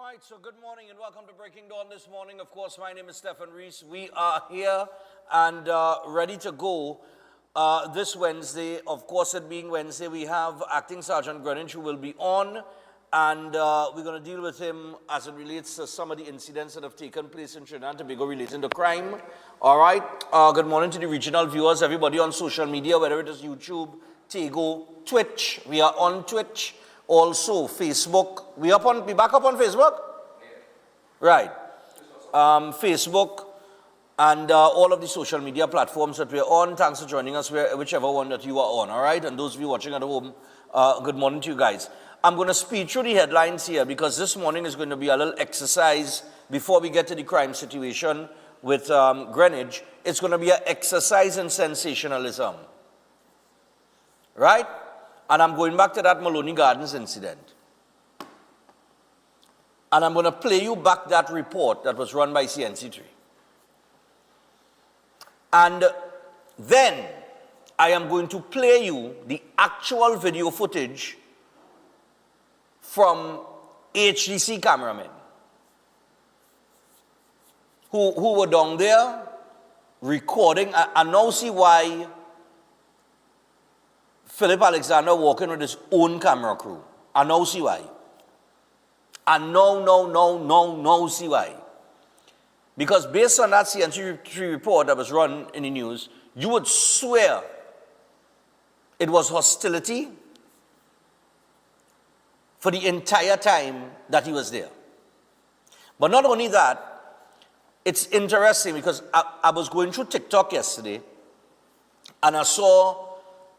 right, so good morning and welcome to Breaking Dawn this morning. Of course, my name is Stephen Reese. We are here and ready to go this Wednesday. Of course, it being Wednesday, we have Acting Sergeant Greenwich who will be on, and we're going to deal with him as it relates to some of the incidents that have taken place in Trinidad and Tobago relating to crime. All right, good morning to the regional viewers, everybody on social media, whether it is YouTube, Tego, Twitch. We are on Twitch. Also, Facebook. We back up on Facebook? Right. Facebook and all of the social media platforms that we're on. Thanks for joining us, whichever one that you are on, all right? And those of you watching at home, good morning to you guys. I'm going to speed through the headlines here because this morning is going to be a little exercise before we get to the crime situation with Greenwich. It's going to be an exercise in sensationalism, right? And I'm going back to that Maloney Gardens incident. And I'm going to play you back that report that was run by CNC3. And then I am going to play you the actual video footage from HDC cameramen who were down there recording. I now see why Philip Alexander walking with his own camera crew. I now see why. And no, see why. Because based on that CNC3 report that was run in the news, you would swear it was hostility for the entire time that he was there. But not only that, it's interesting because I was going through TikTok yesterday and I saw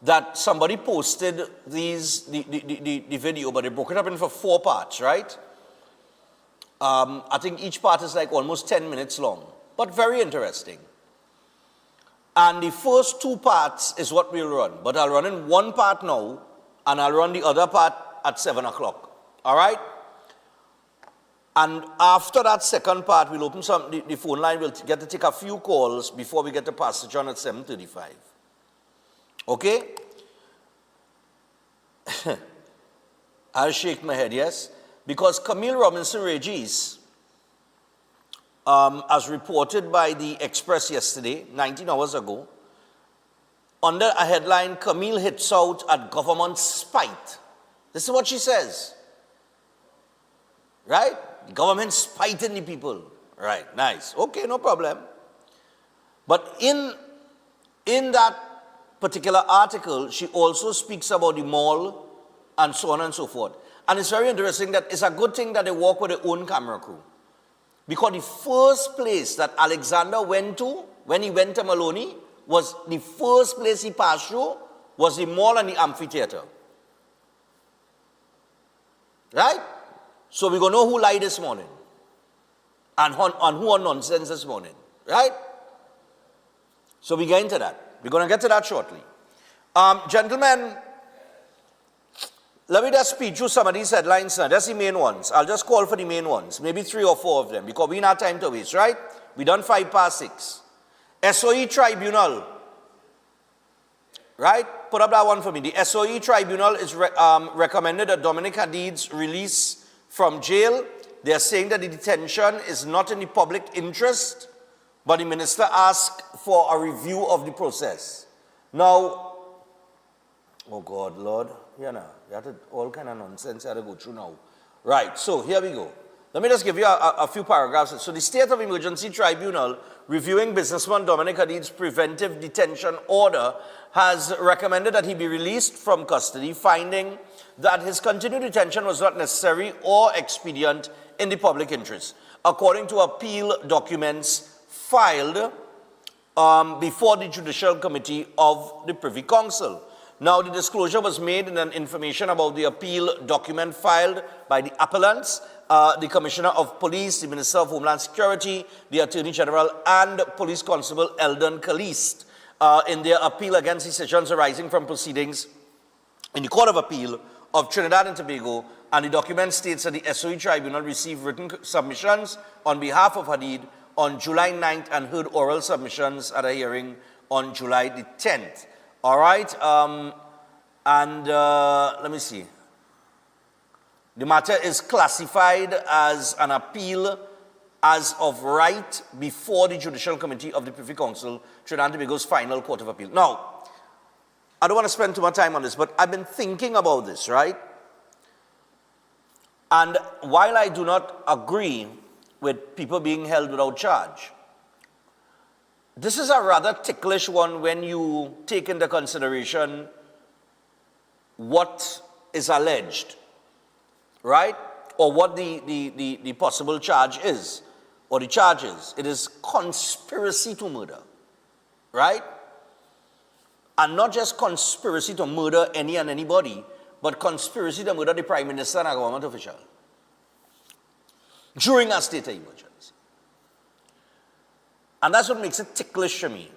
that somebody posted the video, but they broke it up into 4 parts, right? I think each part is like almost 10 minutes long, but very interesting. And the first 2 parts is what we'll run, but I'll run in 1 part now, and I'll run the other part at 7 o'clock, all right? And after that second part, we'll open the phone line. We'll get to take a few calls before we get to Pastor John at 7:35. Okay? I'll shake my head, yes? Because Camille Robinson Regis, as reported by the Express yesterday, 19 hours ago, under a headline, Camille hits out at government spite. This is what she says. Right? The government spiting the people. Right, nice. Okay, no problem. But in that particular article, she also speaks about the mall and so on and so forth. And it's very interesting that it's a good thing that they work with their own camera crew. Because the first place that Alexander went to, when he went to Maloney, was the first place he passed through, was the mall and the amphitheater. Right? So we're going to know who lied this morning. And who on nonsense this morning. Right? So we get into that. We're going to get to that shortly. Gentlemen, let me just speed through some of these headlines now. That's the main ones. I'll just call for the main ones. Maybe 3 or 4 of them because we don't have time to waste, right? We done 5 past 6. SOE Tribunal. Right? Put up that one for me. The SOE Tribunal is recommended that Dominic Hadid's release from jail. They're saying that the detention is not in the public interest, but the minister asked for a review of the process. Now, oh God, Lord, you know, you have to, all kind of nonsense you have to go through now. Right, so here we go. Let me just give you a few paragraphs. So the State of Emergency Tribunal reviewing businessman Dominic Hadid's preventive detention order has recommended that he be released from custody, finding that his continued detention was not necessary or expedient in the public interest, according to appeal documents filed before the Judicial Committee of the Privy Council. Now, the disclosure was made in an information about the appeal document filed by the appellants, the Commissioner of Police, the Minister of Homeland Security, the Attorney General, and Police Constable Eldon Caliste in their appeal against decisions arising from proceedings in the Court of Appeal of Trinidad and Tobago. And the document states that the SOE Tribunal received written submissions on behalf of Hadid on July 9th and heard oral submissions at a hearing on July the 10th. All right, let me see. The matter is classified as an appeal as of right before the Judicial Committee of the Privy Council, Trinidad and Tobago's final court of appeal. Now, I don't want to spend too much time on this, but I've been thinking about this, right? And while I do not agree with people being held without charge, this is a rather ticklish one when you take into consideration what is alleged, right? Or what the possible charge is, or the charges. It is conspiracy to murder, right? And not just conspiracy to murder any and anybody, but conspiracy to murder the Prime Minister and a government official during a state of emergency. And that's what makes it ticklish to me.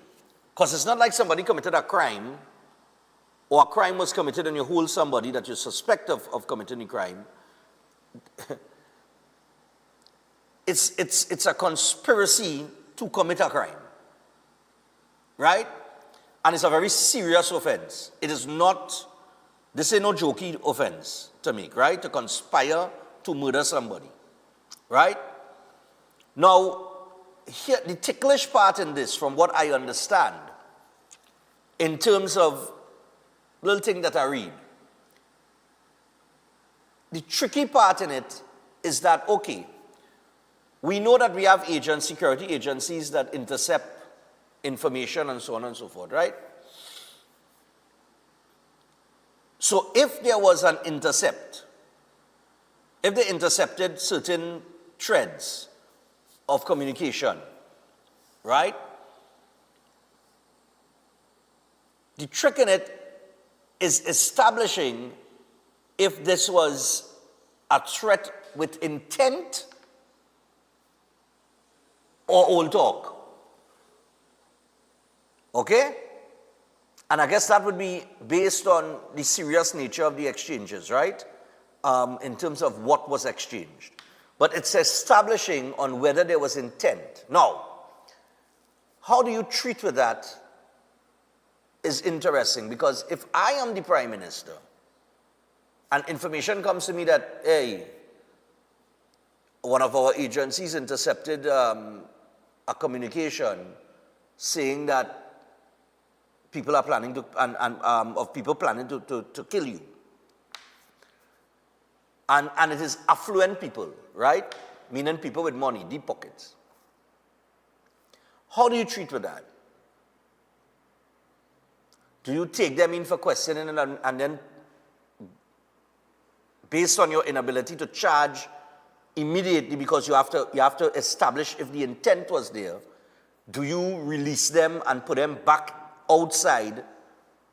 Because it's not like somebody committed a crime, or a crime was committed and you hold somebody that you suspect of committing a crime. It's a conspiracy to commit a crime, right? And it's a very serious offense. It is not, this ain't no jokey offense to make, right? To conspire to murder somebody, right? Now, here, the ticklish part in this, from what I understand, in terms of little thing that I read, the tricky part in it is that, okay, we know that we have security agencies that intercept information and so on and so forth, right? So if there was an intercept, if they intercepted certain threads of communication, right? The trick in it is establishing if this was a threat with intent or old talk. Okay? And I guess that would be based on the serious nature of the exchanges, right? In terms of what was exchanged. But it's establishing on whether there was intent. Now, how do you treat with that is interesting, because if I am the Prime Minister and information comes to me that, hey, one of our agencies intercepted a communication saying that people are planning to, of people planning to kill you. And it is affluent people, right? Meaning people with money, deep pockets. How do you treat with that? Do you take them in for questioning and then, based on your inability to charge immediately, because you have to establish if the intent was there, do you release them and put them back outside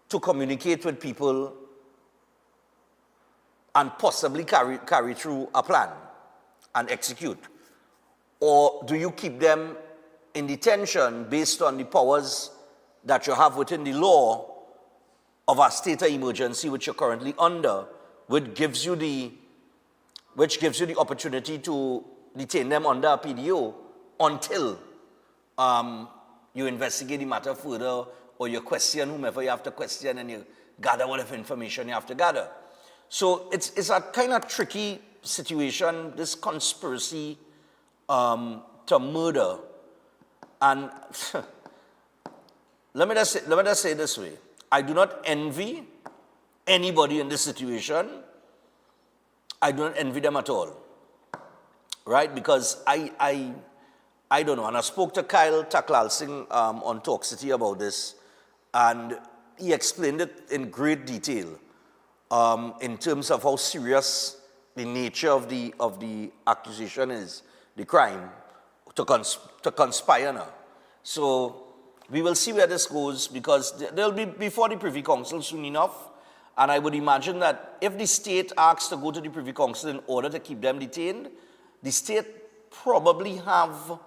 to communicate with people and possibly carry through a plan and execute? Or do you keep them in detention based on the powers that you have within the law of a state of emergency which you're currently under, which gives you the opportunity to detain them under a PDO until you investigate the matter further, or you question whomever you have to question and you gather whatever information you have to gather. So it's a kind of tricky situation, this conspiracy to murder. And let me just say this way. I do not envy anybody in this situation. I do not envy them at all, right? Because I don't know. And I spoke to Kyle Taklalsing on Talk City about this, and he explained it in great detail in terms of how serious the nature of the accusation is, the crime, to conspire now. So we will see where this goes, because they'll be before the Privy Council soon enough. And I would imagine that if the state asks to go to the Privy Council in order to keep them detained, the state probably have,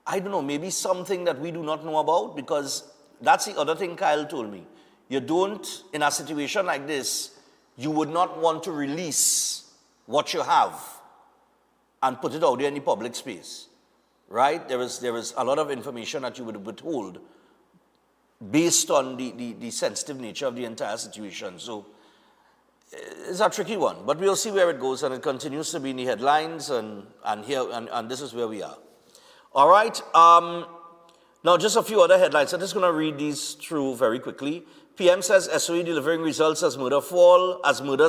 I don't know, maybe something that we do not know about, because that's the other thing Kyle told me. You don't, in a situation like this, you would not want to release what you have and put it out there in the public space, right? There is a lot of information that you would withhold based on the sensitive nature of the entire situation. So it's a tricky one, but we'll see where it goes, and it continues to be in the headlines, and this is where we are. All right. Now, just a few other headlines. I'm just going to read these through very quickly. PM says SOE delivering results as murders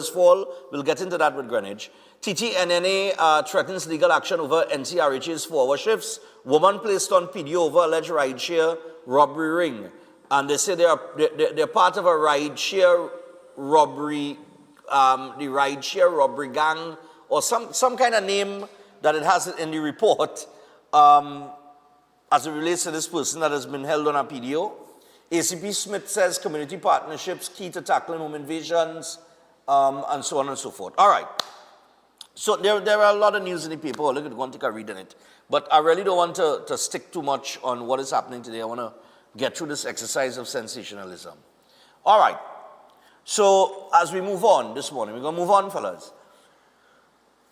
fall. We'll get into that with Greenwich. TTNNA threatens legal action over NCRH's 4-hour shifts. Woman placed on PDO over alleged rideshare robbery ring. And they say they're part of a rideshare robbery, the rideshare robbery gang, or some kind of name that it has in the report, as it relates to this person that has been held on a PDO. ACP Smith says community partnerships key to tackling home invasions, and so on and so forth. All right. So there are a lot of news in the paper. Look at one, take a read in it. But I really don't want to stick too much on what is happening today. I want to get through this exercise of sensationalism. All right. So as we move on this morning, we're going to move on, fellas.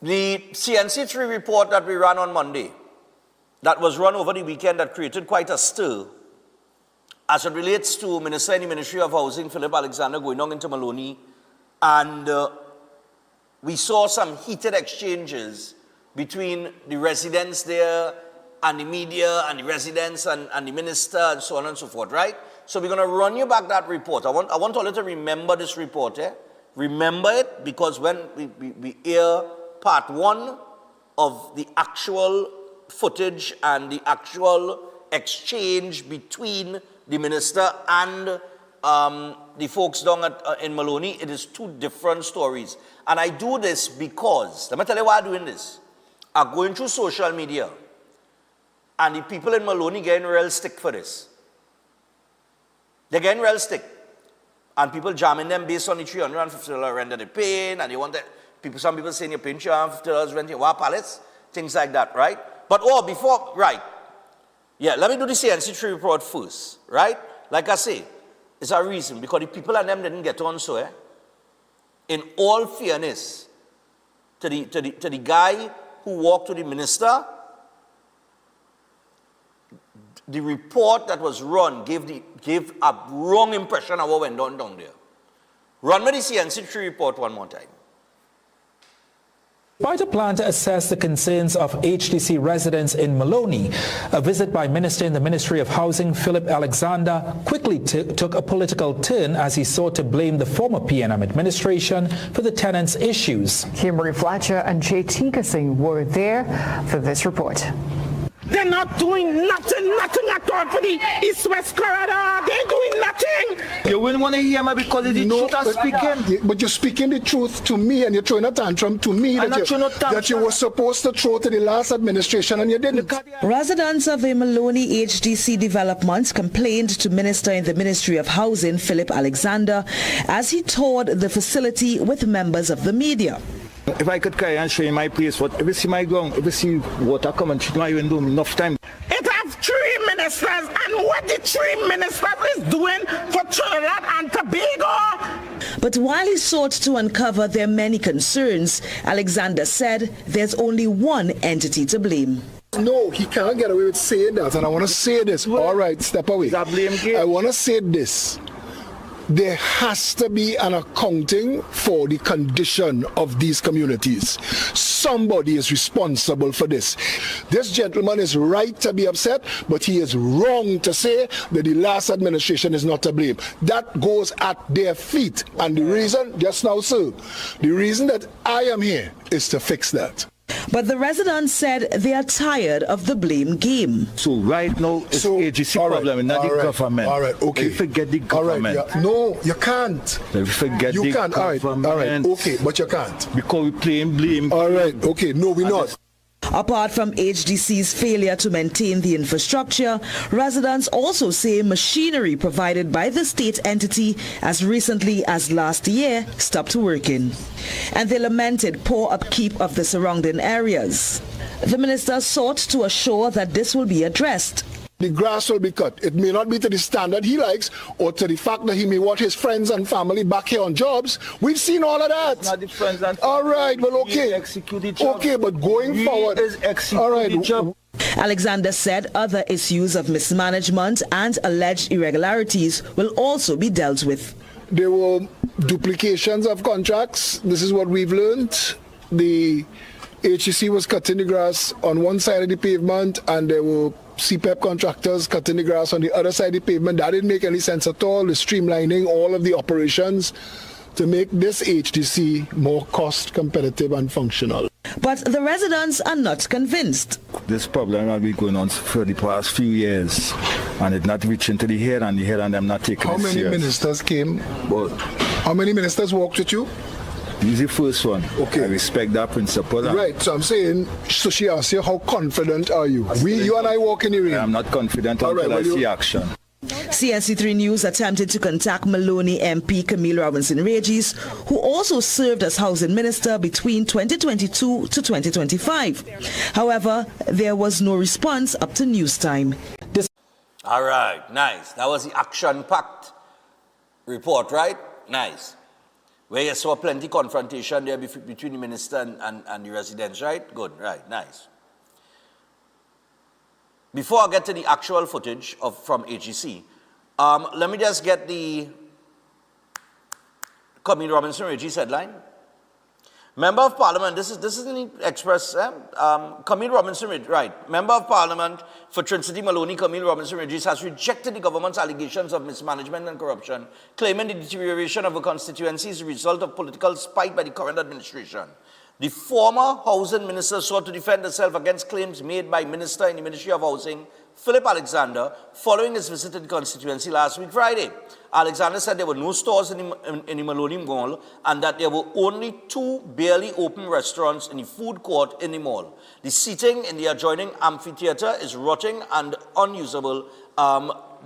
The CNC3 report that we ran on Monday, that was run over the weekend, that created quite a stir as it relates to Minister in the Ministry of Housing, Philip Alexander, going on into Maloney. And we saw some heated exchanges between the residents there and the media and the residents and the minister and so on and so forth, right? So we're going to run you back that report. I want all of you to remember this report, eh? Remember it, because when we air part 1 of the actual footage and the actual exchange between the minister and the folks down in Maloney, it is 2 different stories. And I do this because, let me tell you why I'm doing this. I'm going through social media, and the people in Maloney getting real stick for this. They're getting real stick. And people jamming them based on the $350 rent that they pay, and they want that. Some people saying you're paying $350 rent in War Palace, things like that, right? But yeah, let me do the CNC3 report first, right? Like I say, it's a reason, because the people and them didn't get on, so, in all fairness to the guy who walked to the minister, the report that was run gave a wrong impression of what went on down there. Run me the CNC3 report one more time. Despite a plan to assess the concerns of HDC residents in Maloney, a visit by Minister in the Ministry of Housing, Philip Alexander, quickly took a political turn as he sought to blame the former PNM administration for the tenants' issues. Kimberly Fletcher and Jay Tinkerson were there for this report. They're not doing nothing at all for the East-West corridor. They're doing nothing. You wouldn't want to hear me because of the truth I'm speaking. But you're speaking the truth to me, and you're throwing a tantrum to me that you were supposed to throw to the last administration, and you didn't. Residents of the Maloney HDC development complained to Minister in the Ministry of Housing, Philip Alexander, as he toured the facility with members of the media. If I could carry and show you my place, if you see my ground, if you see water coming, it might even do enough time. It have 3 ministers, and what the 3 ministers is doing for Trinidad and Tobago. But while he sought to uncover their many concerns, Alexander said there's only one entity to blame. No, he can't get away with saying that, and I want to say this. All right, step away. I want to say this. There has to be an accounting for the condition of these communities. Somebody is responsible for this. This gentleman is right to be upset, but he is wrong to say that the last administration is not to blame. That goes at their feet. And the reason, just now, sir, the reason that I am here is to fix that. But the residents said they are tired of the blame game. So right now, it's AGC problem, not the government. All right, okay. You forget the government. All right, yeah. No, you can't. You forget the government. All right, okay, but you can't. Because we playing blame. All right, okay, no, we're not. Apart from HDC's failure to maintain the infrastructure, residents also say machinery provided by the state entity as recently as last year stopped working. And they lamented poor upkeep of the surrounding areas. The minister sought to assure that this will be addressed. The grass will be cut. It may not be to the standard he likes, or to the fact that he may want his friends and family back here on jobs. We've seen all of that. Not the friends and all right, well, okay. Execute the job. Okay, but going forward, all right. The job. Alexander said other issues of mismanagement and alleged irregularities will also be dealt with. There were duplications of contracts. This is what we've learned. The HEC was cutting the grass on one side of the pavement, and there were CPEP contractors cutting the grass on the other side of the pavement. That didn't make any sense at all. The streamlining all of the operations to make this HDC more cost competitive and functional. But the residents are not convinced. This problem has been going on for the past few years, and it's not reaching to the head, and them not taking How it many serious. ministers came? But How many ministers worked with you? he's the first one. Okay. I respect that principle. Right, so I'm saying, so she asked you, how confident are you? You and I walk in the rain. I'm not confident All right, until I well, see action. CNC3 News attempted to contact Maloney MP Camille Robinson Regis, who also served as housing minister between 2022 to 2025. However, there was no response up to news time. All right, nice. That was the action-packed report, right? Nice. Where you saw plenty confrontation there between the minister and the residents, right? Good, right, nice. Before I get to the actual footage from HEC, let me just get the Camille Robinson Regis headline. Member of Parliament, this is in the Express, Camille Robinson Regis, right. Member of Parliament for Trin-City Maloney, Camille Robinson Regis, has rejected the government's allegations of mismanagement and corruption, claiming the deterioration of her constituency is a result of political spite by the current administration. The former housing minister sought to defend herself against claims made by Minister in the Ministry of Housing, Philip Alexander, following his visit to the constituency last week Friday. Alexander said there were no stores in the Maloney Mall and that there were only 2 barely open restaurants in the food court in the mall. The seating in the adjoining amphitheater is rotting and unusable.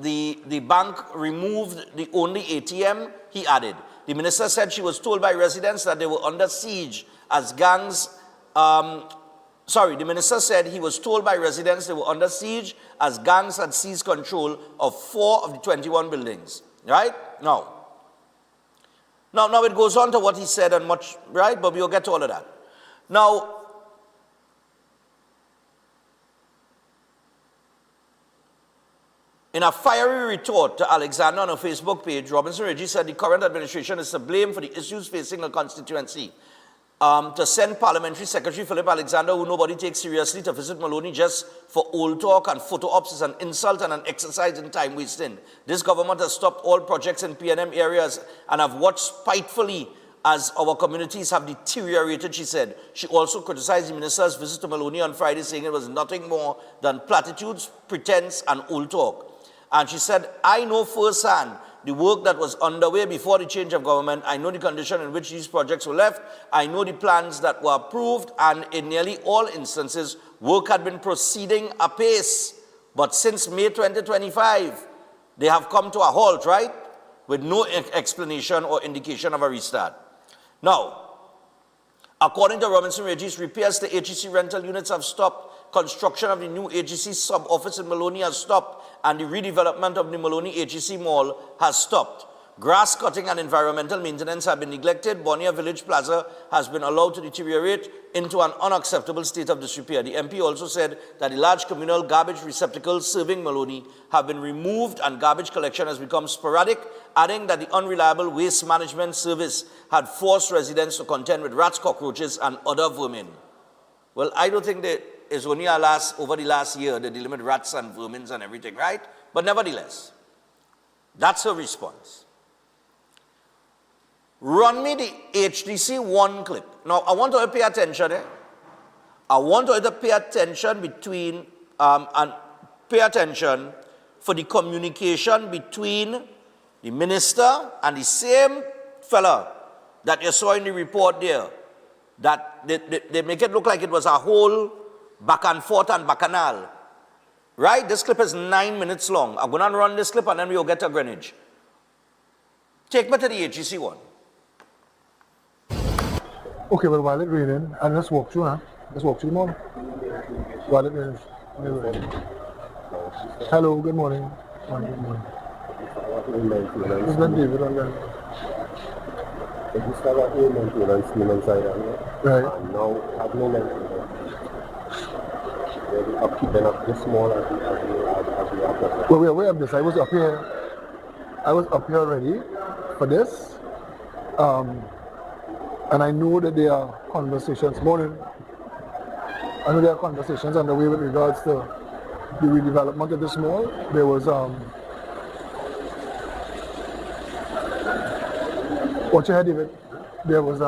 The bank removed the only ATM, he added. The minister said she was told by residents that they were under siege as gangs, the minister said he was told by residents they were under siege as gangs had seized control of 4 of the 21 buildings, right? Now it goes on to what he said and much, right? But we'll get to all of that. Now, in a fiery retort to Alexander on her Facebook page, Robinson Regis said the current administration is to blame for the issues facing the constituency. To send Parliamentary Secretary Philip Alexander, who nobody takes seriously, to visit Maloney just for old talk and photo ops is an insult and an exercise in time wasting. This government has stopped all projects in PNM areas and have watched spitefully as our communities have deteriorated, she said. She also criticized the minister's visit to Maloney on Friday, saying it was nothing more than platitudes, pretense, and old talk. And she said, I know firsthand the work that was underway before the change of government. I know the condition in which these projects were left. I know the plans that were approved, and in nearly all instances, work had been proceeding apace. But since May 2025, they have come to a halt, right? With no explanation or indication of a restart. Now, according to Robinson Regis, repairs to HEC rental units have stopped. Construction of the new HEC sub-office in Maloney has stopped, and the redevelopment of the Maloney HEC Mall has stopped. Grass cutting and environmental maintenance have been neglected. Bonnier Village Plaza has been allowed to deteriorate into an unacceptable state of disrepair. The MP also said that the large communal garbage receptacles serving Maloney have been removed and garbage collection has become sporadic, adding that the unreliable waste management service had forced residents to contend with rats, cockroaches, and other vermin. Well, I don't think that it's only over the last year that they dealing with rats and vermin and everything, right? But nevertheless, that's her response. Run me the HDC 1 clip. Now, I want to pay attention. I want to pay attention pay attention for the communication between the minister and the same fella that you saw in the report there. That they make it look like it was a whole back and forth and bacchanal. Right? This clip is 9 minutes long. I'm going to run this clip and then we'll get to Greenwich. Take me to the HEC 1. Okay, well, while it's raining, and let's walk through, huh? Let's walk through the mall. While it rains. Hello, good morning. Good morning. This is David again. You start at maintenance team inside, right? And now at no maintenance. They're up keeping up this small as we are. Well, we're aware of this. I was up here already for this. And I know that there are conversations, I know there are conversations underway with regards to the redevelopment of this mall. There was, what you had, David? There was,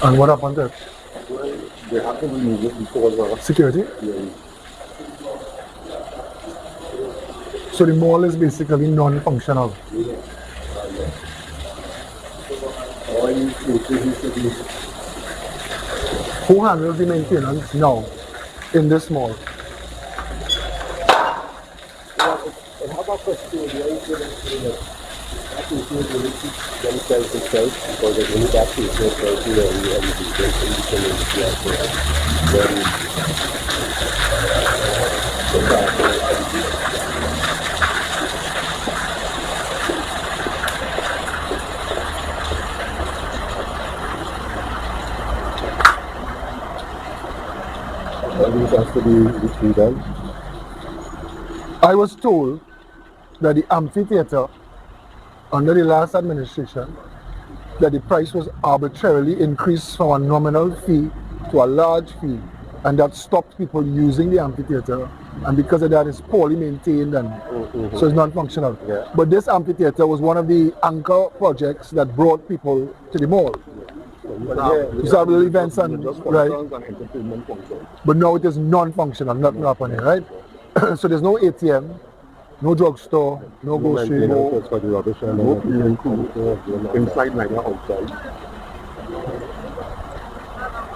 and what happened there? They have to remove it because Security? So the mall is basically non-functional. Who handles the maintenance now in this mall? I was told that the amphitheater under the last administration, that the price was arbitrarily increased from a nominal fee to a large fee, and that stopped people using the amphitheater, and because of that it's poorly maintained and so it's non-functional. Yeah. But this amphitheater was one of the anchor projects that brought people to the mall. Several events and right, but now it is non-functional, nothing happening, right? So there's no ATM, no drugstore, no grocery, inside like outside.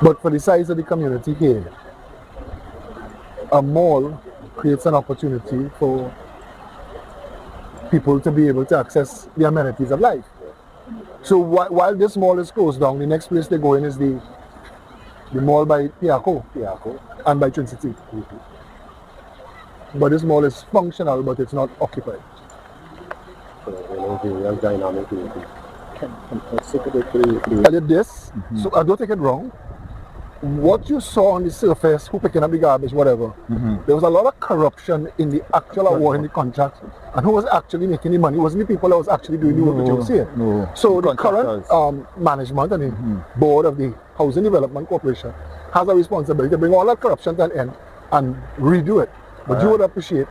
But for the size of the community here, a mall creates an opportunity for people to be able to access the amenities of life. So while this mall is closed down, the next place they go in is the mall by Piaco and by Twin City. But this mall is functional, but it's not occupied. I did this, so I don't take it wrong. What you saw on the surface, who picking up the garbage, whatever, there was a lot of corruption in the actual award in the contract, and who was actually making the money? It wasn't the people that was actually doing the work that you was here. So the current management and the board of the Housing Development Corporation has a responsibility to bring all that corruption to an end and redo it. But you would appreciate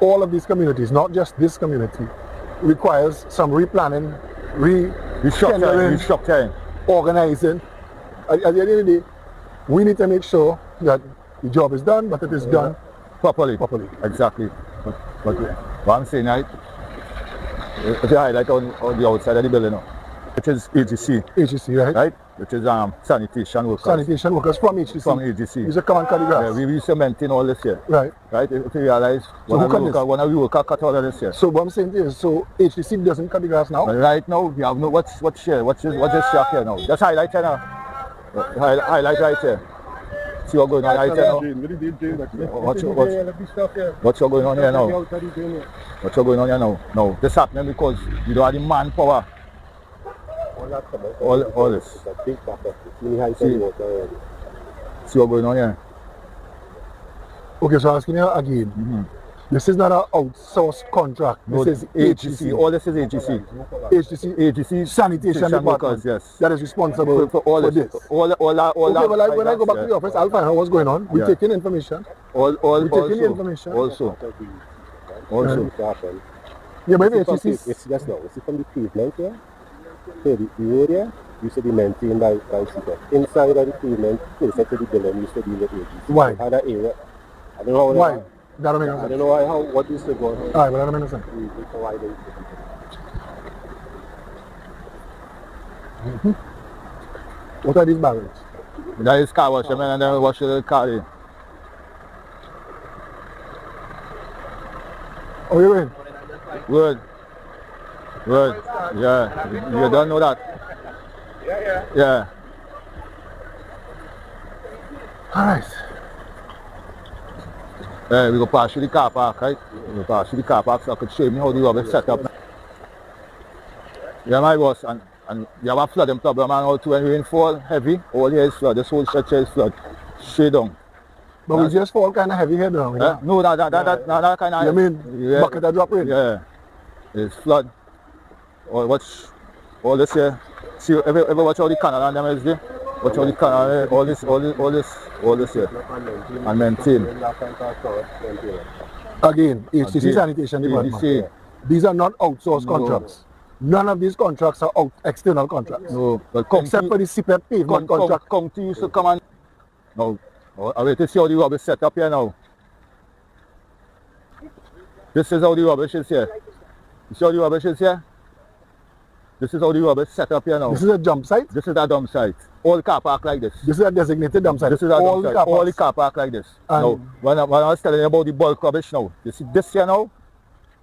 all of these communities, not just this community, requires some replanning, restructuring, organizing. At the end of the day, we need to make sure that the job is done, but it is done properly. Exactly. But what I'm saying, right, if you highlight on the outside of the building now, which is AGC. AGC, right? Right? Which is sanitation workers. Sanitation workers from AGC. From AGC. You should come and cut the grass. Yeah, we used to maintain all this here. Right. Right? If you realize, So when we work cut all of this here. So what I'm saying is, so HTC doesn't cut the grass now? But right now, we have no, what's here? What's this shack here now? Just highlight here now. Highlight right here. See what's going on right here now? What's going on here now? What's going on here now? No, this happening because you don't have the manpower. All this. See what's going on here? Okay, so asking you again. This is not an outsourced contract. This is AGC. All this is AGC. AGC sanitation department. Yes. That is responsible for this. All Okay, well, when I go back to the office, I'll find out what's going on. We take in information. We take in the information. Also. Yeah, but HTC. It's just now. You see from the pavement here, so the area used to be maintained by CPF. Inside of the pavement, closer to the building, used to be with AGC. Why? Other area. I don't know how. Why? That don't make I sense. don't know how. What is the going on? Alright, but that don't make sense. Why they? What are these barrels? That is car wash, and then wash the car in. Oh, you in? Good. Yeah. You don't know that? Yeah. Alright. We go pass through the car park, right? We go pass through the car park so I could show you how the rubber set up. Yeah, my boss, and you have a flooding problem, and also when rain fall heavy, all here is flood. This whole stretch here is flood. Straight down. But we just fall kind of heavy here now. You know? No, that kind of. You mean bucket of drop rain? Yeah, it's flood. Watch all this here. See, ever watch all the canal and them is there? Watch all the canal, all this here, and maintain. Again, HTC Sanitation Department. These are not outsourced contracts. None of these contracts are external contracts. No, but except for the CPEP pavement contract. County used to come and no. I wait to see how the rubbish set up here now. This is how the rubbish is here. You see how the rubbish is here? This is how the rubbish set up here now. This is a dump site? This is a dump site. All the car park like this. This is a designated dump site. This is a all dump site. All the car park like this. Now, when I was telling you about the bulk rubbish now, you see this here now?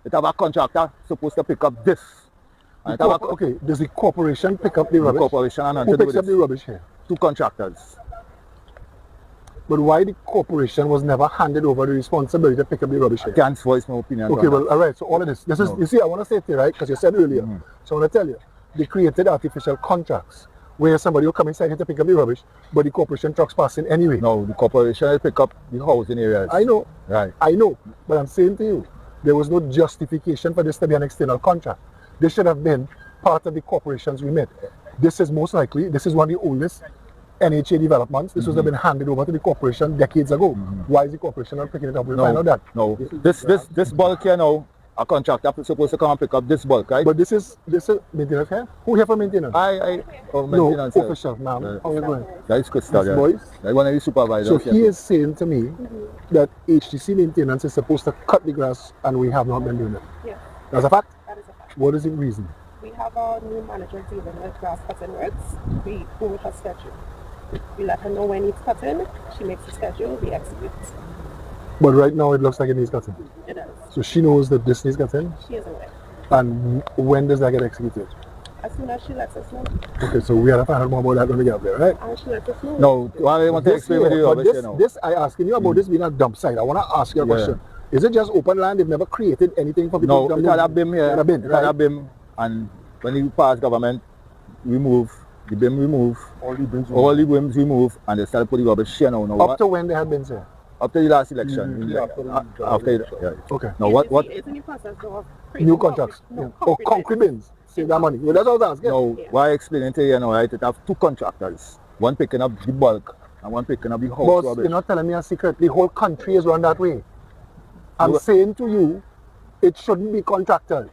It have a contractor supposed to pick up this. And okay, does the corporation pick up the rubbish? The corporation and who picks up the rubbish here? 2 contractors. But why the corporation was never handed over the responsibility to pick up the rubbish here? I can't voice my opinion. Okay, well, all right. So all of this is, you see, I want to say it to you, right? Because you said earlier. So I want to tell you, they created artificial contracts where somebody will come inside here to pick up the rubbish, but the corporation trucks passing anyway. No, the corporation will pick up the housing areas. I know. Right. I know. But I'm saying to you, there was no justification for this to be an external contract. This should have been part of the corporation's remit. This is most likely, this is one of the oldest NHA developments. This was have been handed over to the corporation decades ago. Why is the corporation not picking it up? We'll find out that. No, this bulk here now, a contractor is supposed to come and pick up this bulk, right? But this is maintenance here? Who here for maintenance? Maintenance. No, official, ma'am. How are you going? That is Crystal, yeah. Boys? That one of the supervisors. So he is saying to me that HTC maintenance is supposed to cut the grass and we have not been doing it. Yes. That's a fact? That is a fact. What is the reason? We have our new manager dealing with grass cutting works. We go with her schedule. We let her know when it's cutting. She makes a schedule. We execute. But right now it looks like it needs cutting. It does. So she knows that this needs cutting? She is aware. And when does that get executed? As soon as she lets us know. Okay, so we have to find out more about that when we get up there, right? And she lets us know. No, I want to explain with you. This I asking you about this being a dump site. I want to ask you a question. Is it just open land? They've never created anything for people to dump? No, it had a BIM here. It had a BIM, and when you pass government, remove the BIM, remove all the BIMs remove, and they started putting rubbish here now. Up to when they had been there? After the last election. Okay. Now what? It's in the process of new contracts. Concrete bins. Save that money. Well, that's all I was asking. No, why I explaining to you now, right? It have 2 contractors. One picking up the bulk and one picking up the house Boss, rubbish. you're not telling me a secret. The whole country is run that way. I'm saying to you, it shouldn't be contractors.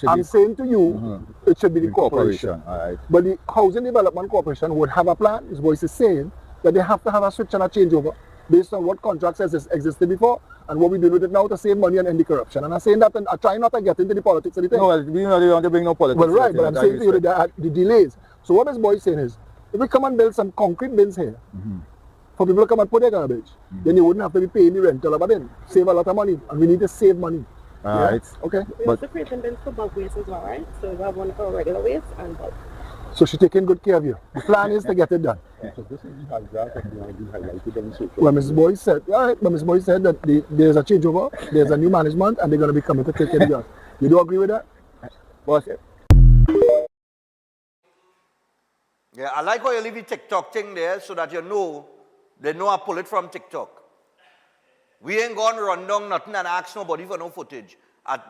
I'm saying to you, it should be the corporation. All right. But the Housing Development Corporation would have a plan. His voice is saying that they have to have a switch and a changeover based on what contracts existed before and what we do with it now to save money and end the corruption. And I'm saying that, and I try not to get into the politics of the thing. No, we don't want to bring no politics. Well, right, but I'm saying to you that the delays. So what this boy is saying is, if we come and build some concrete bins here, for people to come and put their garbage, then you wouldn't have to be paying the rental of a bin. Save a lot of money, and we need to save money. Right. Okay. We also create bins for bulk waste as well, right? So we have one for regular waste and bulk. So she's taking good care of you. The plan is to get it done. Well, Mrs. Boy said, but Mrs. Boy said that there's a changeover, there's a new management, and they're going to be coming to take care of you. You do agree with that? Boss. Yeah, I like how you leave the TikTok thing there so that they know I pull it from TikTok. We ain't gonna run down nothing and ask nobody for no footage.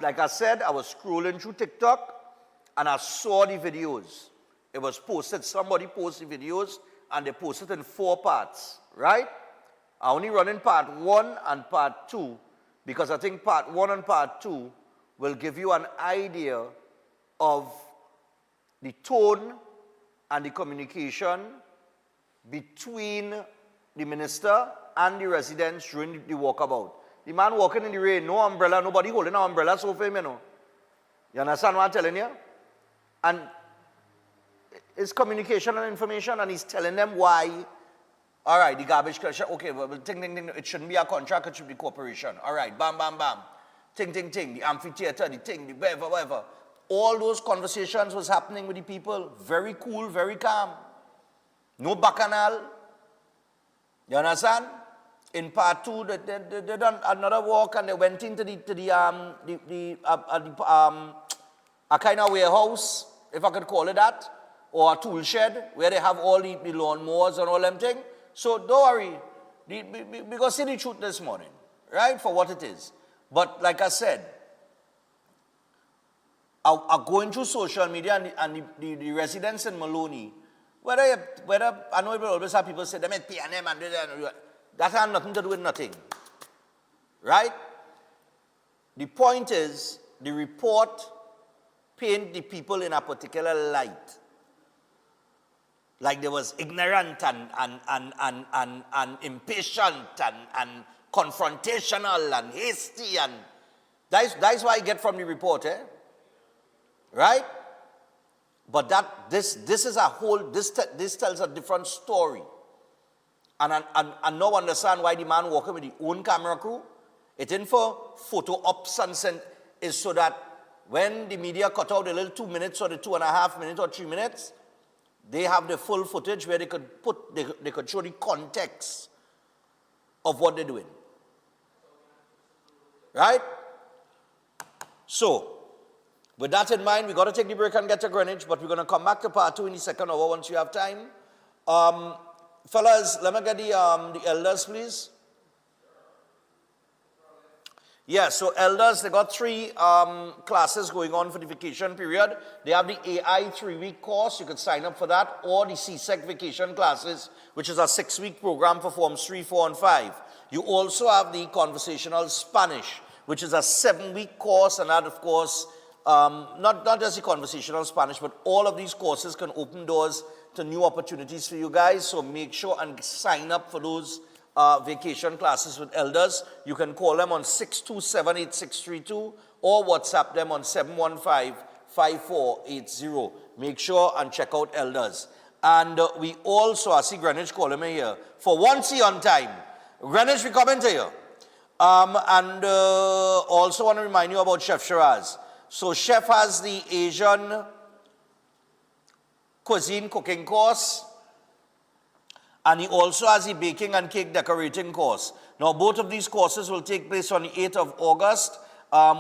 Like I said, I was scrolling through TikTok and I saw the videos. It was posted, somebody posted videos and they posted in 4 parts, right? I only run in part 1 and part 2 because I think part 1 and part 2 will give you an idea of the tone and the communication between the minister and the residents during the walkabout. The man walking in the rain, no umbrella, nobody holding an umbrella so for him, you know. You understand what I'm telling you? And it's communication and information, and he's telling them why. All right, the garbage collection, okay, well, ting, ting, ting, it shouldn't be a contract, it should be corporation. All right, bam, bam, bam. Ting, ting, ting, the amphitheater, the thing, the whatever. All those conversations was happening with the people. Very cool, very calm. No bacchanal. You understand? In part 2, they done another walk and they went into a kind of warehouse if I could call it that, or a tool shed where they have all the lawnmowers and all them things. So don't worry, we're going to see the truth this morning, right, for what it is. But like I said, I'm going through social media and the residents in Maloney, whether I know it will always have people say, they make PNM and that has nothing to do with nothing, right? The point is, the report paint the people in a particular light. Like they was ignorant and impatient and confrontational and hasty, and that's why I get from the report, right? But this is a whole, this tells a different story. And I now understand why the man walking with the own camera crew. It ain't for photo ops and send, is so that when the media cut out the little 2 minutes or the 2.5 minutes or 3 minutes, they have the full footage where they could show the context of what they're doing. Right? So, with that in mind, we got to take the break and get to Greenwich, but we're going to come back to part 2 in the second hour once you have time. Fellas, let me get the elders, please. Yeah, so elders, they got 3 classes going on for the vacation period. They have the AI 3-week course, you could sign up for that, or the CSEC vacation classes, which is a 6-week program for Forms 3, 4, and 5. You also have the conversational Spanish, which is a 7-week course, and that, of course, not just the conversational Spanish, but all of these courses can open doors to new opportunities for you guys, so make sure and sign up for those vacation classes with elders. You can call them on 627-8632 or WhatsApp them on 715-5480. Make sure and check out elders. And we also, I see Greenwich calling me here, for once on time. Greenwich, we coming to you. And also want to remind you about Chef Shiraz. So Chef has the Asian cuisine cooking course, and he also has the baking and cake decorating course. Now, both of these courses will take place on the 8th of August,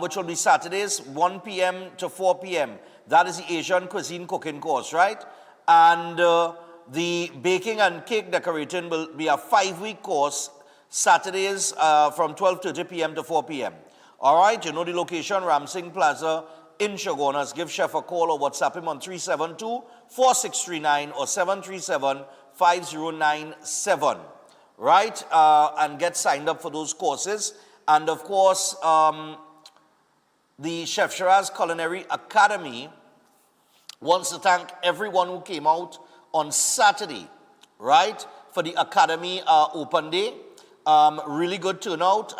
which will be Saturdays, 1 p.m. to 4 p.m. That is the Asian cuisine cooking course, right? And the baking and cake decorating will be a 5-week course, Saturdays from 12:30 p.m. to 4 p.m. All right, you know the location, Ramsing Plaza in Chaguanas. Give Chef a call or WhatsApp him on 372-4639 or 737-5097, right? And get signed up for those courses. And of course, the Chef Shiraz Culinary Academy wants to thank everyone who came out on Saturday, right, for the Academy Open Day. Really good turnout,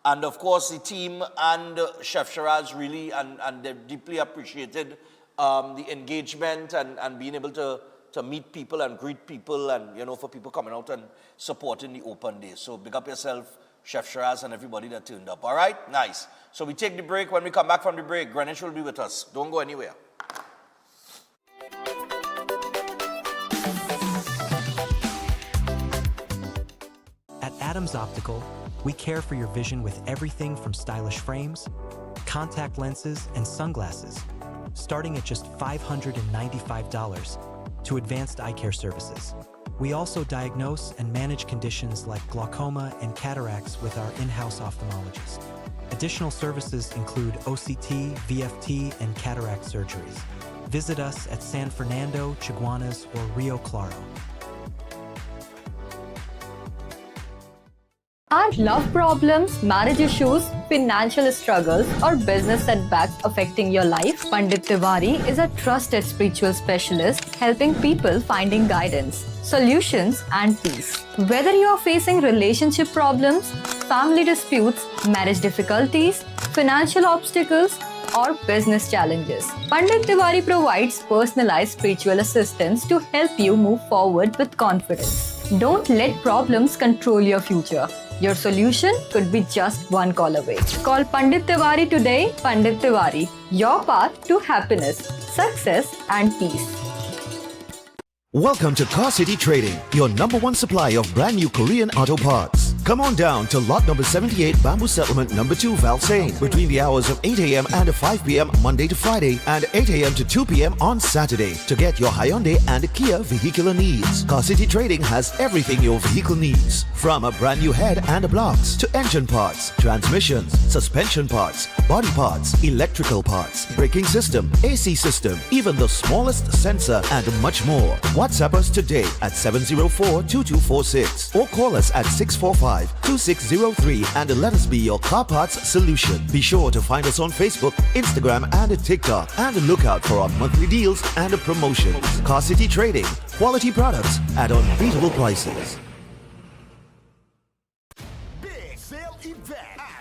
and of course the team and Chef Shiraz really, and they've deeply appreciated the engagement and being able to meet people and greet people, and, you know, for people coming out and supporting the Open Day. So big up yourself, Chef Shiraz, and everybody that turned up. All right? Nice. So we take the break. When we come back from the break, Greenwich will be with us. Don't go anywhere. At Adams Optical, we care for your vision with everything from stylish frames, contact lenses, and sunglasses, starting at just $595, to advanced eye care services. We also diagnose and manage conditions like glaucoma and cataracts with our in-house ophthalmologist. Additional services include OCT, VFT, and cataract surgeries. Visit us at San Fernando, Chaguanas, or Rio Claro. Are love problems, marriage issues, financial struggles, or business setbacks affecting your life? Pandit Tiwari is a trusted spiritual specialist helping people finding guidance, solutions, and peace. Whether you are facing relationship problems, family disputes, marriage difficulties, financial obstacles, or business challenges, Pandit Tiwari provides personalized spiritual assistance to help you move forward with confidence. Don't let problems control your future. Your solution could be just one call away. Call Pandit Tiwari today. Pandit Tiwari, your path to happiness, success, and peace. Welcome to Car City Trading, your #1 supplier of brand new Korean auto parts. Come on down to lot number 78, Bamboo Settlement number 2, Valsayn, between the hours of 8 a.m. and 5 p.m. Monday to Friday and 8 a.m. to 2 p.m. on Saturday to get your Hyundai and Kia vehicular needs. Car City Trading has everything your vehicle needs, from a brand new head and blocks to engine parts, transmissions, suspension parts, body parts, electrical parts, braking system, AC system, even the smallest sensor and much more. WhatsApp us today at 704-2246 or call us at 645-2603 and let us be your car parts solution. Be sure to find us on Facebook, Instagram and TikTok and look out for our monthly deals and promotions. Car City Trading, quality products at unbeatable prices.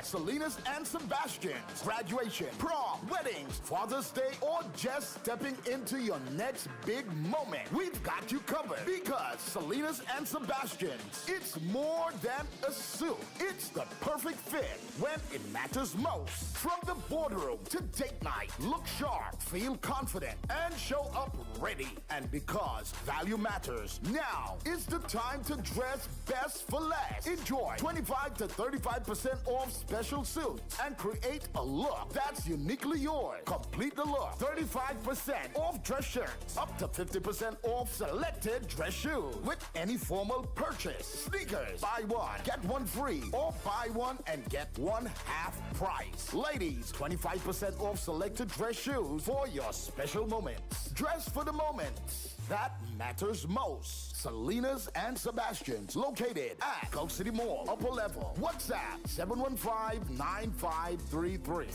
Salinas and Sebastian's graduation, prom, weddings, Father's Day, or just stepping into your next big moment. We've got you covered because Salinas and Sebastian's, it's more than a suit. It's the perfect fit when it matters most. From the boardroom to date night, look sharp, feel confident, and show up ready. And because value matters, now is the time to dress best for less. Enjoy 25 to 35% off special suits and create a look that's uniquely yours. Complete the look. 35% off dress shirts. Up to 50% off selected dress shoes with any formal purchase. Sneakers. Buy one, get one free. Or buy one and get one half price. Ladies, 25% off selected dress shoes for your special moments. Dress for the moments that matters most. Salinas and Sebastian's, located at Gulf City Mall, upper level. WhatsApp 715-9533.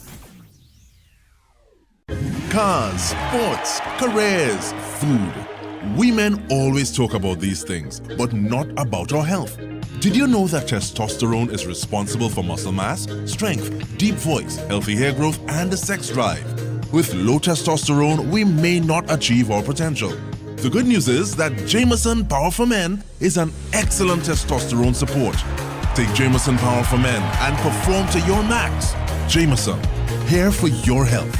Cars, sports, careers, food. We men always talk about these things, but not about our health. Did you know that testosterone is responsible for muscle mass, strength, deep voice, healthy hair growth, and the sex drive? With low testosterone, we may not achieve our potential. The good news is that Jameson Power for Men is an excellent testosterone support. Take Jameson Power for Men and perform to your max. Jameson, here for your health.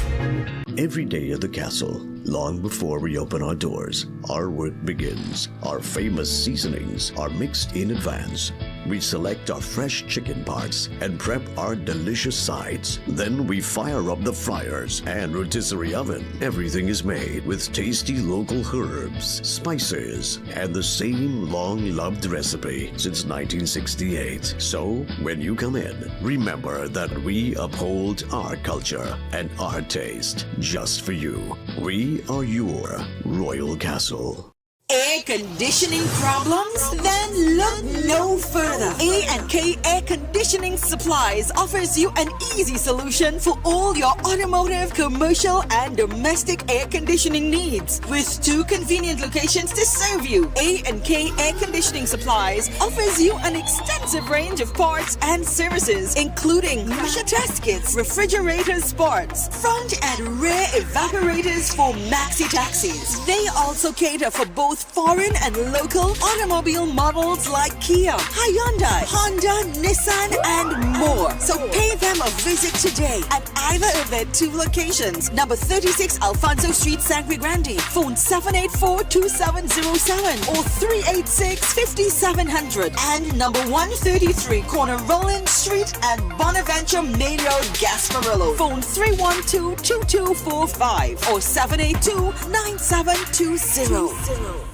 Every day at the castle, long before we open our doors, our work begins. Our famous seasonings are mixed in advance. We select our fresh chicken parts and prep our delicious sides. Then we fire up the fryers and rotisserie oven. Everything is made with tasty local herbs, spices, and the same long-loved recipe since 1968. So, when you come in, remember that we uphold our culture and our taste just for you. We are your Royal Castle. Air conditioning problems? Then look no further. A&K Air Conditioning Supplies offers you an easy solution for all your automotive, commercial, and domestic air conditioning needs. With 2 convenient locations to serve you, A&K Air Conditioning Supplies offers you an extensive range of parts and services, including pressure test kits, refrigerator parts, front and rear evaporators for maxi taxis. They also cater for both foreign and local automobile models like Kia, Hyundai, Honda, Nissan, and more. So pay them a visit today at either of their 2 locations. Number 36 Alfonso Street, Sangre Grande. Phone 784-2707 or 386-5700. And number 133 Corner Roland Street and Bonaventure Main Road, Gasparillo. Phone 312-2245 or 782-9720.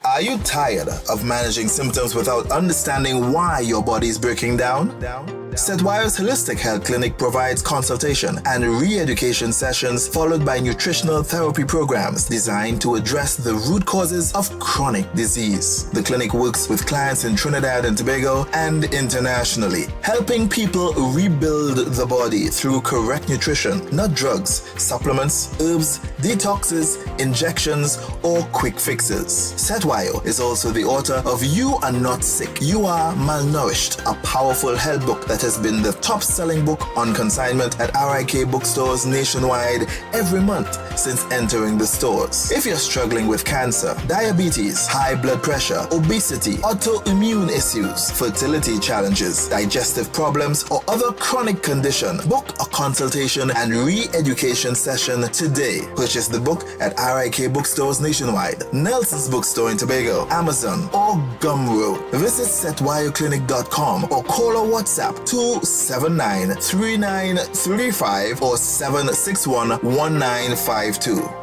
Are you tired of managing symptoms without understanding why your body is breaking down? Setwires Holistic Health Clinic provides consultation and re-education sessions followed by nutritional therapy programs designed to address the root causes of chronic disease. The clinic works with clients in Trinidad and Tobago and internationally, helping people rebuild the body through correct nutrition, not drugs, supplements, herbs, detoxes, injections, or quick fixes. Setwire is also the author of You Are Not Sick, You Are Malnourished, a powerful health book that has been the top-selling book on consignment at RIK bookstores nationwide every month since entering the stores. If you're struggling with cancer, diabetes, high blood pressure, obesity, autoimmune issues, fertility challenges, digestive problems, or other chronic condition, book a consultation and re-education session today. Purchase the book at RIK bookstores nationwide, Nelson's Bookstore in Tobago, Amazon, or Gumroad. Visit setwayoclinic.com or call or WhatsApp 279-3935 or 761-1952.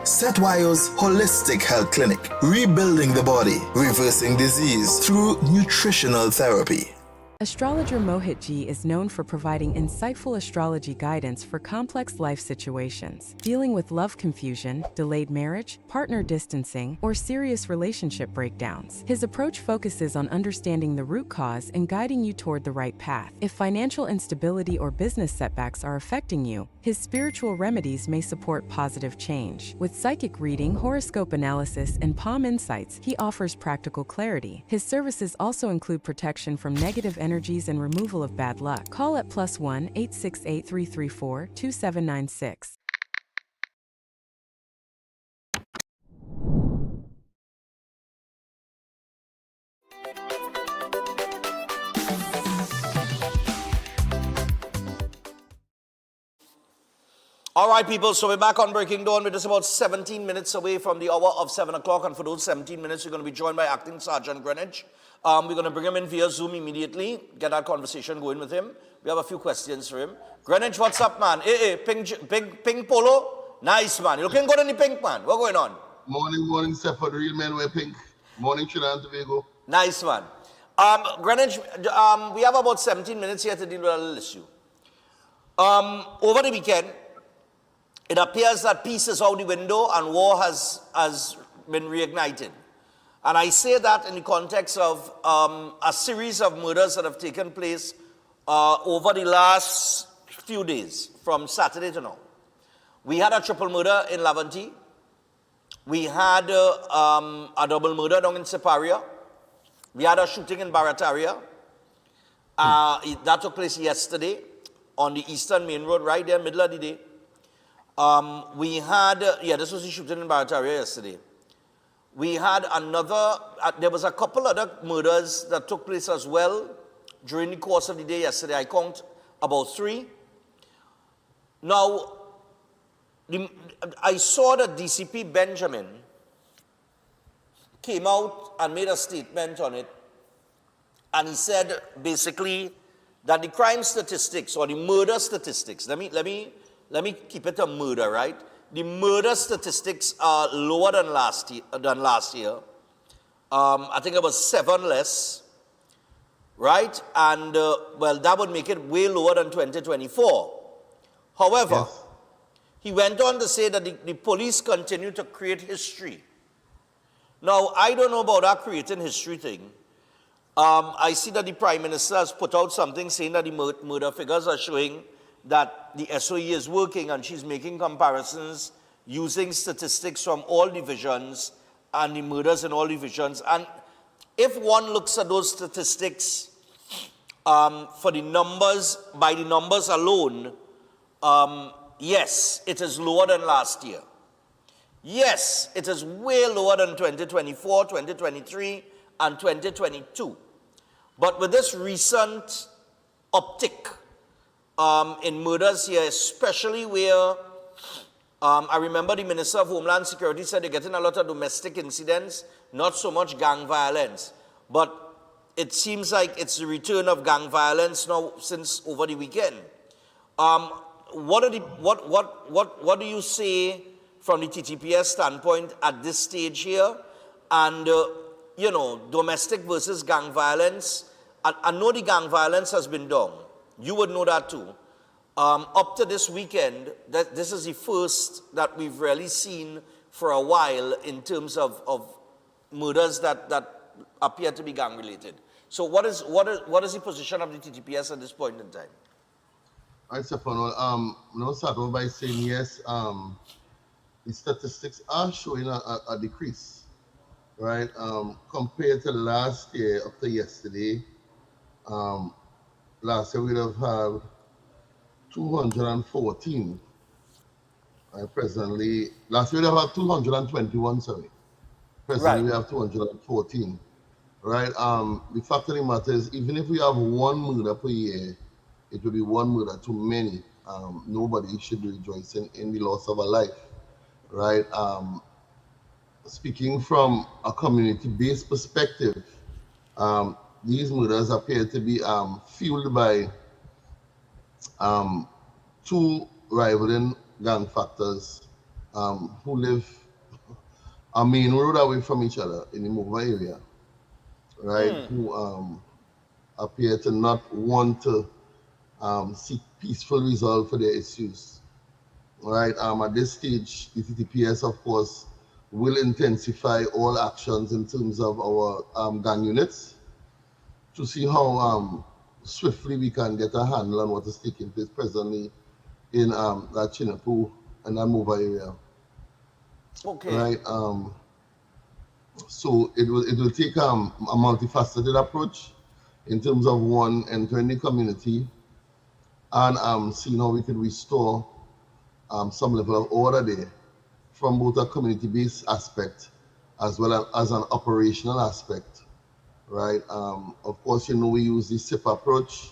Setwayo's Holistic Health Clinic, rebuilding the body, reversing disease through nutritional therapy. Astrologer Mohit Ji is known for providing insightful astrology guidance for complex life situations, dealing with love confusion, delayed marriage, partner distancing, or serious relationship breakdowns. His approach focuses on understanding the root cause and guiding you toward the right path. If financial instability or business setbacks are affecting you, his spiritual remedies may support positive change. With psychic reading, horoscope analysis, and palm insights, he offers practical clarity. His services also include protection from negative energies and removal of bad luck. Call at +1 868 334 2796. All right, people, so we're back on Breaking Dawn. We're just about 17 minutes away from the hour of 7 o'clock, and for those 17 minutes, we're going to be joined by Acting Sergeant Greenwich. We're going to bring him in via Zoom immediately, get that conversation going with him. We have a few questions for him. Greenwich, what's up, man? Hey, pink polo? Nice, man. You looking good in the pink, man. What's going on? Morning, Stephen. Real men wear pink. Morning, Trinidad and Tobago. Nice, man. Greenwich, we have about 17 minutes here to deal with a little issue. Over the weekend, it appears that peace is out the window and war has been reignited. And I say that in the context of a series of murders that have taken place over the last few days, from Saturday to now. We had a triple murder in Lavantie. We had a double murder down in Siparia. We had a shooting in Barataria. That took place yesterday on the Eastern Main Road, right there, middle of the day. We had, this was the shooting in Barataria yesterday. We had another, there was a couple other murders that took place as well during the course of the day yesterday. I count about 3. Now, I saw that DCP Benjamin came out and made a statement on it. And he said basically that the crime statistics or the murder statistics, let me keep it a murder, right? The murder statistics are lower than last year. I think it was 7 less, right? And, well, that would make it way lower than 2024. However, he went on to say that the police continue to create history. Now, I don't know about that creating history thing. I see that the Prime Minister has put out something saying that the murder figures are showing that the SOE is working, and she's making comparisons using statistics from all divisions and the murders in all divisions. And if one looks at those statistics for the numbers, by the numbers alone, yes, it is lower than last year. Yes, it is way lower than 2024, 2023, and 2022. But with this recent uptick in murders here, especially where I remember the Minister of Homeland Security said they're getting a lot of domestic incidents, not so much gang violence. But it seems like it's the return of gang violence now since over the weekend. What do you say from the TTPS standpoint at this stage here? And, you know, domestic versus gang violence. I know the gang violence has been down. You would know that too. Up to this weekend, this is the first that we've really seen for a while in terms of murders that appear to be gang-related. So what is the position of the TTPS at this point in time? All right, Stefano. I'll start off by saying yes, the statistics are showing a decrease, right? Compared to last year up to yesterday, last year we'd have had 214. Presently, last year we have 221, sorry. Presently we have 214. Right? The fact of the matter is, even if we have one murder per year, it will be one murder too many. Nobody should be rejoicing in the loss of a life. Right? Speaking from a community-based perspective, these murders appear to be fueled by two rivaling gang factors who live a main road away from each other in the Mova area, right? Who appear to not want to seek peaceful resolve for their issues, right? At this stage, the TTPS, of course, will intensify all actions in terms of our gang units to see how swiftly we can get a handle on what is taking place presently in that Chinapu and that Mova area. Okay. Right. So it will take a multifaceted approach in terms of one, entering the community and seeing how we can restore some level of order there from both a community-based aspect as well as an operational aspect. Right. Of course, you know, we use the SIP approach,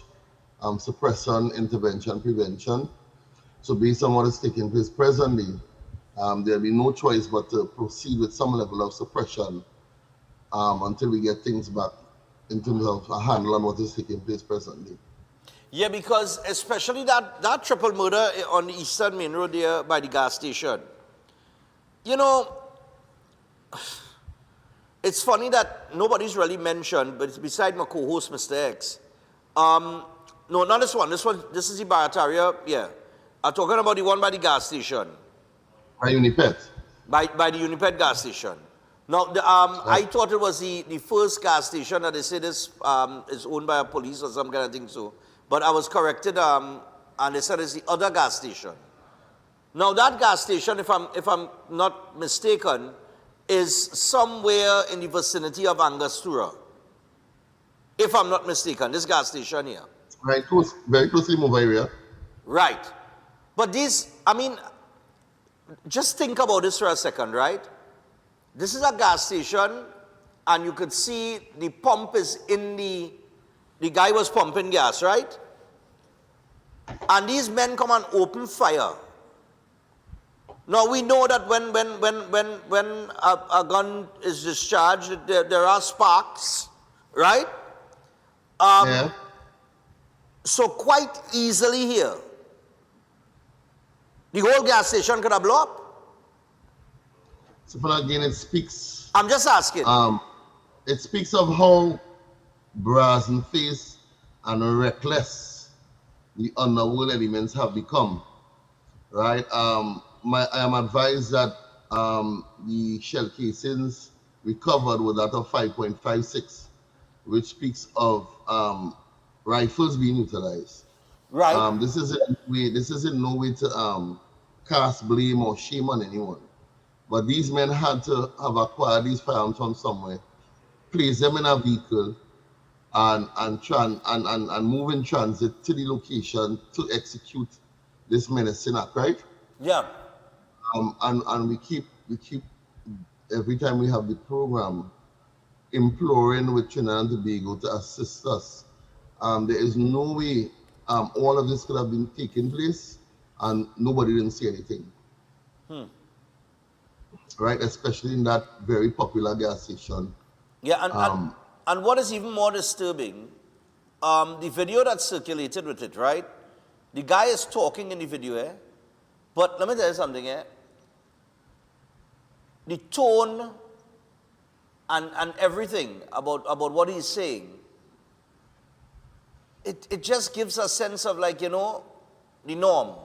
suppression, intervention, prevention. So based on what is taking place presently, there'll be no choice but to proceed with some level of suppression until we get things back in terms of a handle on what is taking place presently. Yeah, because especially that triple murder on the Eastern Main Road there by the gas station. You know, it's funny that nobody's really mentioned, but it's beside my co-host, Mr. X. No, not this one. This is the Barataria, yeah. I'm talking about the one by the gas station. By Unipet? By the Unipet gas station. Now, I thought it was the first gas station that they said is owned by a police or some kind of thing so. But I was corrected and they said it's the other gas station. Now, that gas station, if I'm not mistaken, is somewhere in the vicinity of Angostura. If I'm not mistaken, this gas station here. Right, close, very closely Mova area. Right. But these, I mean, just think about this for a second, right? This is a gas station, and you could see the pump is in the guy was pumping gas, right? And these men come and open fire. Now we know that when a gun is discharged, there are sparks, right? Yeah. So quite easily here, the whole gas station could have blown up. So for again, it speaks. I'm just asking. It speaks of how brazen-faced and reckless the underworld elements have become, right? I am advised that the shell casings recovered were that of 5.56, which speaks of rifles being utilized. Right. This is in no way to cast blame or shame on anyone, but these men had to have acquired these firearms from somewhere, place them in a vehicle, and move in transit to the location to execute this menacing act, right? Yeah. And we keep every time we have the program imploring with Trinidad and Tobago to assist us. There is no way all of this could have been taking place and nobody didn't see anything. Right, especially in that very popular gas station. Yeah, and what is even more disturbing, the video that circulated with it, right? The guy is talking in the video, but let me tell you something, the tone and everything about what he's saying, it just gives a sense of, like, you know, the norm.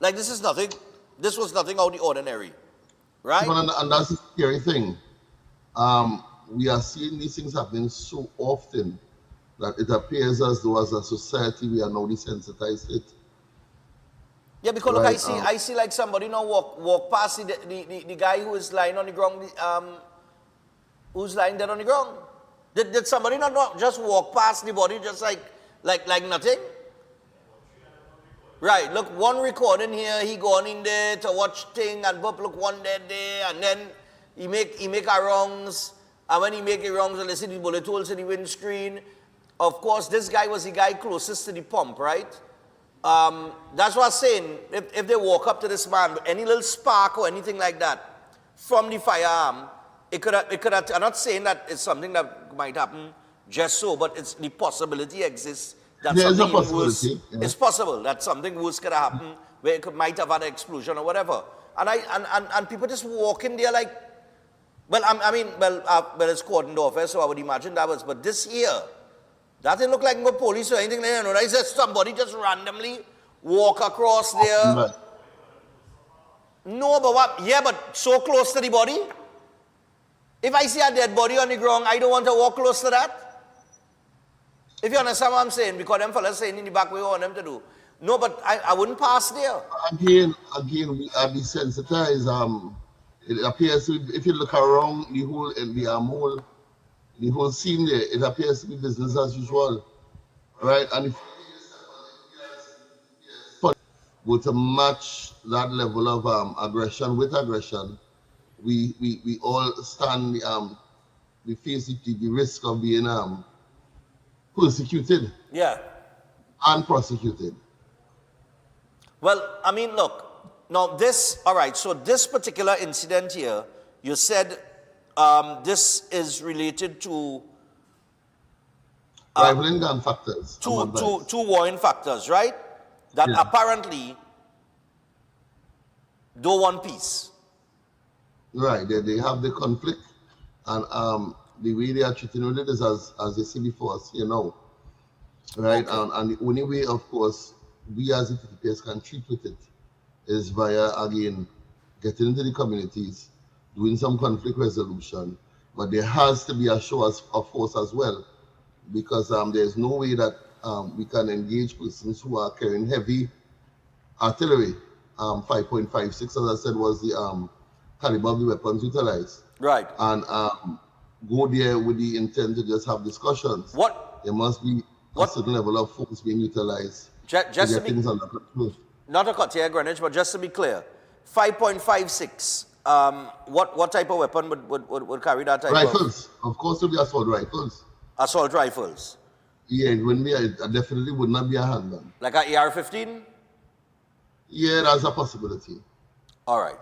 Like, this was nothing out of the ordinary, right? And that's the scary thing. We are seeing these things happening so often that it appears as though as a society we are now desensitized to it. Yeah, because right, look, I see like somebody now walk past the guy who is lying on the ground, who's lying dead on the ground. Did somebody not just walk past the body, just like Like nothing? Right, look, one recording here, he going in there to watch thing, and look one there, and then he make a wrongs, and when he make a wrongs, and listen to the bullet holes in the windscreen. Of course, this guy was the guy closest to the pump, right? That's what I'm saying. If they walk up to this man, any little spark or anything like that from the firearm, it could have, I'm not saying that it's something that might happen just so, but it's the possibility exists. There's a possibility. It's possible that something worse could have happened, where it might have had an explosion or whatever. And people just walk in there like, well, it's cordoned off, so I would imagine that was, but this here, that didn't look like no police or anything like that. No, it's just somebody just randomly walk across there. Right. No, but what? Yeah, but so close to the body. If I see a dead body on the ground, I don't want to walk close to that. If you understand what I'm saying, because them fellas saying in the back, we want them to do. No, but I wouldn't pass there. Again, we are desensitized. It appears to, if you look around the whole scene there, it appears to be business as usual, right? And if were to match that level of aggression with aggression, we all stand we face the risk of being persecuted, and prosecuted. Well, I mean, look, now this, all right, so this particular incident here, you said this is related to rivaling gun factors. Two warring factors, right? That apparently don't want peace. Right, they have the conflict, and the way they are treating with it is as they see before us, right? Okay. And the only way, of course, we as the TTPS can treat with it is via, again, getting into the communities, doing some conflict resolution, but there has to be a show of force as well, because there's no way that we can engage persons who are carrying heavy artillery. 5.56, as I said, was the caliber of the weapons utilized. Right. And go there with the intent to just have discussions. There must be a certain level of force being utilized just to get things under control. Not to cut here, Greenwich, but just to be clear, 5.56, what type of weapon would carry that type rifles. Of course, it would be assault rifles. Assault rifles? Yeah, it wouldn't be, it definitely would not be a handgun. Like an AR-15? Yeah, that's a possibility. All right.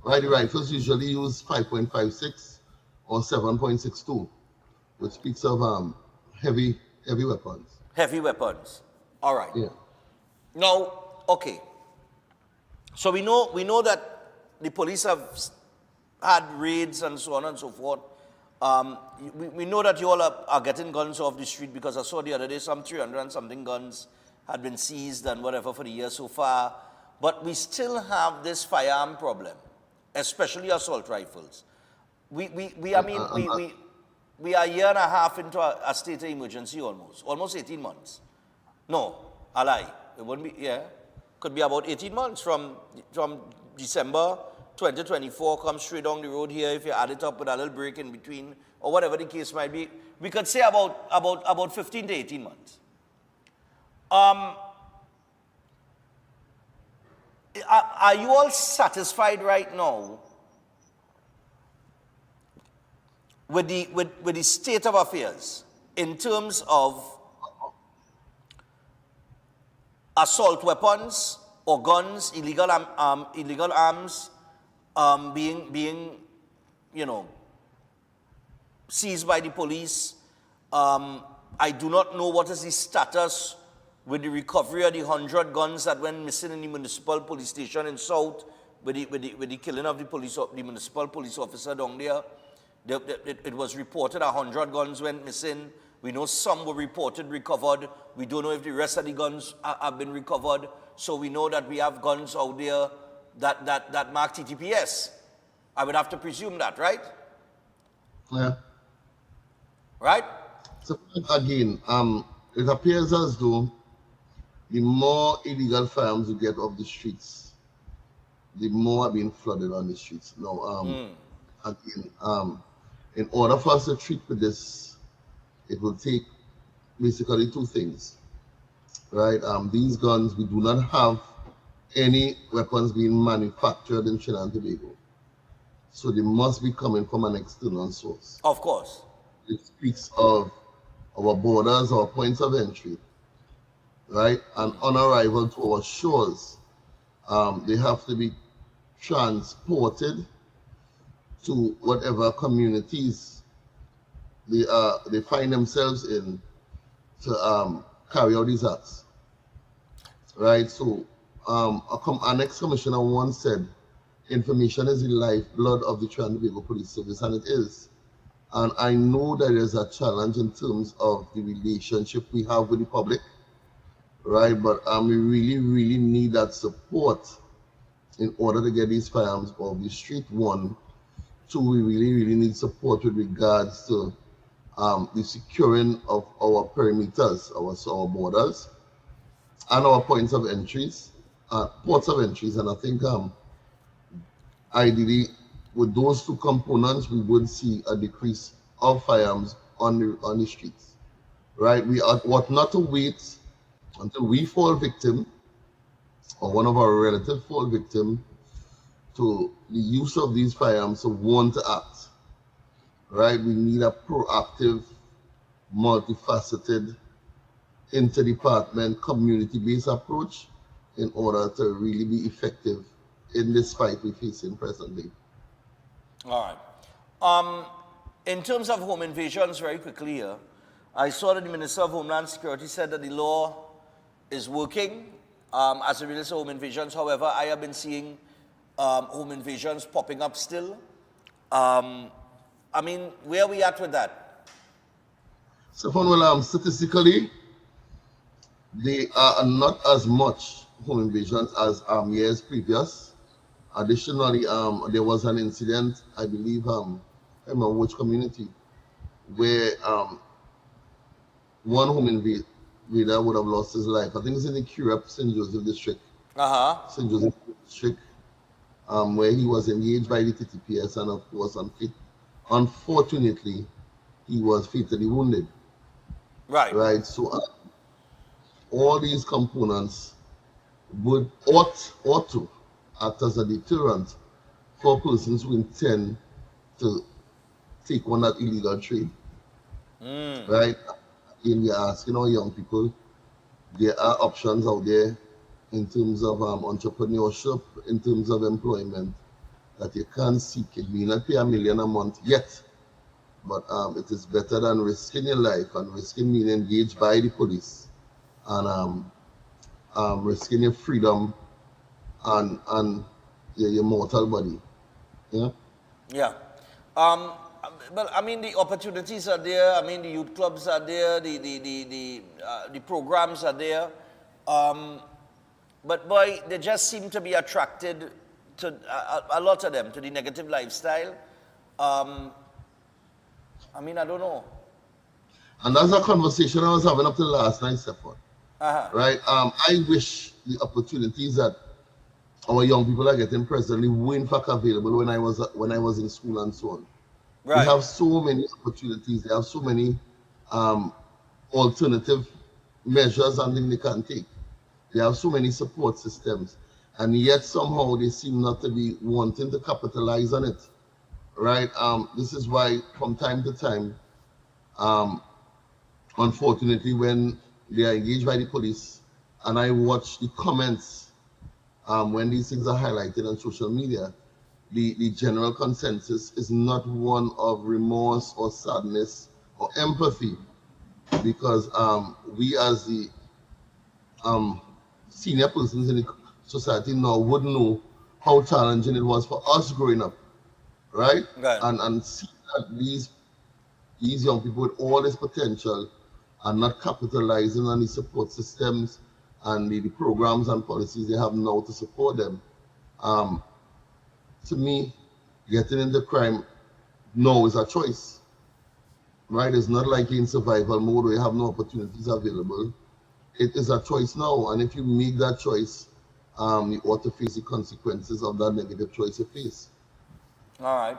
Right, the rifles usually use 5.56 or 7.62, which speaks of heavy weapons. Heavy weapons. All right. Yeah. Now, okay. So we know that the police have had raids and so on and so forth. We know that you all are getting guns off the street, because I saw the other day some 300 and something guns had been seized and whatever for the year so far. But we still have this firearm problem, especially assault rifles. We are a year and a half into a state of emergency almost 18 months. No, I lie. It wouldn't be, could be about 18 months from December 2024, come straight down the road here. If you add it up with a little break in between, or whatever the case might be, we could say about 15 to 18 months. Are you all satisfied right now with the state of affairs in terms of assault weapons or guns, illegal arms being seized by the police? I do not know what is the status with the recovery of the 100 guns that went missing in the municipal police station in South, with the killing of the municipal police officer down there. It was reported 100 guns went missing. We know some were reported recovered. We don't know if the rest of the guns have been recovered. So we know that we have guns out there that mark TTPS. I would have to presume that, right? Yeah. Right? So again, it appears as though the more illegal firearms you get off the streets, the more are being flooded on the streets. Now, again, in order for us to treat with this, it will take basically two things, right? These guns, we do not have any weapons being manufactured in Trinidad and Tobago. So they must be coming from an external source. Of course. It speaks of our borders, our points of entry, right? And on arrival to our shores, they have to be transported to whatever communities they find themselves in to carry out these acts, right? So our ex-commissioner once said, information is the lifeblood of the Trinidad and Tobago Police Service, and it is. And I know there is a challenge in terms of the relationship we have with the public, right? But we really, really need that support in order to get these firearms off the street. One, two, we really, really need support with regards to the securing of our perimeters, our borders, and our points of entries, ports of entries. And I think ideally, with those two components, we would see a decrease of firearms on the streets, right? We ought not to wait until we fall victim, or one of our relatives fall victim, to the use of these firearms to want to act, right? We need a proactive, multifaceted, interdepartment, community-based approach in order to really be effective in this fight we're facing presently. All right. In terms of home invasions, very quickly here, I saw that the Minister of Homeland Security said that the law is working as it relates to home invasions. However, I have been seeing home invasions popping up still. I mean, where are we at with that? So, statistically, they are not as much home invasions as years previous. Additionally, there was an incident, I believe, I don't remember which community, where one home invader would have lost his life. I think it's in the Curep, St. Joseph district. St. Joseph district, where he was engaged by the TTPS, and of course, unfortunately, he was fatally wounded. Right. So all these components ought to act as a deterrent for persons who intend to take on that illegal trade. Right? And we are asking our young people, there are options out there in terms of entrepreneurship, in terms of employment, that you can seek. It may not pay $1 million a month yet, but it is better than risking your life and risking being engaged by the police and risking your freedom and your mortal body. Yeah. Yeah. But I mean, the opportunities are there. I mean, the youth clubs are there. The programs are there. But boy, they just seem to be attracted to a lot of them to the negative lifestyle. I mean, I don't know. And that's a conversation I was having up to last night, Stefan. Right? I wish the opportunities that our young people are getting presently were in fact available when I was in school and so on. Right. They have so many opportunities. They have so many alternative measures and things they can take. They have so many support systems, and yet somehow they seem not to be wanting to capitalize on it. Right? This is why from time to time, unfortunately, when they are engaged by the police, and I watch the comments when these things are highlighted on social media, the general consensus is not one of remorse or sadness or empathy, because we as the senior persons in the society now would know how challenging it was for us growing up, right? And see that these young people with all this potential are not capitalizing on the support systems and the programs and policies they have now to support them. To me, getting into crime now is a choice, right? It's not like in survival mode where you have no opportunities available. It is a choice now, and if you make that choice, you ought to face the consequences of that negative choice you face. All right.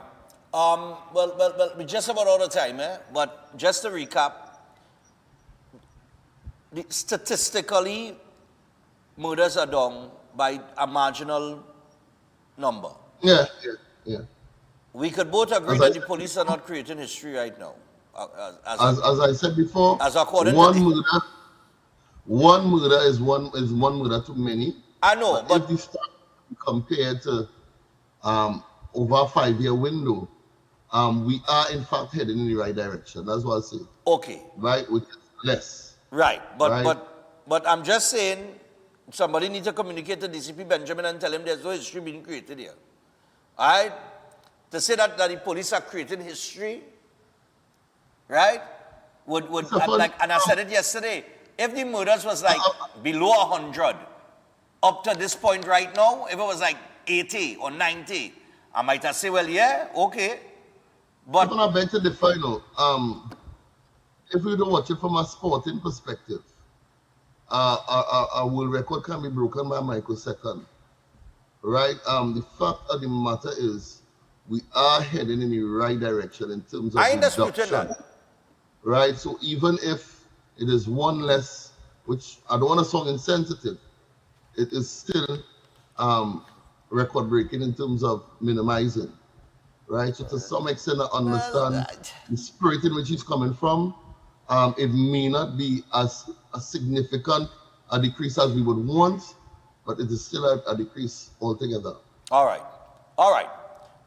Well, we're just about out of time, but just to recap, statistically, murders are down by a marginal number. Yeah. We could both agree that the police are not creating history right now. As I said before, as according one murder is one murder too many. I know, but if the stats compared to over a 5-year window, we are in fact heading in the right direction. That's what I say. Okay. Right, which is less. Right, but I'm just saying, somebody needs to communicate to DCP Benjamin and tell him there's no history being created here. All right? To say that the police are creating history, right? And I said it yesterday, if the murders was like below 100, up to this point right now, if it was like 80 or 90, I might have said, well, yeah, okay. But I'm going to bet to the final. If we don't watch it from a sporting perspective, our world record can be broken by a microsecond. Right? The fact of the matter is, we are heading in the right direction in terms of reduction. Right? So even if it is one less, which I don't want to sound insensitive, it is still record breaking in terms of minimizing. Right? So to some extent, I understand the spirit in which it's coming from. It may not be as significant a decrease as we would want, but it is still a decrease altogether. All right.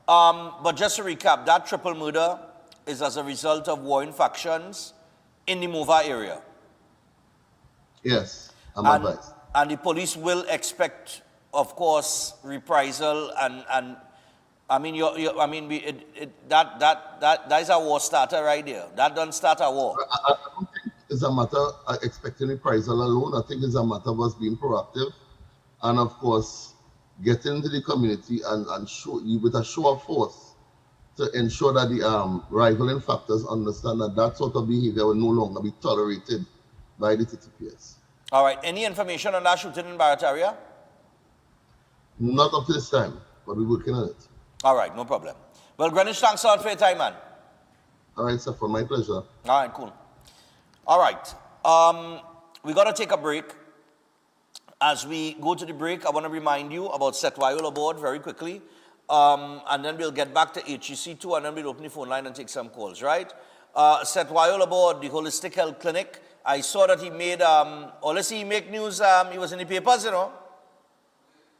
But just to recap, that triple murder is as a result of warring factions in the Mova area. Yes, I'm advised. And the police will expect, of course, reprisal and I mean, that is a war starter right there. That doesn't start a war. I don't think it's a matter of expecting reprisal alone. I think it's a matter of us being proactive and, of course, getting into the community and show you with a show of force to ensure that the rivaling factors understand that sort of behavior will no longer be tolerated by the TTPS. All right. Any information on that shooting in Barataria? Not up to this time, but we're working on it. All right, no problem. Well, Greenwich, thanks a lot for your time, man. All right, sir, for my pleasure. All right, cool. All right. We got to take a break. As we go to the break, I want to remind you about Setwayula Board very quickly. And then we'll get back to HEC2 and then we'll open the phone line and take some calls, right? Setwayula Board, the Holistic Health Clinic. I saw that he made, let's see, he make news, he was in the papers, you know.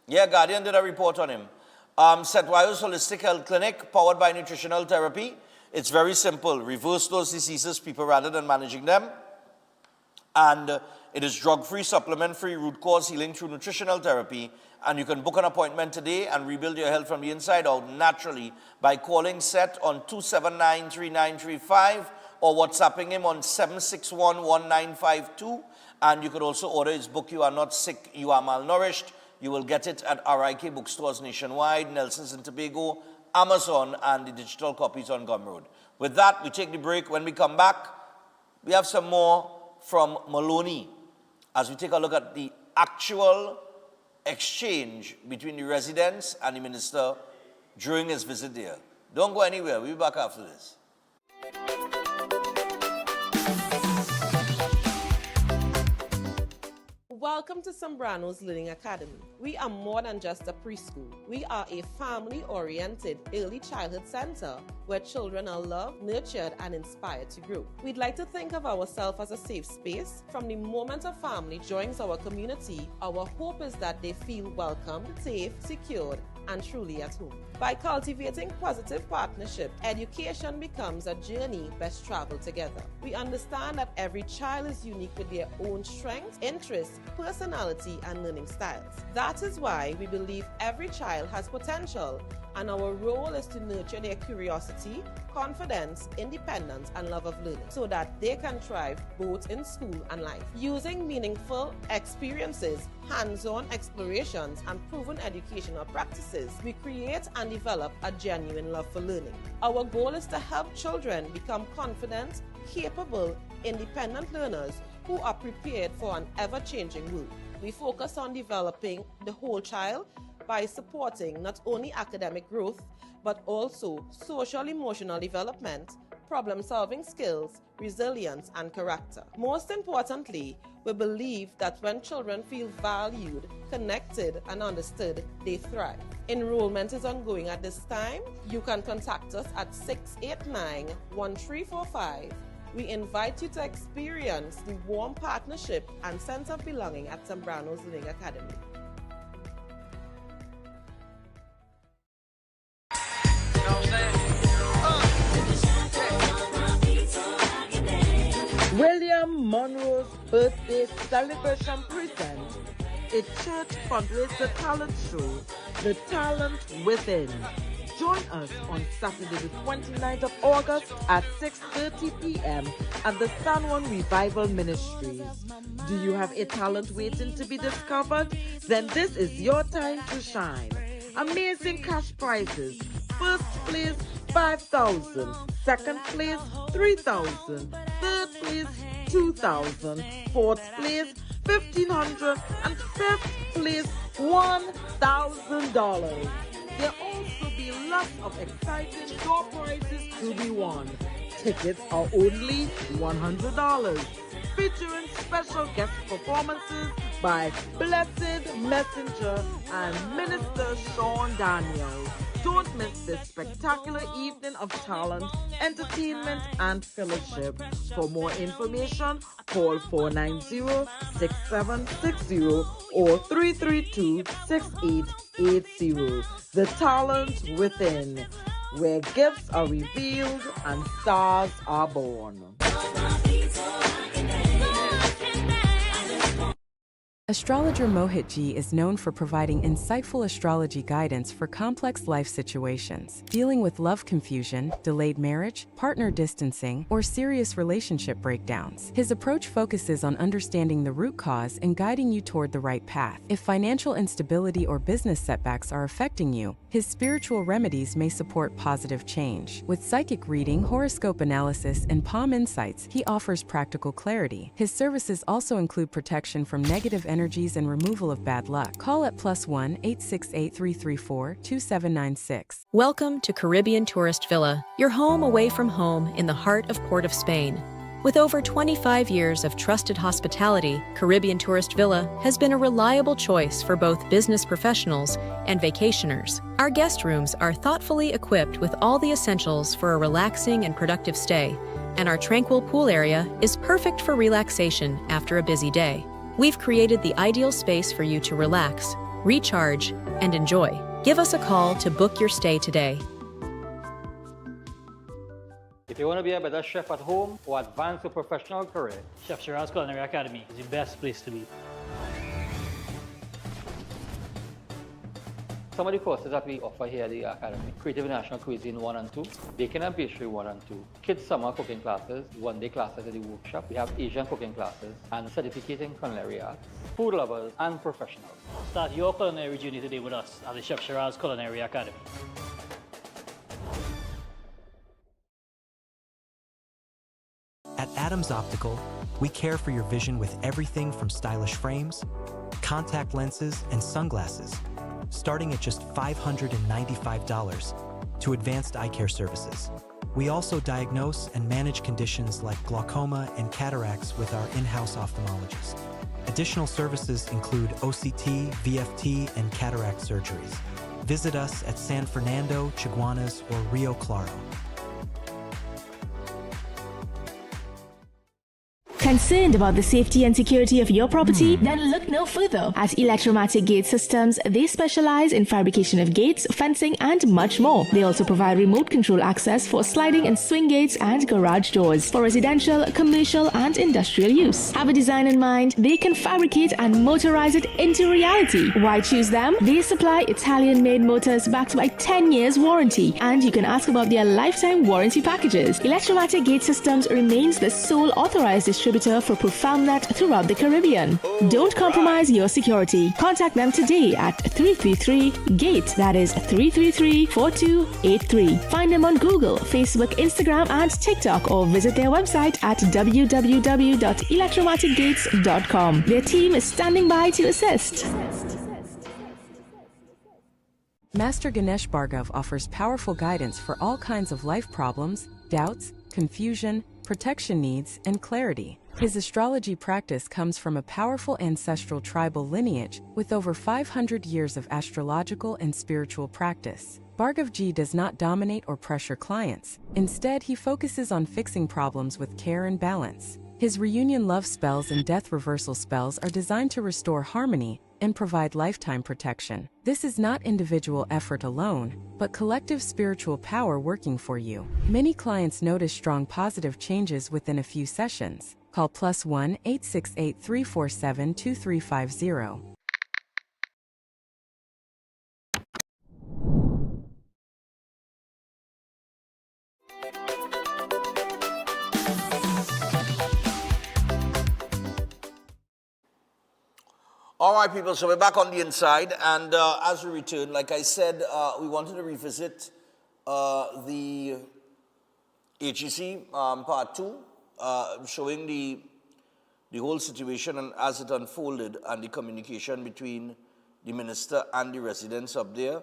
Yeah, Guardian did a report on him. Setwayula's Holistic Health Clinic, powered by nutritional therapy. It's very simple. Reverse those diseases, people, rather than managing them. And it is drug-free, supplement-free, root cause healing through nutritional therapy. And you can book an appointment today and rebuild your health from the inside out naturally by calling Set on 279-3935 or WhatsApping him on 761-1952. And you could also order his book, You Are Not Sick, You Are Malnourished. You will get it at RIK bookstores nationwide, Nelson's and Tobago, Amazon, and the digital copies on Gumroad. With that, we take the break. When we come back, we have some more from Maloney as we take a look at the actual exchange between the residents and the minister during his visit there. Don't go anywhere. We'll be back after this. Welcome to Sombrano's Learning Academy. We are more than just a preschool. We are a family-oriented early childhood center where children are loved, nurtured, and inspired to grow. We'd like to think of ourselves as a safe space. From the moment a family joins our community, our hope is that they feel welcomed, safe, secured, and truly at home. By cultivating positive partnership, education becomes a journey best traveled together. We understand that every child is unique with their own strengths, interests, personality, and learning styles. That is why we believe every child has potential, and our role is to nurture their curiosity, confidence, independence, and love of learning so that they can thrive both in school and life. Using meaningful experiences, hands-on explorations, and proven educational practices, we create and develop a genuine love for learning. Our goal is to help children become confident, capable, independent learners who are prepared for an ever-changing world. We focus on developing the whole child by supporting not only academic growth, but also social-emotional development, problem-solving skills, resilience, and character. Most importantly, we believe that when children feel valued, connected, and understood, they thrive. Enrollment is ongoing at this time. You can contact us at 689-1345. We invite you to experience the warm partnership and sense of belonging at Zambrano's Learning Academy. William Monroe's birthday celebration presents a church fundraiser talent show, The Talent Within. Join us on Saturday the 29th of August at 6:30 p.m. at the San Juan Revival Ministries. Do you have a talent waiting to be discovered? Then this is your time to shine. Amazing cash prizes. First place, 5,000. Second place, 3,000. Third place, 2,000. Fourth place, 1,500. And fifth place, $1,000. There also be lots of exciting door prizes to be won. Tickets are only $100. Featuring special guest performances by Blessed Messenger and Minister Sean Daniels. Don't miss this spectacular evening of talent, entertainment, and fellowship. For more information, call 490-6760 or 332-6880. The Talent Within, where gifts are revealed and stars are born. Astrologer Mohit Ji is known for providing insightful astrology guidance for complex life situations, dealing with love confusion, delayed marriage, partner distancing, or serious relationship breakdowns. His approach focuses on understanding the root cause and guiding you toward the right path. If financial instability or business setbacks are affecting you, his spiritual remedies may support positive change. With psychic reading, horoscope analysis, and palm insights, he offers practical clarity. His services also include protection from negative energies and removal of bad luck. Call at +1 868 334 2796. Welcome to Caribbean Tourist Villa, your home away from home in the heart of Port of Spain. With over 25 years of trusted hospitality, Caribbean Tourist Villa has been a reliable choice for both business professionals and vacationers. Our guest rooms are thoughtfully equipped with all the essentials for a relaxing and productive stay, and our tranquil pool area is perfect for relaxation after a busy day. We've created the ideal space for you to relax, recharge, and enjoy. Give us a call to book your stay today. If you want to be a better chef at home or advance your professional career, Chef Shiraz Culinary Academy is the best place to be. Some of the courses that we offer here at the Academy: Creative International Cuisine 1 and 2, Baking and Pastry 1 and 2, Kids Summer Cooking Classes, one-day classes at the workshop. We have Asian cooking classes and certificate in culinary arts, food lovers and professionals. Start your culinary journey today with us at the Chef Shiraz Culinary Academy. At Adams Optical, we care for your vision with everything from stylish frames, contact lenses, and sunglasses, starting at just $595, to advanced eye care services. We also diagnose and manage conditions like glaucoma and cataracts with our in-house ophthalmologist. Additional services include OCT, VFT, and cataract surgeries. Visit us at San Fernando, Chaguanas, or Rio Claro. Concerned about the safety and security of your property? Then look no further. At Electromatic Gate Systems, they specialize in fabrication of gates, fencing, and much more. They also provide remote control access for sliding and swing gates and garage doors for residential, commercial, and industrial use. Have a design in mind? They can fabricate and motorize it into reality. Why choose them? They supply Italian-made motors backed by 10 years warranty, and you can ask about their lifetime warranty packages. Electromatic Gate Systems remains the sole authorized distributor for ProfoundNet throughout the Caribbean. Don't compromise your security. Contact them today at 333-GATE. That is 333-4283. Find them on Google, Facebook, Instagram, and TikTok, or visit their website at www.electromaticgates.com. Their team is standing by to assist. Master Ganesh Bhargav offers powerful guidance for all kinds of life problems, doubts, confusion, protection needs, and clarity. His astrology practice comes from a powerful ancestral tribal lineage with over 500 years of astrological and spiritual practice. Bhargav Ji does not dominate or pressure clients. Instead, he focuses on fixing problems with care and balance. His reunion love spells and death reversal spells are designed to restore harmony and provide lifetime protection. This is not individual effort alone, but collective spiritual power working for you. Many clients notice strong positive changes within a few sessions. Call +1 868 347 2350. All right, people, so we're back on the inside, and as we return, like I said, we wanted to revisit the HEC part 2, showing the whole situation and as it unfolded and the communication between the minister and the residents up there.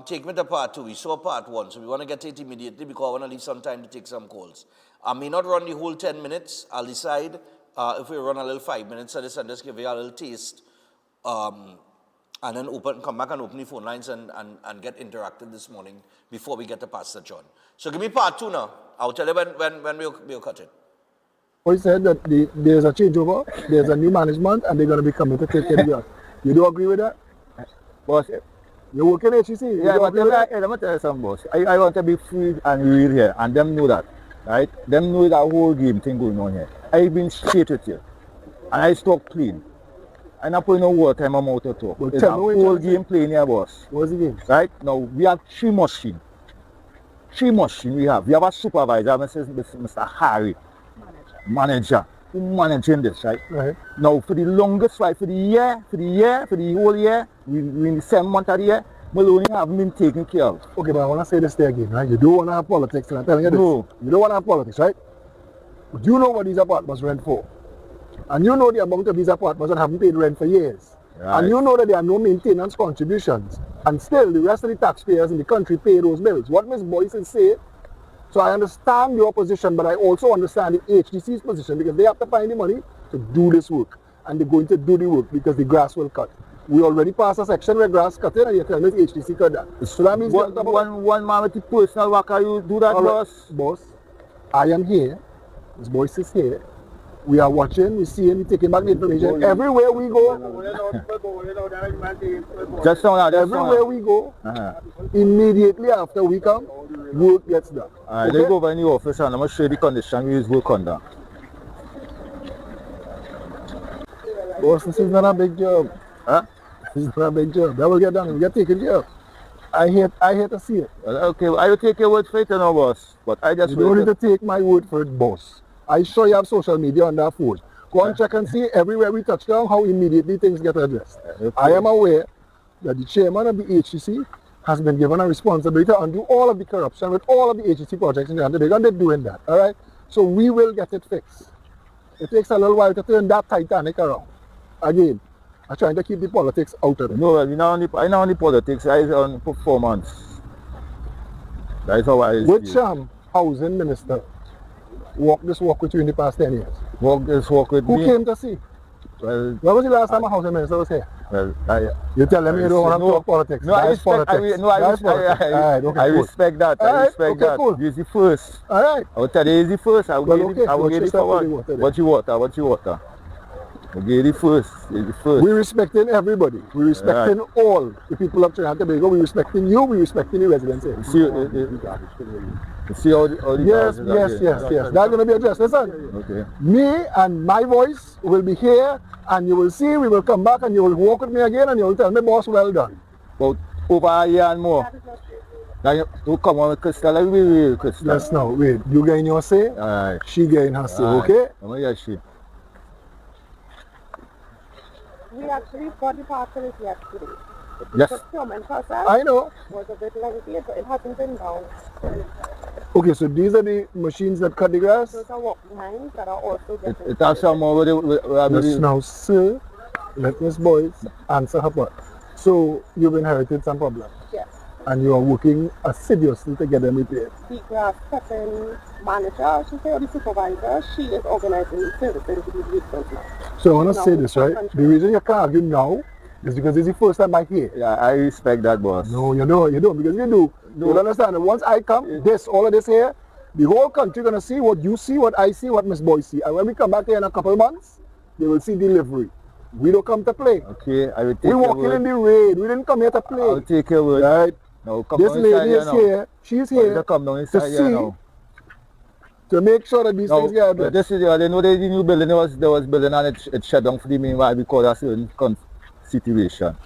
Take me to part 2. We saw part 1, so we want to get it immediately because I want to leave some time to take some calls. I may not run the whole 10 minutes. I'll decide if we run a little 5 minutes of this and just give you a little taste. And then come back and open the phone lines and get interactive this morning before we get to Pastor John. So give me part 2 now. I'll tell you when we'll cut it. Well, he said that there's a changeover, there's a new management, and they're going to be coming to take care of you. You don't agree with that? Boss, you're working at HEC? Yeah, but let me tell you something, boss. I want to be free and real here, and them know that. Right? Them know that whole game thing going on here. I've been straight with you, and I talk clean. I'm not putting no water in my mouth to talk. It's a whole game playing here, boss. What's the game? Right? Now, we have 3 machines. 3 machines we have. We have a supervisor, Mr. Harry, manager, who managing this, right? Right. Now, for the longest while, for the whole year, we in the 7 months of the year, Maloney haven't been taken care of. Okay, but I want to say this there again, right? You don't want to have politics, and I'm telling you this. No. You don't want to have politics, right? But you know what these apartments rent for. And you know the amount of these apartments that haven't paid rent for years. Right. And you know that there are no maintenance contributions. And still, the rest of the taxpayers in the country pay those bills. What Ms. Boyce is saying, so I understand your position, but I also understand the HDC's position because they have to find the money to do this work. And they're going to do the work because the grass will cut. We already passed a section where grass cutting and you're telling me HDC cut that. So that means one man with the personal work, you do that, boss? Boss, I am here. Ms. Boyce is here. We are watching, we see him taking back the information. Everywhere we go, just everywhere we go, immediately after we come, work gets done. Alright, they go over in the office and I'm going to show you the condition we use work under. Boss, this is not a big job. Huh? This is not a big job. That will get done, it will get taken care of. I hate to see it. Okay, I will take your word for it, no, boss. But I just you don't need to take my word for it, boss. I sure you have social media on that phone. Go and check and see everywhere we touch down how immediately things get addressed. Okay. I am aware that the chairman of the HEC has been given a responsibility to undo all of the corruption with all of the HEC projects in the country. They're doing that, all right? So we will get it fixed. It takes a little while to turn that Titanic around. Again, I'm trying to keep the politics out of it. No, I'm not only politics, I is on performance. That is how I Which housing minister walk this walk with you in the past 10 years? Walk this walk with me? Who came to see? Well, when was the last time a housing minister was here? Well, you're telling me you don't want to talk politics. No, I respect, I respect that. I respect that. Cool. He's the first. All right. I will tell you he's the first. I will get it forward. What you water? I will get it first. We're respecting everybody. We're respecting all the people of Trinidad and Tobago. We're respecting you. We're respecting the residents here. See all the yes. That's going to be addressed. Listen, me and my voice will be here, and you will see, we will come back, and you will walk with me again, and you will tell me, boss, well done. But over a year and more. Now you come on with Crystal, I will be real, Crystal. Yes, no, wait. You gain your say, she gain her say, okay? We actually got the parcels yesterday. Yes. The procurement process I know. was a bit lengthy, but it hasn't been down. Okay, so these are the machines that cut the grass? Those are walk behinds that are also getting... It has some more with now, sir, let Miss Boyce answer her part. So, you've inherited some problems? Yes. and you are working assiduously to get them repaired. The grass cutting manager, she say, or the supervisor, she is organizing the services to these vehicles now. So I want to say this, right? The reason you can't argue now is because it's the first time I hear. Yeah, I respect that, boss. No, you don't, because you do. You understand? And once I come, all of this here, the whole country gonna see what you see, what I see, what Miss Boy see. And when we come back here in a couple of months, they will see delivery. We don't come to play. Okay, I will take We your walking word. in the rain. We didn't come here to play. I'll take your word. Right? Now, come This down lady inside is now. here. She's here I'll come down to inside here see, now. to make sure that these Now, things get addressed. this is they know the new building there was building and it shut down for the meanwhile because of a certain situation.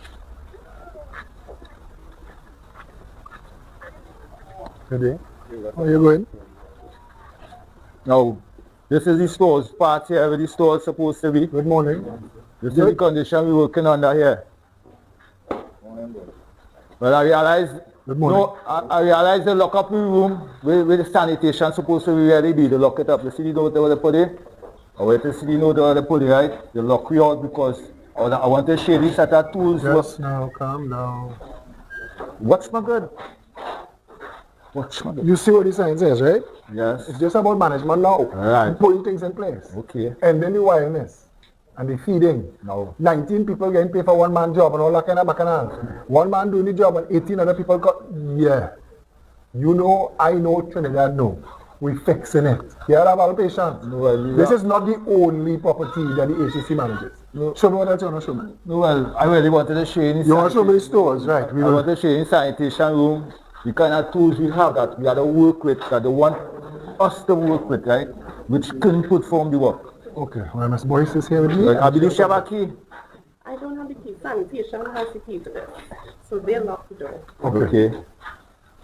Today? Where you going? Now, this is the store's part here where the store is supposed to be. Good morning. This is the condition we're working under here. Well, I realize, I realize the lock up room where the sanitation supposed to really be. They lock it up. You see the note where they put it? I want to see the note where they put it, right? They lock you out because I want to share this set of tools. Yes, now, calm down. Watch my good. Watch my good. You see what the sign says, right? Yes. It's just about management now. Right. Putting things in place. Okay. And then the wireless. And the feeding. No. 19 people getting paid for one man job and all that kind of bacchanal. One man doing the job and 18 other people got, yeah. You know, I know, Trinidad know. We fixing it. You have all patience. No, this is not the only property that the ACC manages. No. Show me what else you want to show me. No, well, I really wanted to show you in You want to show me the stores, right? I want to show you in sanitation room. The kind of tools we have that we have to work with, that they want us to work with, right? Which couldn't perform the work. Okay, well, Ms. Boyce is here with me. I believe she have a key. I don't have the key. Sanitation has the key to this. So they lock the door. Okay.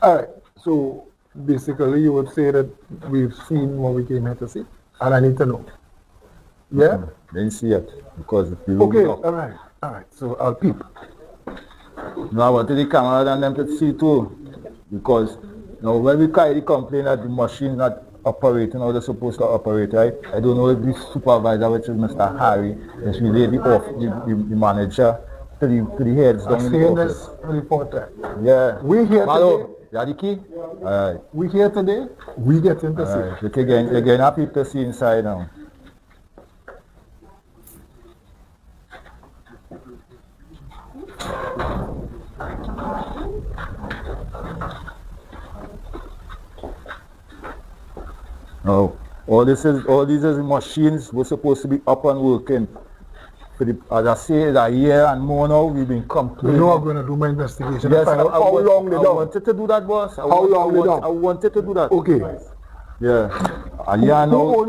Alright, so basically you would say that we've seen what we came here to see. And I need to know. Yeah? Didn't see it because the room Okay, locked. alright. So I'll peep. No, I wanted the camera and them to see too. Because when we carry the complaint that the machine not operating how they're supposed to operate, right? I don't know if the supervisor, which is Mr. Harry, is relayed the manager to the heads down in the office. Report that. Yeah. We here Malo, you have the key? Alright. We here today, we get in to see. You're getting happy to see inside now. No, all these is machines were supposed to be up and working. For the, as I say, a year and more now, we've been complaining. You know I'm going to do my investigation Yes, and find out how long they I done. wanted to do that, boss. How long they done? I wanted to do that. Okay. Yeah. A year now.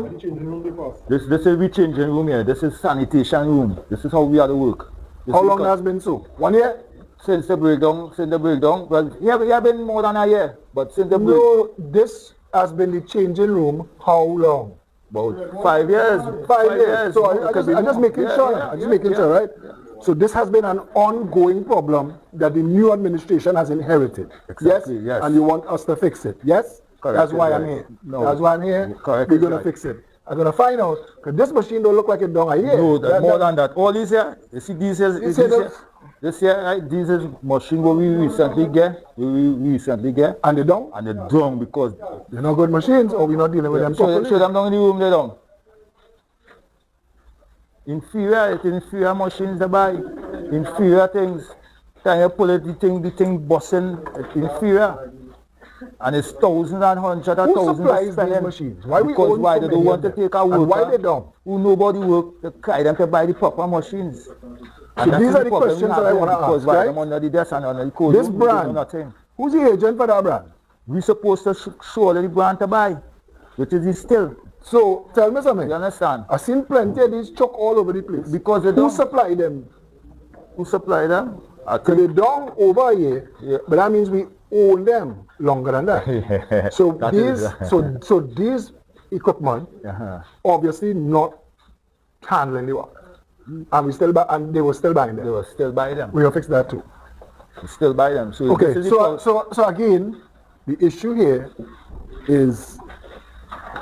This is the changing room here. This is sanitation room. This is how we are to work. How long has been so? 1 year? Since the breakdown. Well, here been more than a year. But since the breakdown. No, this has been the changing room. How long? About 5 years. 5 years. So I'm just making sure. I'm just making sure, right? So this has been an ongoing problem that the new administration has inherited. Exactly, yes? yes. And you want us to fix it. Yes? Correct. That's why Right. I'm here. No. That's why I'm here. Correct. We're going to Right. fix it. I'm going to find out, because this machine don't look like it done a year. No, more than that. All these here, you see these here, this here, right? This is machine what we recently get. And they don't? And they don't because they're not good machines, or we're not dealing with them properly. So them down in the room, they don't. Inferior machines they buy. Inferior things. Can you pull it, the thing busting, inferior. And it's thousands and hundreds of Who thousands supplies spending. these machines? Why we Because own why so they many don't want of to them? take a And worker why they don't? who nobody work, to carry them to buy the proper machines. So these are the questions that I want to ask, Because why right? them under the desk and under the code. This we don't know brand, nothing. who's the agent for that brand? We supposed to show the brand to buy, which is still. So tell me something. You understand? I've seen plenty of these chuck all over the place. Because they Who don't. supply them? Who supply them? So they don't over here, but that means we own them longer than that. So That these, is- so these equipment obviously not handling the work, and we still buy, and they were still buying them. They were still buy them. We will fix that too. We still buy them. So Okay, this is the so again, the issue here is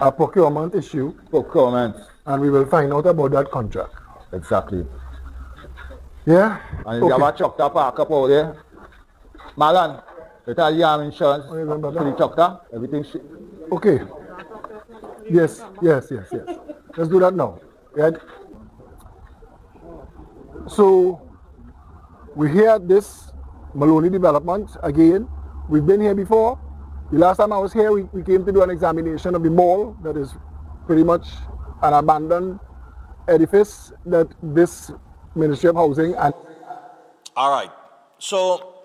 a procurement issue. Procurement. And we will find out about that contract. Exactly. Yeah? And if you have a truck to park up out there, Marlon, You tell the arm insurance to the doctor, everything. Okay. Yes. Let's do that now. Right? So we hear this Maloney development again. We've been here before. The last time I was here, we came to do an examination of the mall that is pretty much an abandoned edifice that this Ministry of Housing and... All right. So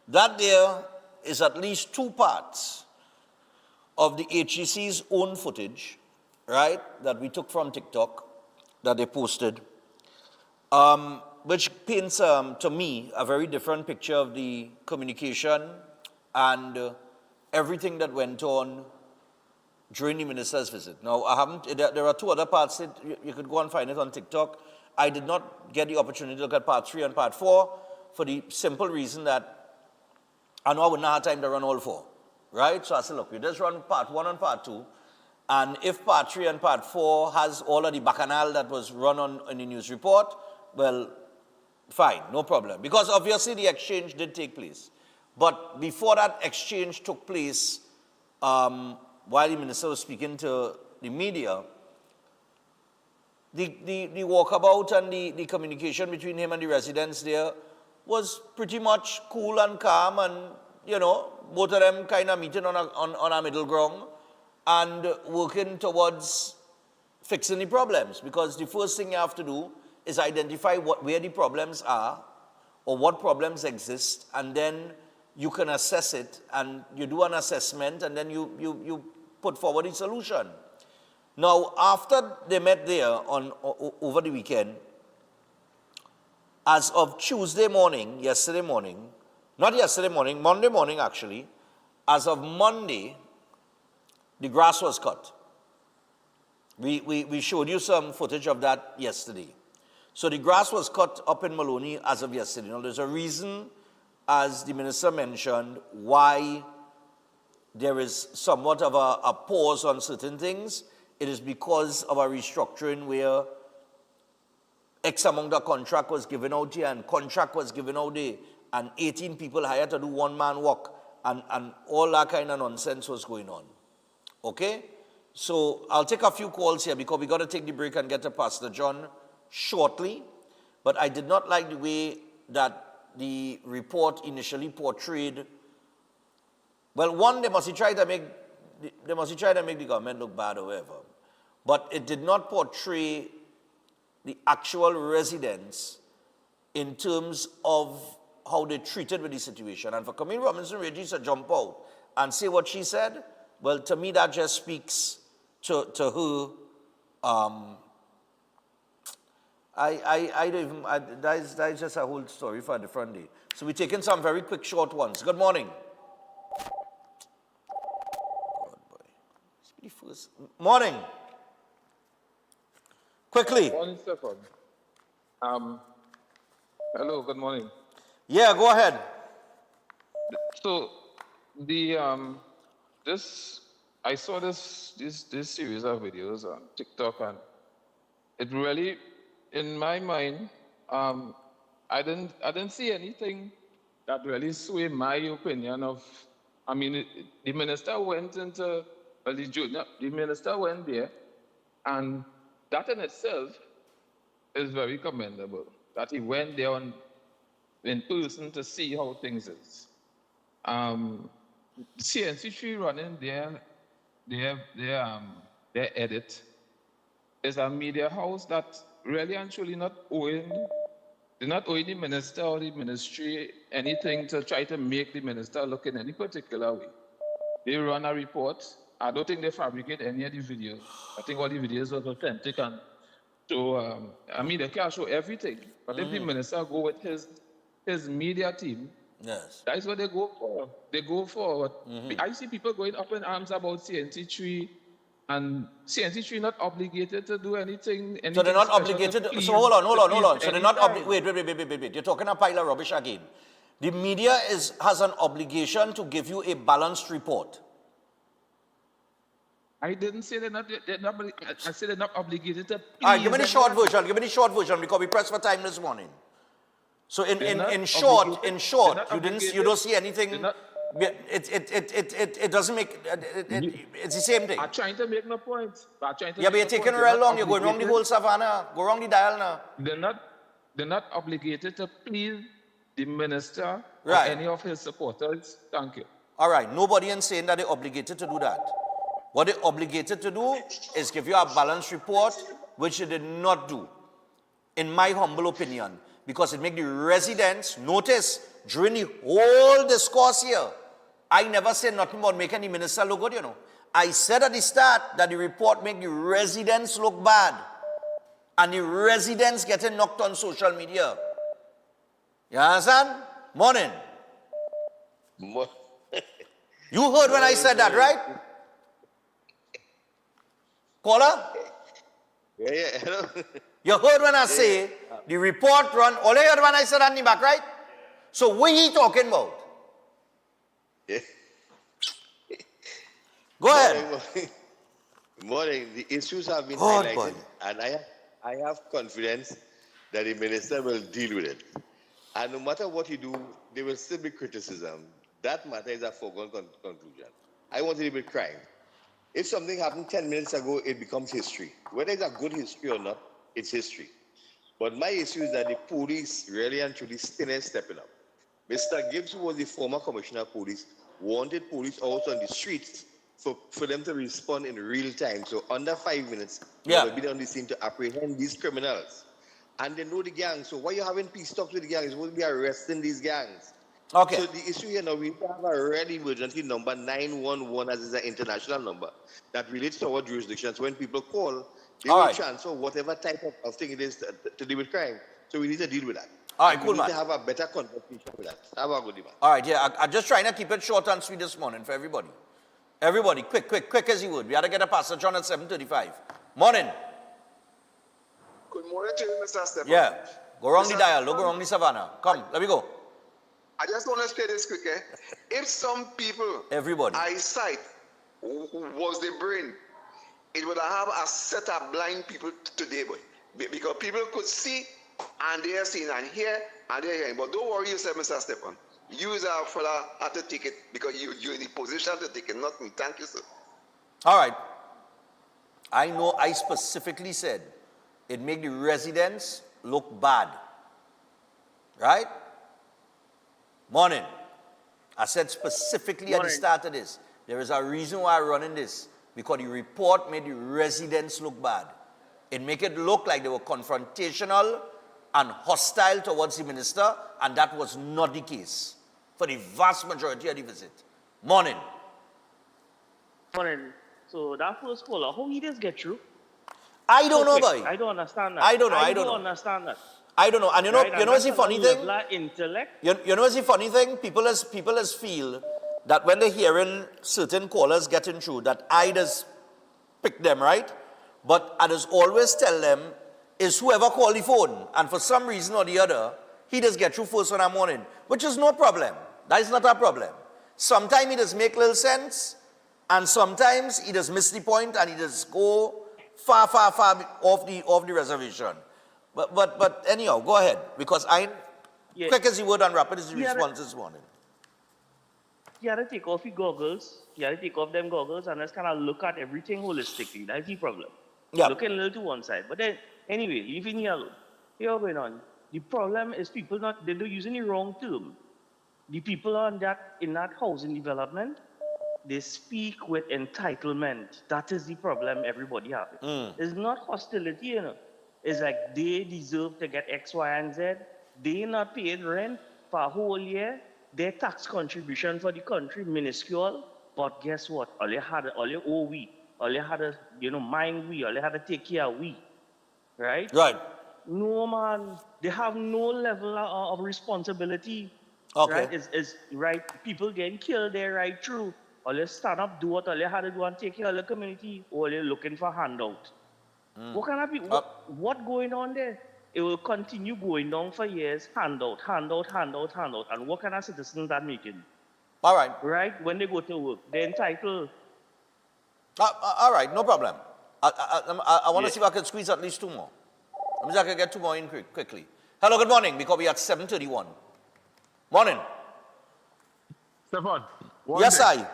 that there is at least two parts of the HEC's own footage, right, that we took from TikTok, that they posted, which paints, to me, a very different picture of the communication and everything that went on during the minister's visit. Now, there are two other parts that you could go and find it on TikTok. I did not get the opportunity to look at part 3 and part 4 for the simple reason that I know I wouldn't have time to run all 4, right? So I said, look, you just run part 1 and part 2, and if part 3 and part 4 has all of the bacchanal that was run in the news report, well, fine, no problem. Because obviously the exchange did take place. But before that exchange took place, while the minister was speaking to the media, the walkabout and the communication between him and the residents there was pretty much cool and calm, and, you know, both of them kind of meeting on a middle ground and working towards fixing the problems. Because the first thing you have to do is identify where the problems are or what problems exist, and then you can assess it, and you do an assessment, and then you put forward a solution. Now, after they met there over the weekend, as of Monday morning actually, as of Monday, the grass was cut. We showed you some footage of that yesterday. So the grass was cut up in Maloney as of yesterday. Now, there's a reason, as the minister mentioned, why there is somewhat of a pause on certain things. It is because of a restructuring where X amount of contract was given out here, and contract was given out there, and 18 people hired to do one-man work, and all that kind of nonsense was going on. Okay? So I'll take a few calls here because we got to take the break and get to Pastor John shortly. But I did not like the way that the report initially portrayed. Well, one, they must try to make the government look bad or whatever. But it did not portray the actual residents in terms of how they treated with the situation. And for Camille Robinson Regis to jump out and say what she said, well, to me that just speaks to her. That is just a whole story for a different day. So we're taking some very quick, short ones. Good morning. Morning. Quickly. Morning, Stefan. Hello, good morning. Yeah, go ahead. So I saw this series of videos on TikTok, and it really, in my mind, I didn't see anything that really swayed my opinion of. I mean, the minister went into. Well, the minister went there, and that in itself is very commendable, that he went there in person to see how things is. CNC3 running their edit is a media house that really and truly they're not owing the minister or the ministry anything to try to make the minister look in any particular way. They run a report. I don't think they fabricate any of the videos. I think all the videos are authentic, and so I mean they can't show everything. But if the minister go with his media team, yes, that's what they go for. They go for. I see people going up in arms about CNC3, and CNC3 not obligated to do anything. So they're not obligated. So hold on. So they're not obligated. Wait. You're talking a pile of rubbish again. The media has an obligation to give you a balanced report. I didn't say they're not. I said they're not obligated to. All right, give me the short version. Give me the short version because we pressed for time this morning. So in short, you don't see anything It doesn't make, it's the same thing. I'm trying to make no point. Yeah, but you're taking real long. You're going around the whole savannah. Go around the dial now. They're not obligated to please the minister Right. or any of his supporters. Thank you. All right, nobody is saying that they're obligated to do that. What they're obligated to do is give you a balanced report, which they did not do, in my humble opinion, because it makes the residents notice during the whole discourse here. I never said nothing about making the minister look good, you know. I said at the start that the report make the residents look bad, and the residents getting knocked on social media. You understand? Morning. You heard when I said that, right? Caller? Yeah. You heard when I say the report run, all you heard when I said that in the back, right? So what he talking about? Yeah. Go ahead. Morning. The issues have been God, highlighted, boy. and I have confidence that the minister will deal with it. And no matter what you do, there will still be criticism. That matter is a foregone conclusion. I want to deal with crime. If something happened 10 minutes ago, it becomes history. Whether it's a good history or not, it's history. But my issue is that the police really and truly still ain't stepping up. Mr. Gibbs, who was the former commissioner of police, wanted police also on the streets for them to respond in real time. So under 5 minutes, they will be on the scene to apprehend these criminals. And they know the gangs. So why are you having peace talks with the gangs? You're supposed to be arresting these gangs. Okay. So the issue here now, we have a red emergency number 911 as is an international number that relates to our jurisdictions. When people call, they will transfer whatever type of thing it is to deal with crime. So we need to deal with that. All right, and cool, we man. need to have a better conversation with that. Have a good day, man. All right, yeah, I'm just trying to keep it short and sweet this morning for everybody. Everybody, quick as you would. We had to get a passage on at 7:35. Morning. Good morning to you, Mr. Stephen. Yeah, go around the dial, don't go around the savannah. Come, let me go. I just want to say this quick. If some people Everybody. eyesight was the brain, it would have a set of blind people today, boy. Because people could see and they are seeing and hear and they are hearing. But don't worry yourself, Mr. Stephen. You is a fella at the ticket because you're in the position to take it, not me. Thank you, sir. All right. I know I specifically said it make the residents look bad. Right? Morning. I said specifically at the start of this, there is a reason why I'm running this. Because the report made the residents look bad. It make it look like they were confrontational and hostile towards the minister, and that was not the case for the vast majority of the visit. Morning. Morning. So that first caller, how he just get through? I don't know, boy. I don't understand that. I don't know. I don't understand that. I don't know. And you know, Right, you know what's the funny thing? Intellect. You know what's the funny thing? People as feel that when they're hearing certain callers getting through, that I just pick them, right? But I just always tell them, is whoever call the phone, and for some reason or the other, he does get through first in the morning, which is no problem. That is not a problem. Sometimes he does make little sense, and sometimes he does miss the point, and he does go far off the reservation. But anyhow, go ahead, because quick as you would and rapid as the response this morning. You have to take off your goggles. You have to take off them goggles and just kind of look at everything holistically. That's the problem. Yeah. Looking a little to one side. But then, anyway, leaving here alone. Here going on. The problem is people they're using the wrong term. The people in that housing development, they speak with entitlement. That is the problem everybody has. It's not hostility, you know. It's like they deserve to get X, Y, and Z. They not paying rent for a whole year. Their tax contribution for the country minuscule. But guess what? All you owe we. All you had to, mind we. All you had to take care of we. Right? Right. No, man. They have no level of responsibility. Okay. Right? It's right. People getting killed there right through. All you stand up, do what all you had to do and take care of the community. Or you're looking for handout. What kind of people? What going on there? It will continue going on for years. Handout. And what kind of citizens that making? All right. Right? When they go to work, they're entitled. All right, no problem. I want to see if I can squeeze at least two more. Let me see if I can get two more in quickly. Hello, good morning, because we are at 7:31. Morning. Stefan. Yes, I.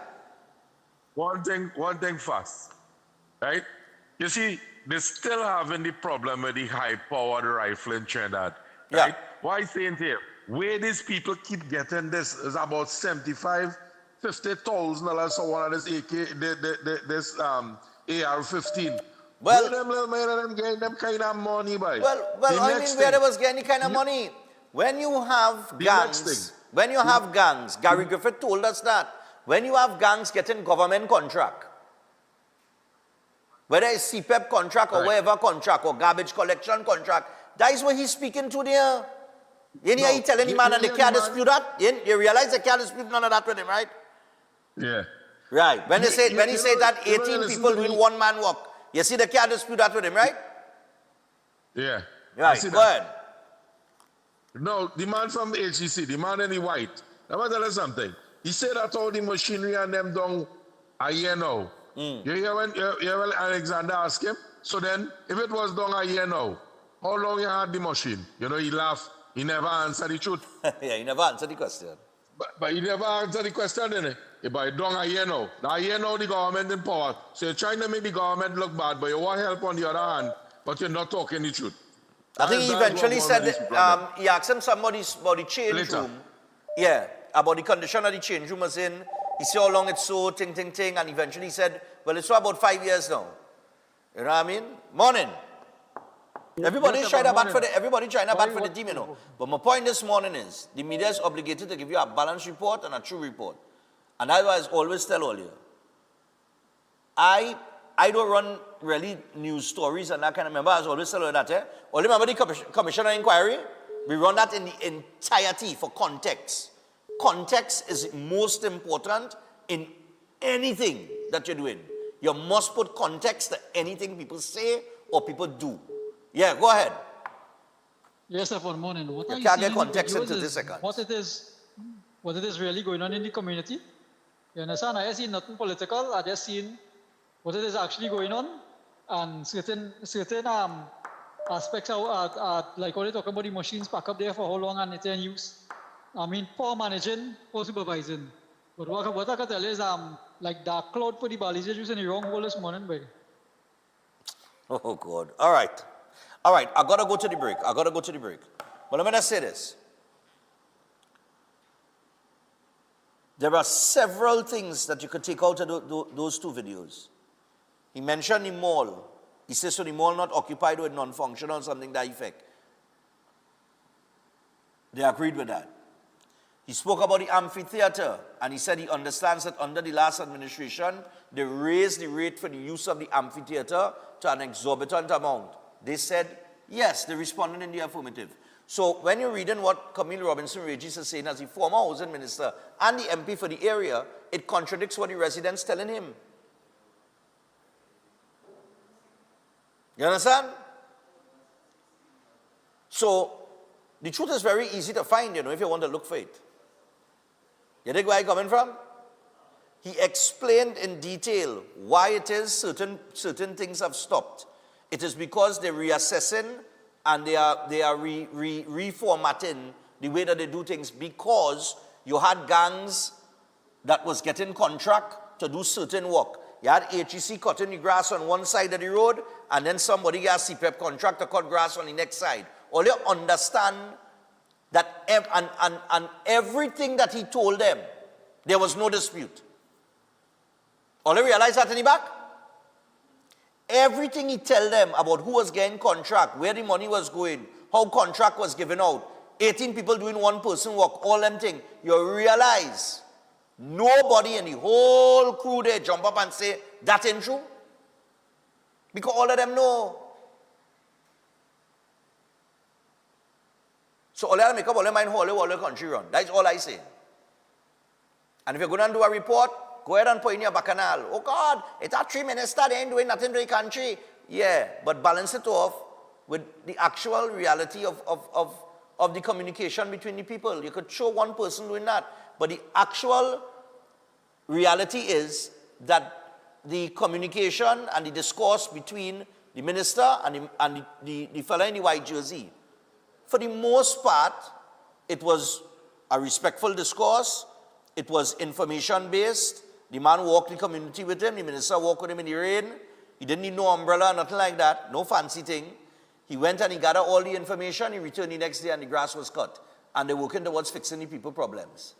One thing first, right? You see, they're still having the problem with the high-powered rifle in Trinidad, right? Why saying here? Where these people keep getting this is about $50,000 for one of this this AR-15. Well, where them little men and them getting them kind of money, boy? Well, The I next mean, where thing- they was getting any kind of money? When you have The next gangs, thing. when you have gangs, Gary Griffith told us that, when you have gangs getting government contract, whether it's CPEP contract or whatever contract or garbage collection contract, that is what he's speaking to there. You know, he telling the man and they can't dispute that? You realize they can't dispute none of that with him, right? Yeah. Right. When he said that 18 listen people to me. doing one man work, you see they can't dispute that with him, right? Yeah. I Right, see go that. ahead. No, the man from the HEC, the man in the white. Let me tell you something. He said that all the machinery and them done a year now. You hear when Alexander asked him? So then, if it was done a year now, how long you had the machine? You know, he laughed. He never answered the truth. Yeah, he never answered the question. But he never answered the question, didn't he? But it done a year now. Now, a year now, the government in power. So you're trying to make the government look bad, but you want help on the other hand, but you're not talking the truth. I think he That's eventually what said one of these that, people are. he asked him somebody about the change Later. room. Yeah, about the condition of the change room was in. He said how long it's so, ting, and eventually he said, well, it's for about 5 years now. You know what I mean? Morning. Everybody's trying to bat for the team, you know. But my point this morning is, the media is obligated to give you a balanced report and a true report. And I was always tell all you, I don't run really news stories and that kind of remember. I was always tell you that. Only remember the commissioner inquiry? We run that in the entirety for context. Context is most important in anything that you're doing. You must put context to anything people say or people do. Yeah, go ahead. Yes, sir, for morning. What You are can't seeing get in the context videos into is this second. what it is really going on in the community. You understand? I see nothing political. I just seen what it is actually going on, and certain aspects are like when they talk about the machines back up there for how long and it's in use. I mean, poor managing, poor supervising. But what I can tell you is like dark cloud for the ballies using the wrong hole this morning, baby. Oh, God. All right. I got to go to the break. But let me just say this. There are several things that you could take out of those two videos. He mentioned the mall. He says, so the mall not occupied with non-functional or something to that effect. They agreed with that. He spoke about the amphitheater, and he said he understands that under the last administration, they raised the rate for the use of the amphitheater to an exorbitant amount. They said, yes, they responded in the affirmative. So when you're reading what Camille Robinson Regis is saying as the former housing minister and the MP for the area, it contradicts what the residents telling him. You understand? So the truth is very easy to find, if you want to look for it. You dig where I'm coming from? He explained in detail why it is certain things have stopped. It is because they're reassessing and they are reformatting the way that they do things, because you had gangs that was getting contract to do certain work. You had HEC cutting the grass on one side of the road, and then somebody got CPEP contract to cut grass on the next side. All you understand that, and everything that he told them, there was no dispute. All you realize that in the back? Everything he tell them about who was getting contract, where the money was going, how contract was given out, 18 people doing one person work, all them things, you realize nobody in the whole crew there jump up and say, that ain't true. Because all of them know. So all of them make up all their mind how all the country run. That's all I say. And if you're going to do a report, go ahead and put in your bacchanal. Oh God, it's a 3 minister, they ain't doing nothing to the country. Yeah, but balance it off with the actual reality of the communication between the people. You could show one person doing that, but the actual reality is that the communication and the discourse between the minister and the fellow in the white jersey, for the most part, it was a respectful discourse. It was information-based. The man walked the community with him. The minister walked with him in the rain. He didn't need no umbrella, nothing like that. No fancy thing. He went and he gathered all the information. He returned the next day and the grass was cut. And they're working towards fixing the people problems.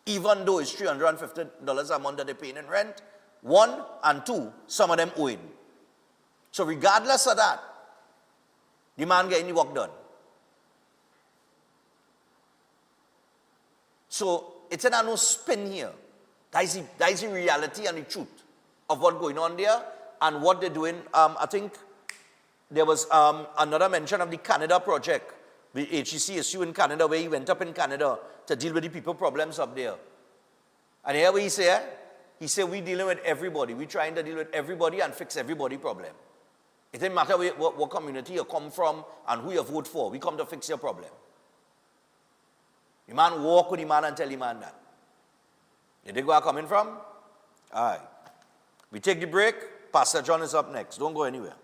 Even though it's $350 a month that they're paying in rent, 1 and 2, some of them owing. So regardless of that, the man getting the work done. So it's a no spin here. That is the reality and the truth of what's going on there and what they're doing. I think there was another mention of the Canada project, the HECSU in Canada, where he went up in Canada to deal with the people problems up there. And here what he said? He said, we're dealing with everybody. We're trying to deal with everybody and fix everybody's problem. It doesn't matter what community you come from and who you vote for. We come to fix your problem. The man walk with the man and tell the man that. You dig where I'm coming from? All right. We take the break. Pastor John is up next. Don't go anywhere.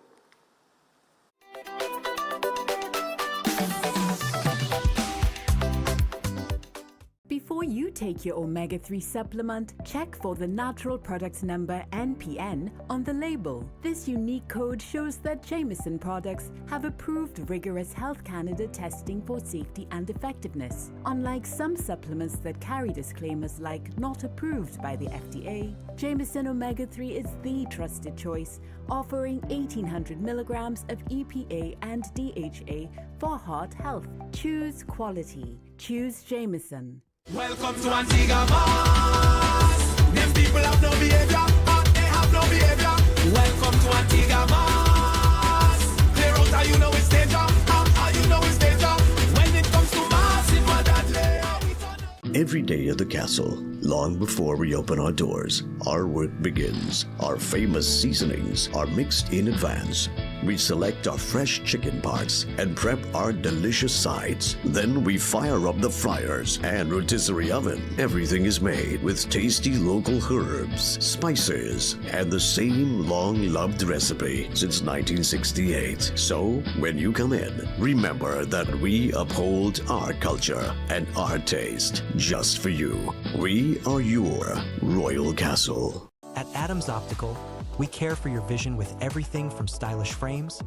Before you take your omega-3 supplement, check for the natural product number NPN on the label. This unique code shows that Jameson products have approved rigorous Health Canada testing for safety and effectiveness. Unlike some supplements that carry disclaimers like not approved by the FDA, Jameson omega-3 is the trusted choice, offering 1800 milligrams of EPA and DHA for heart health. Choose quality. Choose Jameson. Welcome to Antigua Mass. Them people have no behavior, they have no behavior. Welcome to Antigua Mass. Clear out how you know it's danger, how you know it's danger. When it comes to mass, it was that lay. Every day at the castle, long before we open our doors, our work begins. Our famous seasonings are mixed in advance. We select our fresh chicken parts and prep our delicious sides. Then we fire up the fryers and rotisserie oven. Everything is made with tasty local herbs, spices, and the same long-loved recipe since 1968. So, when you come in, remember that we uphold our culture and our taste just for you. We are your Royal Castle. At Adams Optical, we care for your vision with everything from stylish frames,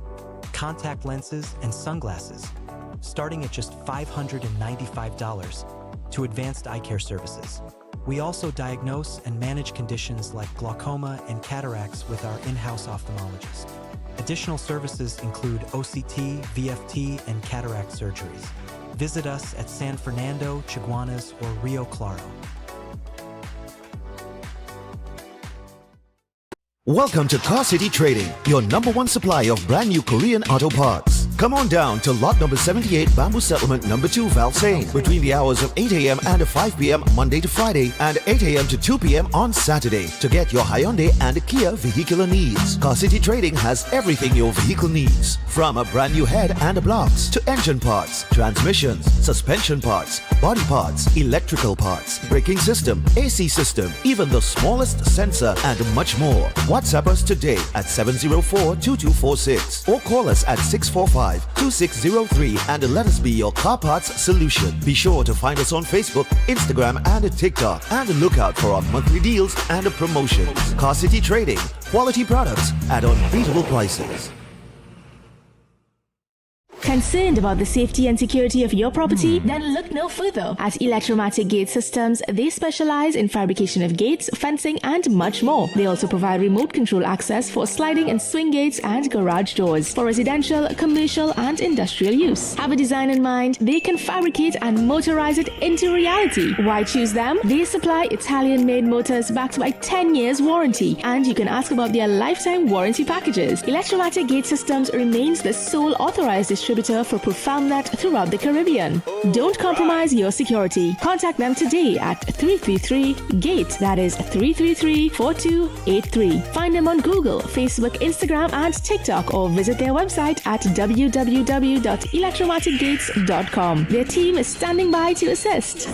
contact lenses, and sunglasses, starting at just $595, to advanced eye care services. We also diagnose and manage conditions like glaucoma and cataracts with our in-house ophthalmologist. Additional services include OCT, VFT, and cataract surgeries. Visit us at San Fernando, Chaguanas, or Rio Claro. Welcome to Car City Trading, your #1 supply of brand new Korean auto parts. Come on down to lot number 78, Bamboo Settlement number 2, Valsayn, between the hours of 8 a.m. and 5 p.m. Monday to Friday and 8 a.m. to 2 p.m. on Saturday to get your Hyundai and Kia vehicular needs. Car City Trading has everything your vehicle needs, from a brand new head and blocks to engine parts, transmissions, suspension parts, body parts, electrical parts, braking system, AC system, even the smallest sensor, and much more. WhatsApp us today at 704-2246 or call us at 645-2603 and let us be your car parts solution. Be sure to find us on Facebook, Instagram, and TikTok, and look out for our monthly deals and promotions. Car City Trading, quality products at unbeatable prices. Concerned about the safety and security of your property? Then look no further. At Electromatic Gate Systems, they specialize in fabrication of gates, fencing, and much more. They also provide remote control access for sliding and swing gates and garage doors for residential, commercial, and industrial use. Have a design in mind? They can fabricate and motorize it into reality. Why choose them? They supply Italian-made motors backed by 10 years warranty, and you can ask about their lifetime warranty packages. Electromatic Gate Systems remains the sole authorized distributor for ProfoundNet throughout the Caribbean. Don't compromise your security. Contact them today at 333-GATE. That is 333-4283. Find them on Google, Facebook, Instagram, and TikTok, or visit their website at www.electromaticgates.com. Their team is standing by to assist.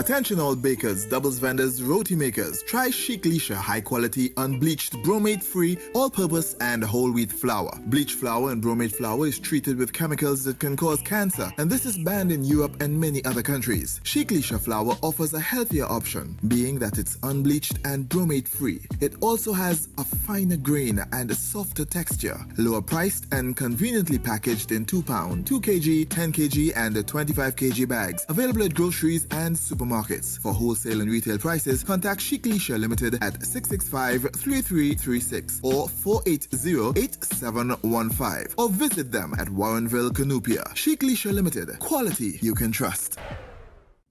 Attention all bakers, doubles vendors, roti makers. Try Chic Lisha high quality, unbleached, bromate free, all purpose and whole wheat flour. Bleached flour and bromate flour is treated with chemicals that can cause cancer, and this is banned in Europe and many other countries. Chic Lisha flour offers a healthier option, being that it's unbleached and bromate free. It also has a finer grain and a softer texture, lower priced and conveniently packaged in 2 pound, 2 kg, 10 kg and 25 kg bags. Available at groceries and supermarkets. For wholesale and retail prices, contact Chic Lisha Limited at 665-3336 or 480-8715 or visit them at Warrenville, Canupia. Chic Lisha Limited. Quality you can trust.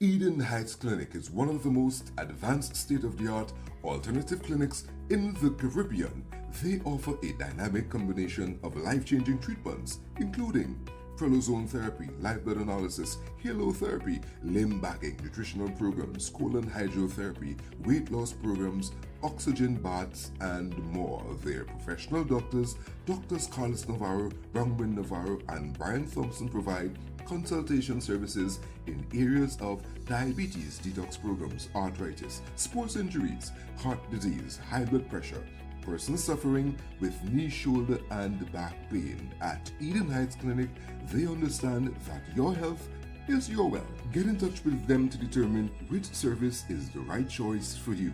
Eden Heights Clinic is one of the most advanced state-of-the-art alternative clinics in the Caribbean. They offer a dynamic combination of life-changing treatments, including prelozone therapy, live blood analysis, halotherapy, limb bagging, nutritional programs, colon hydrotherapy, weight loss programs, oxygen baths, and more. Their professional doctors, Drs. Carlos Navarro, Bronwyn Navarro, and Brian Thompson provide consultation services in areas of diabetes detox programs, arthritis, sports injuries, heart disease, high blood pressure, persons suffering with knee, shoulder, and back pain. At Eden Heights Clinic, they understand that your health is your wealth. Get in touch with them to determine which service is the right choice for you.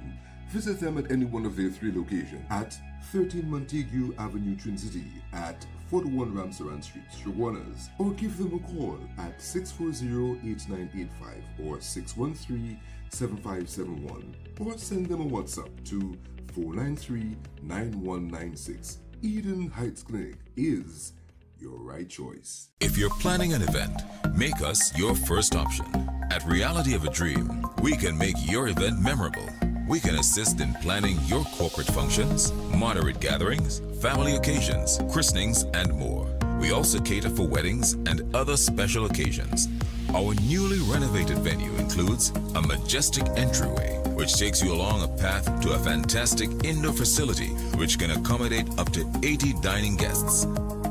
Visit them at any one of their 3 locations at 13 Montague Avenue, Twin City, at 41 Ramsaran Street, Shoguanas, or give them a call at 640-8985 or 613-7571, or send them a WhatsApp to 493-9196. Eden Heights Clinic is your right choice. If you're planning an event, make us your first option. At Reality of a Dream, we can make your event memorable. We can assist in planning your corporate functions, moderate gatherings, family occasions, christenings, and more. We also cater for weddings and other special occasions. Our newly renovated venue includes a majestic entryway, which takes you along a path to a fantastic indoor facility which can accommodate up to 80 dining guests.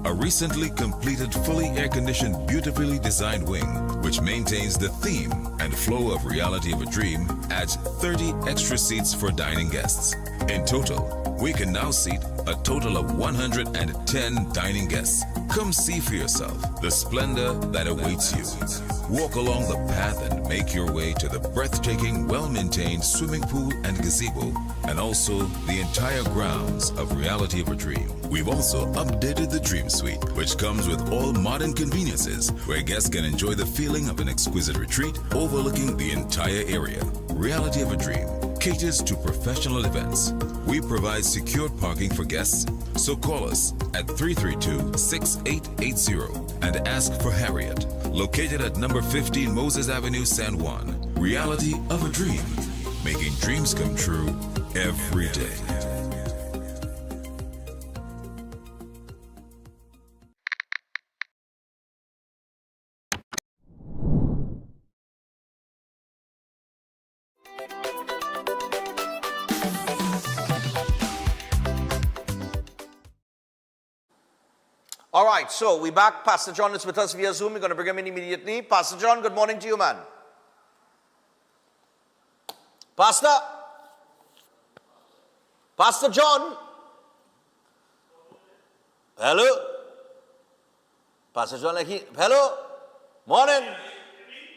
A recently completed, fully air-conditioned, beautifully designed wing, which maintains the theme and flow of Reality of a Dream, adds 30 extra seats for dining guests. In total, we can now seat a total of 110 dining guests. Come see for yourself the splendor that awaits you. Walk along the path and make your way to the breathtaking, well-maintained swimming pool and gazebo, and also the entire grounds of Reality of a Dream. We've also updated the Dream Suite, which comes with all modern conveniences, where guests can enjoy the feeling of an exquisite retreat overlooking the entire area. Reality of a Dream caters to professional events. We provide secured parking for guests, so call us at 332-6880 and ask for Harriet, located at number 15 Moses Avenue, San Juan. Reality of a Dream, making dreams come true every day. All right, so we're back. Pastor John is with us via Zoom. We're going to bring him in immediately. Pastor John, good morning to you, man. Pastor John? Hello? Pastor John, hello? Morning.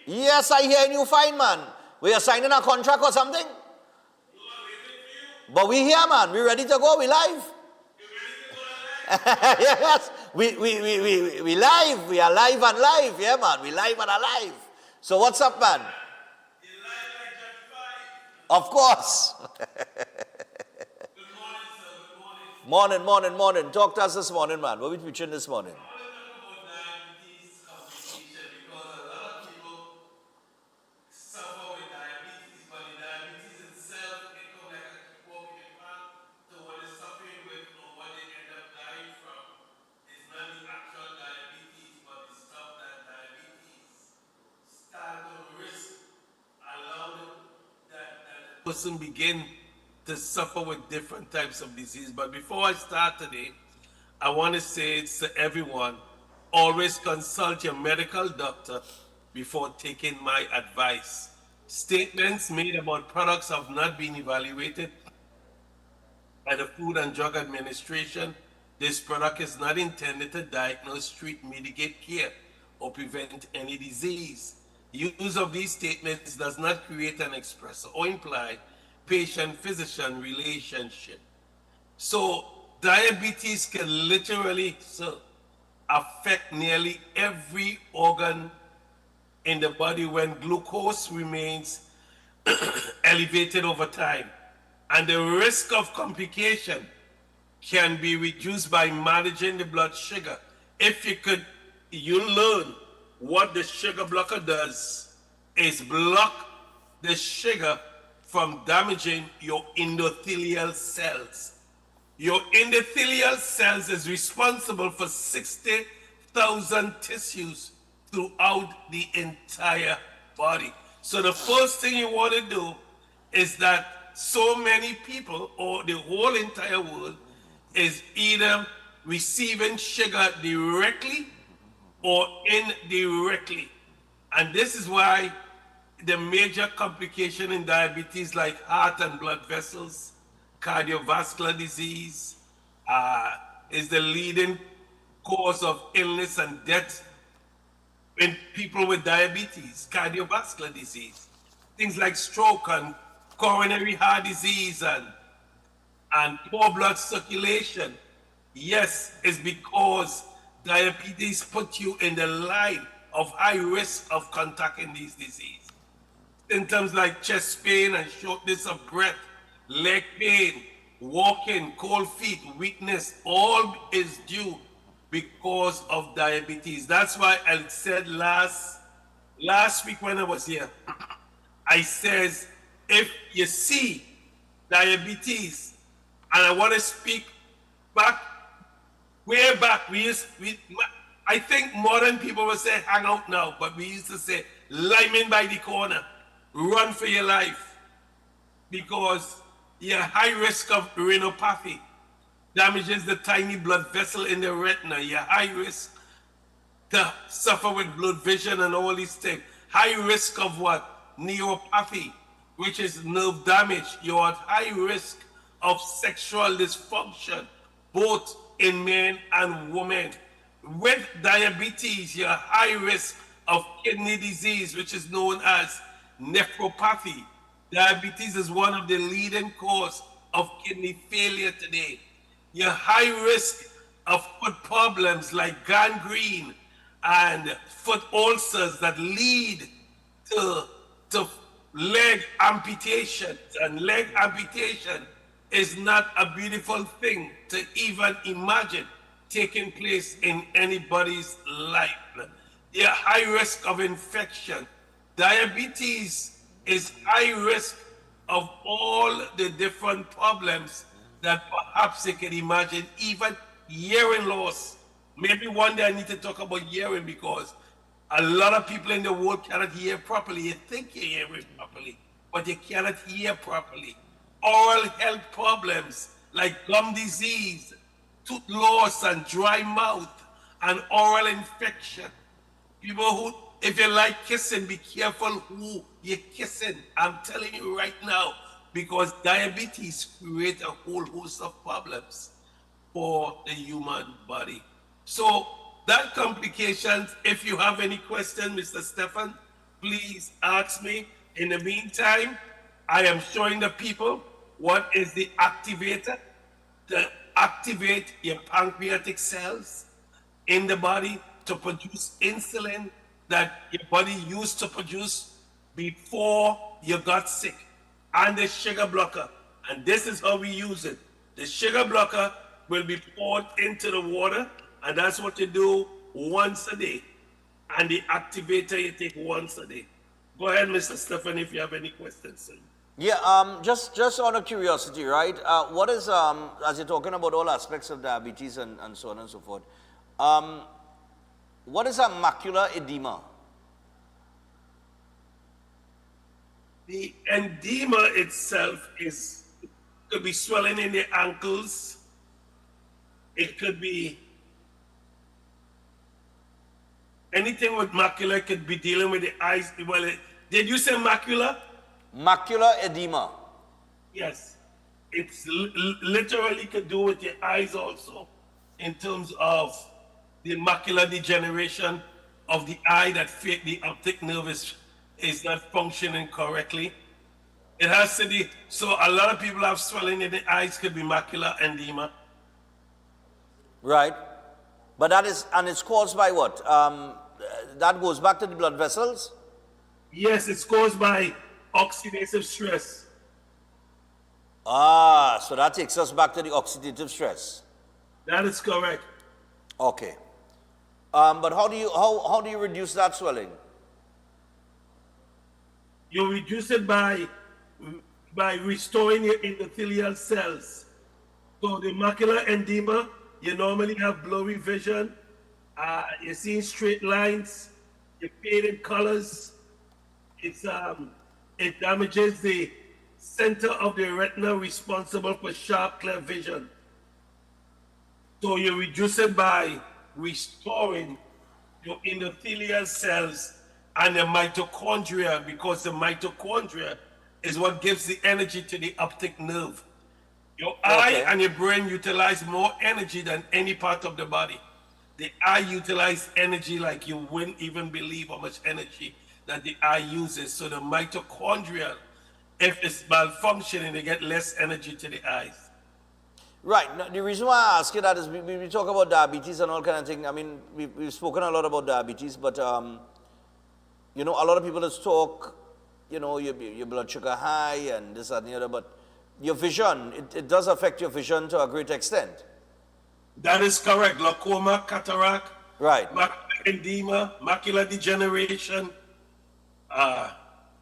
Yes, I hear you fine, man. We are signing a contract or something? But we here, man. We ready to go. We live. Yes, we live. We are live and live. Yeah, man. We live and alive. So what's up, man? Of course. Morning. Talk to us this morning, man. What are we preaching this morning? Person begin to suffer with different types of disease. But before I start today, I want to say to everyone, always consult your medical doctor before taking my advice. statements made about products have not been evaluated by the Food and Drug Administration. This product is not intended to diagnose, treat, mitigate, care, or prevent any disease. Use of these statements does not create an express or imply patient-physician relationship. So diabetes can literally affect nearly every organ in the body when glucose remains elevated over time. And the risk of complication can be reduced by managing the blood sugar. If you learn what the sugar blocker does is block the sugar from damaging your endothelial cells. Your endothelial cells is responsible for 60,000 tissues throughout the entire body. So the first thing you want to do is that so many people, or the whole entire world, is either receiving sugar directly or indirectly. And this is why the major complication in diabetes, like heart and blood vessels, cardiovascular disease, is the leading cause of illness and death in people with diabetes, cardiovascular disease. Things like stroke and coronary heart disease and poor blood circulation. Yes, it's because diabetes put you in the line of high risk of contracting these diseases. Symptoms like chest pain and shortness of breath, leg pain, walking, cold feet, weakness, all is due because of diabetes. That's why I said last week when I was here, I says, if you see diabetes, and I want to speak back, way back, I think modern people will say hang out now, but we used to say lineman by the corner, run for your life, because you're high risk of retinopathy, damages the tiny blood vessel in the retina, you're high risk to suffer with blurred vision and all these things, high risk of what? Neuropathy, which is nerve damage. You're at high risk of sexual dysfunction, both in men and women. With diabetes, you're at high risk of kidney disease, which is known as nephropathy. Diabetes is one of the leading causes of kidney failure today. You're high risk of foot problems like gangrene and foot ulcers that lead to leg amputation. And leg amputation is not a beautiful thing to even imagine taking place in anybody's life. You're high risk of infection. Diabetes is high risk of all the different problems that perhaps you can imagine, even hearing loss. Maybe one day I need to talk about hearing, because a lot of people in the world cannot hear properly. You think you're hearing properly, but you cannot hear properly. Oral health problems like gum disease, tooth loss and dry mouth, and oral infection. People who, if you like kissing, be careful who you're kissing. I'm telling you right now, because diabetes creates a whole host of problems for the human body. So that complications, if you have any questions, Mr. Stefan, please ask me. In the meantime, I am showing the people what is the activator to activate your pancreatic cells in the body to produce insulin that your body used to produce before you got sick, and the sugar blocker. And this is how we use it. The sugar blocker will be poured into the water, and that's what you do once a day. And the activator you take once a day. Go ahead, Mr. Stefan, if you have any questions, sir. Yeah, just out of curiosity, right? What is, as you're talking about all aspects of diabetes and so on and so forth, what is a macular edema? The edema itself could be swelling in the ankles. It could be anything with macula. Could be dealing with the eyes. Well, Did you say macula? Macular edema. Yes. It's literally could do with your eyes also, in terms of the macular degeneration of the eye, that the optic nerve is not functioning correctly. It has to be, so a lot of people have swelling in the eyes, could be macular edema. Right. But that is, and it's caused by what? That goes back to the blood vessels? Yes, it's caused by oxidative stress. Ah, so that takes us back to the oxidative stress. That is correct. Okay. But how do you reduce that swelling? You reduce it by restoring your endothelial cells. So the macular edema, you normally have blurry vision. You're seeing straight lines. You're fading colors. It damages the center of the retina responsible for sharp, clear vision. So you reduce it by restoring your endothelial cells and the mitochondria, because the mitochondria is what gives the energy to the optic nerve. Your eye and your brain utilize more energy than any part of the body. The eye utilizes energy like you wouldn't even believe how much energy that the eye uses. So the mitochondria, if it's malfunctioning, they get less energy to the eyes. Right. Now, the reason why I ask you that is we talk about diabetes and all kind of thing. I mean, we've spoken a lot about diabetes, but you know, a lot of people just talk, you know, your blood sugar high and this and the other, but your vision, it does affect your vision to a great extent. That is correct. Glaucoma, cataract, right, macular edema, macular degeneration,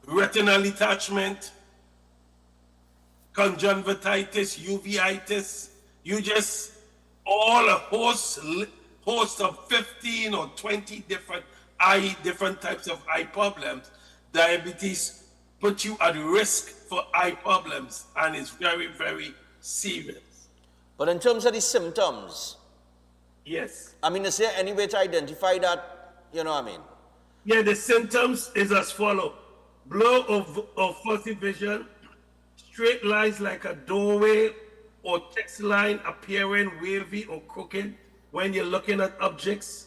retinal detachment, conjunctivitis, uveitis. You just, all a host of 15 or 20 different types of eye problems. Diabetes put you at risk for eye problems, and it's very, very serious. But in terms of the symptoms, yes. I mean, is there any way to identify that, you know what I mean? Yeah, the symptoms is as follow. Blur of fuzzy vision, straight lines like a doorway or text line appearing wavy or crooked when you're looking at objects.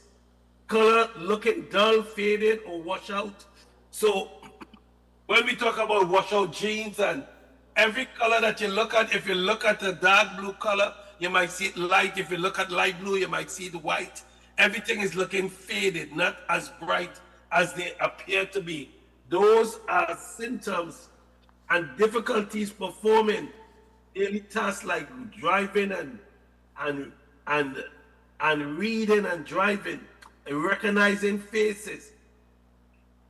Color looking dull, faded, or wash out. So when we talk about washout jeans, and every color that you look at, if you look at the dark blue color, you might see it light. If you look at light blue, you might see it white. Everything is looking faded, not as bright as they appear to be. Those are symptoms and difficulties performing daily tasks like driving and reading and driving, and recognizing faces.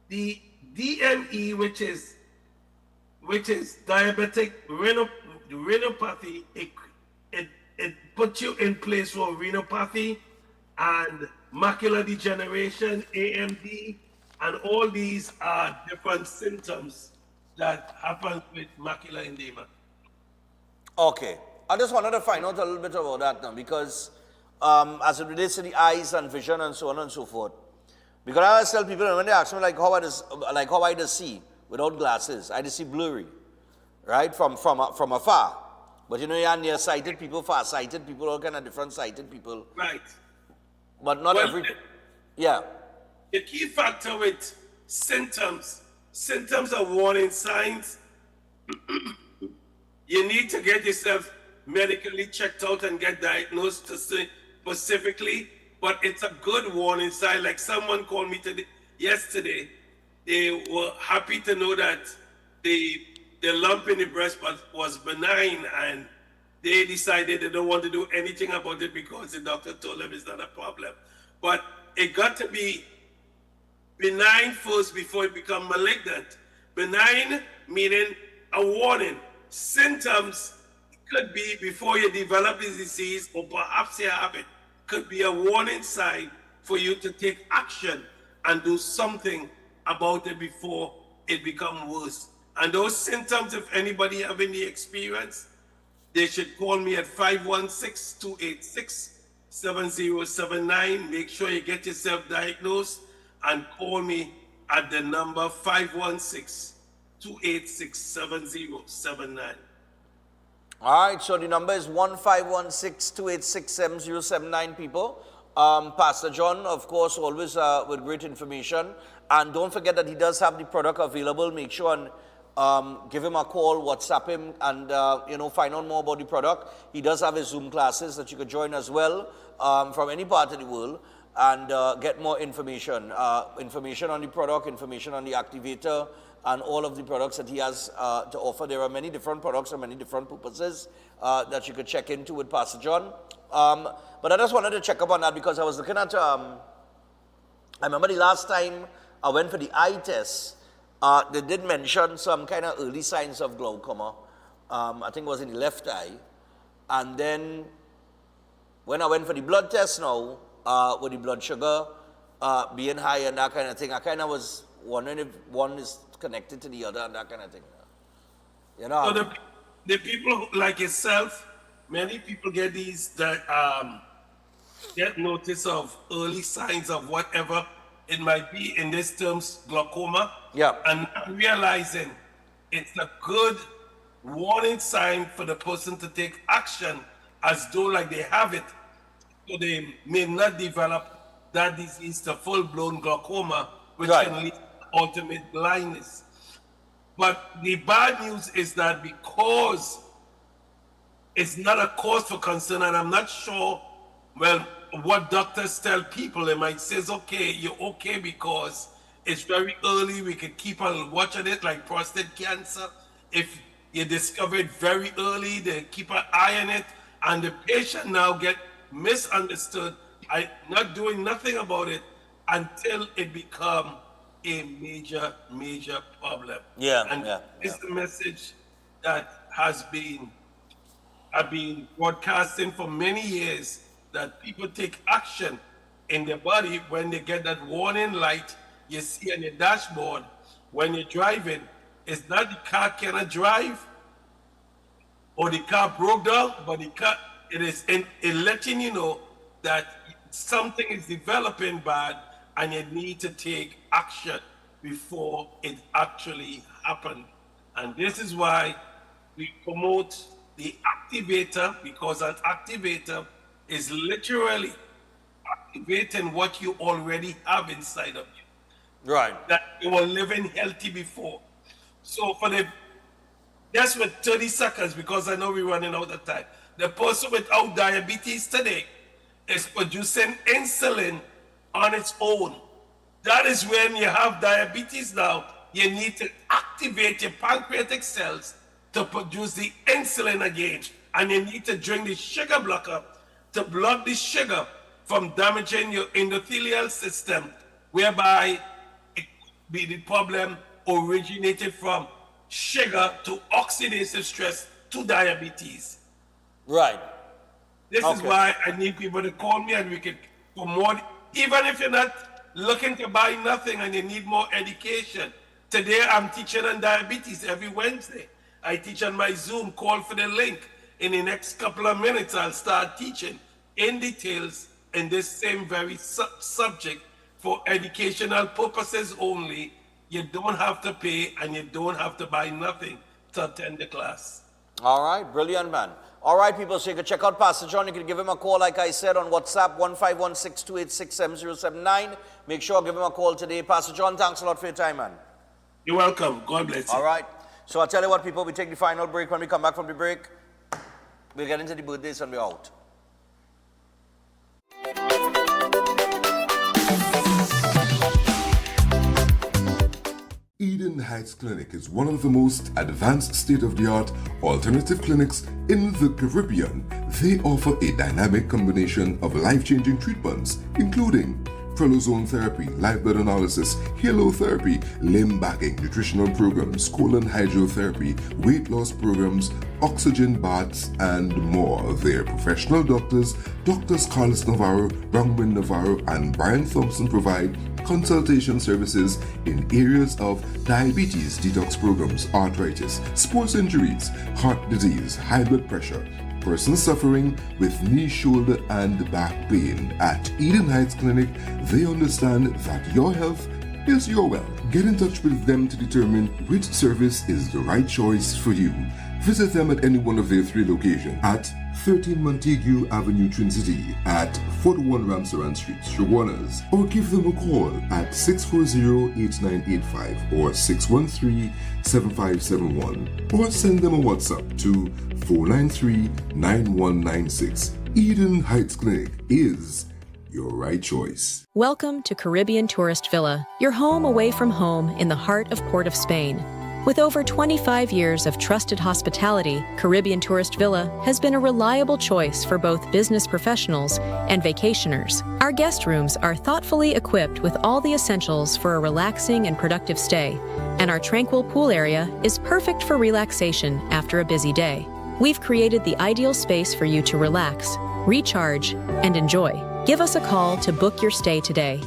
The DME, which is diabetic retinopathy, it puts you in place for retinopathy and macular degeneration, AMD, and all these are different symptoms that happen with macular edema. Okay. I just wanted to find out a little bit about that now, because as it relates to the eyes and vision and so on and so forth. Because I always tell people, when they ask me how I just see without glasses, I just see blurry, right, from afar. But you know, you have nearsighted people, far-sighted people, all kind of different sighted people. Right. But not every. Yeah. The key factor with symptoms are warning signs. You need to get yourself medically checked out and get diagnosed specifically, but it's a good warning sign. Like someone called me yesterday, they were happy to know that the lump in the breast was benign, and they decided they don't want to do anything about it because the doctor told them it's not a problem. But it got to be benign first before it become malignant. Benign meaning a warning. Symptoms could be before you develop the disease, or perhaps you have it. Could be a warning sign for you to take action and do something about it before it becomes worse. And those symptoms, if anybody have any experience, they should call me at 516-286-7079. Make sure you get yourself diagnosed and call me at the number 516-286-7079. All right, so the number is 1516-286-7079, people. Pastor John, of course, always with great information. And don't forget that he does have the product available. Make sure and give him a call, WhatsApp him, and find out more about the product. He does have his Zoom classes that you could join as well from any part of the world and get more information. Information on the product, information on the activator, and all of the products that he has to offer. There are many different products and many different purposes that you could check into with Pastor John. But I just wanted to check up on that because I was looking at, I remember the last time I went for the eye test, they did mention some kind of early signs of glaucoma. I think it was in the left eye. And then when I went for the blood test now, with the blood sugar being high and that kind of thing, I kind of was wondering if one is connected to the other and that kind of thing. So the people like yourself, many people get these get notice of early signs of whatever it might be, in this terms glaucoma. Yeah. And realizing it's a good warning sign for the person to take action as though like they have it, so they may not develop that disease to full-blown glaucoma, which Right. can lead to ultimate blindness. But the bad news is that because it's not a cause for concern, and I'm not sure, well, what doctors tell people. They might say, okay, you're okay because it's very early, we could keep on watching it, like prostate cancer. If you discover it very early, they keep an eye on it, and the patient now get misunderstood, not doing nothing about it until it become a major problem. And it's the message that I've been broadcasting for many years, that people take action in their body when they get that warning light you see on your dashboard when you're driving. It's not the car cannot drive or the car broke down, but the car, it letting you know that something is developing bad and you need to take action before it actually happened. And this is why we promote the activator, because an activator is literally activating what you already have inside of you. Right. That you were living healthy before. So just with 30 seconds, because I know we're running out of time. The person without diabetes today is producing insulin on its own. That is when you have diabetes now, you need to activate your pancreatic cells to produce the insulin again. And you need to drink the sugar blocker to block the sugar from damaging your endothelial system, whereby it could be the problem originated from sugar to oxidative stress to diabetes. Right. This is why I need people to call me and we can promote, even if you're not looking to buy nothing and you need more education. Today I'm teaching on diabetes every Wednesday. I teach on my Zoom, call for the link. In the next couple of minutes, I'll start teaching in details in this same very subject for educational purposes only. You don't have to pay and you don't have to buy nothing to attend the class. All right, brilliant, man. All right, people, so you can check out Pastor John. You can give him a call, like I said, on WhatsApp, 1516-286-7079. Make sure give him a call today. Pastor John, thanks a lot for your time, man. You're welcome. God bless you. All right. So I'll tell you what, people, we take the final break. When we come back from the break, we'll get into the birthdays and we're out. Eden Heights Clinic is one of the most advanced state-of-the-art alternative clinics in the Caribbean. They offer a dynamic combination of life-changing treatments, including prelozone therapy, live blood analysis, halotherapy, limb bagging, nutritional programs, colon hydrotherapy, weight loss programs, oxygen baths, and more. Their professional doctors, Drs. Carlos Navarro, Bronwyn Navarro, and Brian Thompson provide consultation services in areas of diabetes detox programs, arthritis, sports injuries, heart disease, high blood pressure, persons suffering with knee, shoulder, and back pain. At Eden Heights Clinic, they understand that your health is your well. Get in touch with them to determine which service is the right choice for you. Visit them at any one of their 3 locations at 13 Montague Avenue, Twin City, at 41 Ramsaran Street, Shoguanas, or give them a call at 640-8985 or 613-7571, or send them a WhatsApp to 493-9196. Eden Heights Clinic is your right choice. Welcome to Caribbean Tourist Villa, your home away from home in the heart of Port of Spain. With over 25 years of trusted hospitality, Caribbean Tourist Villa has been a reliable choice for both business professionals and vacationers. Our guest rooms are thoughtfully equipped with all the essentials for a relaxing and productive stay, and our tranquil pool area is perfect for relaxation after a busy day. We've created the ideal space for you to relax, recharge, and enjoy. Give us a call to book your stay today.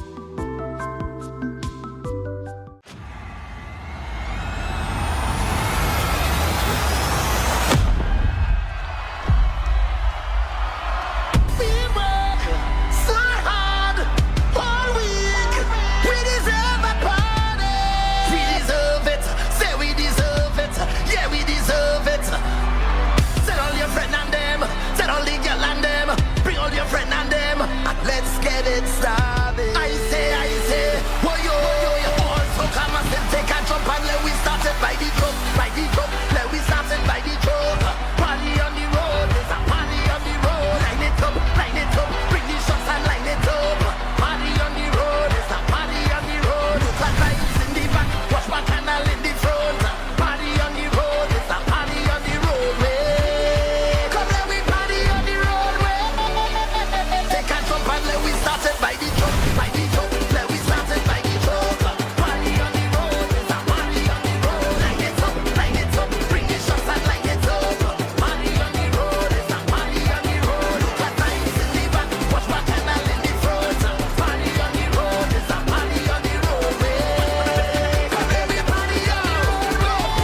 Let's get it started. I say, whoa yo, also come and take a jump and let we start it by the drum, let we start it by the drum. Party on the road, there's a party on the road. Line it up, bring the shots and line it up. Party on the road, there's a party on the road. Look at lights in the back, watch my canal in the front. Party on the road, there's a party on the roadway. Come let we party on the roadway. Take a jump and let we start it by the drum, let we start it by the drum. Party on the road, there's a party on the road. Line it up, bring the shots and line it up. Party on the road, there's a party on the road. Look at lights in the back, watch my canal in the front. Party on the road, there's a party on the roadway. Come let me party on the road.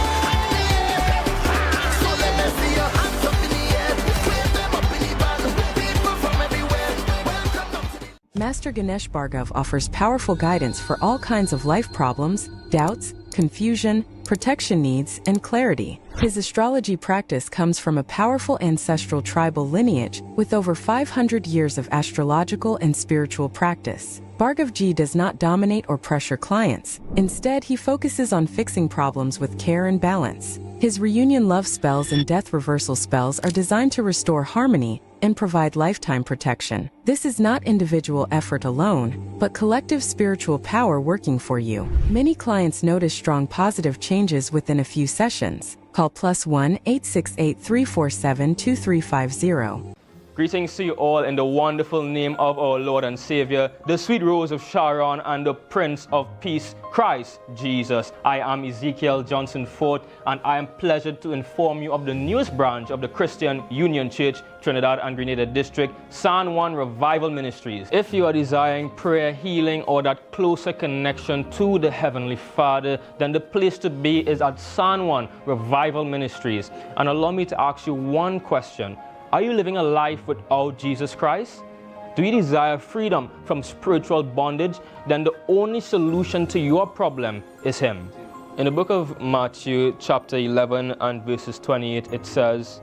So let me see your hands up in the air, wave them up in the band. People from everywhere, welcome up to the Master Ganesh Bhargav offers powerful guidance for all kinds of life problems, doubts, confusion, protection needs, and clarity. His astrology practice comes from a powerful ancestral tribal lineage with over 500 years of astrological and spiritual practice. Bhargavji does not dominate or pressure clients. Instead, he focuses on fixing problems with care and balance. His reunion love spells and death reversal spells are designed to restore harmony and provide lifetime protection. This is not individual effort alone, but collective spiritual power working for you. Many clients notice strong positive changes within a few sessions. Call +1 868 347 2350. Greetings to you all in the wonderful name of our Lord and Savior, the sweet rose of Sharon and the Prince of Peace, Christ Jesus. I am Ezekiel Johnson Fort, and I am pleasured to inform you of the newest branch of the Christian Union Church, Trinidad and Grenada District, San Juan Revival Ministries. If you are desiring prayer, healing, or that closer connection to the Heavenly Father, then the place to be is at San Juan Revival Ministries. And allow me to ask you one question. Are you living a life without Jesus Christ? Do you desire freedom from spiritual bondage? Then the only solution to your problem is Him. In the book of Matthew, chapter 11 and verses 28, it says,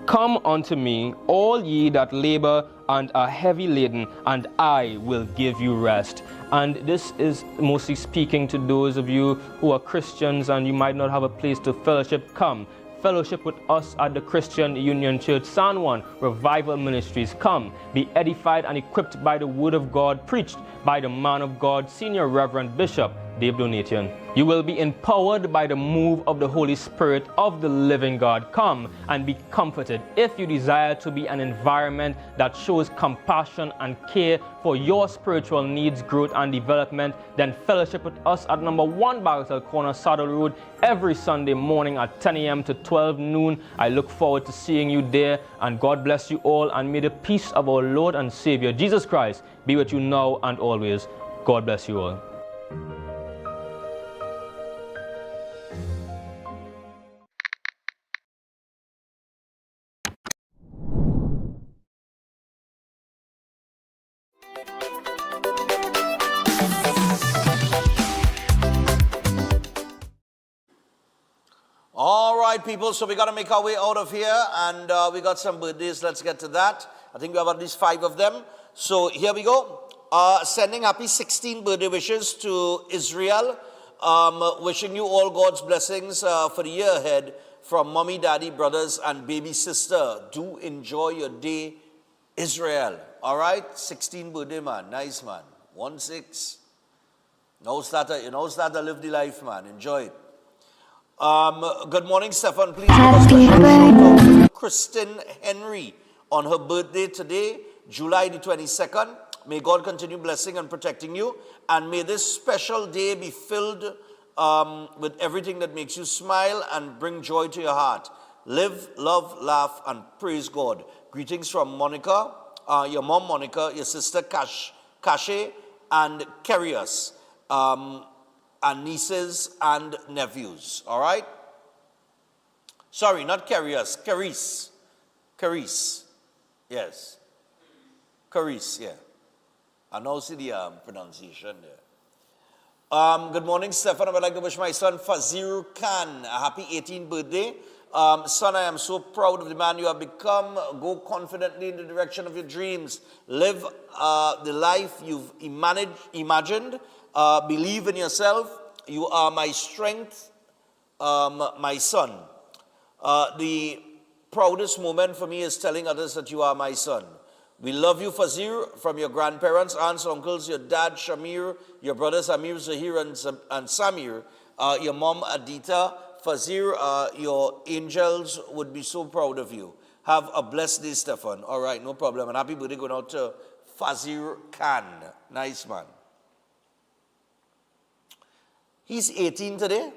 "Come unto me, all ye that labor and are heavy laden, and I will give you rest." And this is mostly speaking to those of you who are Christians and you might not have a place to fellowship. Come. Fellowship with us at the Christian Union Church, San Juan Revival Ministries. Come, be edified and equipped by the Word of God, preached by the man of God, Senior Reverend Bishop Dave Donation. You will be empowered by the move of the Holy Spirit of the living God. Come and be comforted. If you desire to be an environment that shows compassion and care for your spiritual needs, growth, and development, then fellowship with us at number 1 Bagatelle Corner, Saddle Road, every Sunday morning at 10 a.m. to 12 noon. I look forward to seeing you there, and God bless you all, and may the peace of our Lord and Savior, Jesus Christ, be with you now and always. God bless you all. right, people, so we got to make our way out of here, and we got some birthdays. Let's get to that. I think we have at least 5 of them. So here we go. Sending happy 16 birthday wishes to Israel. Wishing you all God's blessings for the year ahead from mommy, daddy, brothers, and baby sister. Do enjoy your day, Israel. All right? 16 birthday, man. Nice, man. 1-6. Now start to live the life, man. Enjoy it. Good morning, Stefan. Please give a special shout out to Kristen Henry on her birthday today, July the 22nd. May God continue blessing and protecting you. And may this special day be filled with everything that makes you smile and bring joy to your heart. Live, love, laugh, and praise God. Greetings from Monica, your mom Monica, your sister Kashe, and Carius. And nieces and nephews, all right? Sorry, not Carius, Caris. Caris, yes. Caris, yeah. I now see the pronunciation there. Good morning, Stefan. I would like to wish my son Fazir Khan a happy 18th birthday. Son, I am so proud of the man you have become. Go confidently in the direction of your dreams. Live the life you've imagined. Believe in yourself. You are my strength, my son. The proudest moment for me is telling others that you are my son. We love you, Fazir, from your grandparents, aunts, uncles, your dad, Shamir, your brothers, Amir, Zahir, and Samir, your mom, Adita. Fazir, your angels would be so proud of you. Have a blessed day, Stefan. All right, no problem. And happy birthday going out to Fazir Khan. Nice, man. He's 18 today.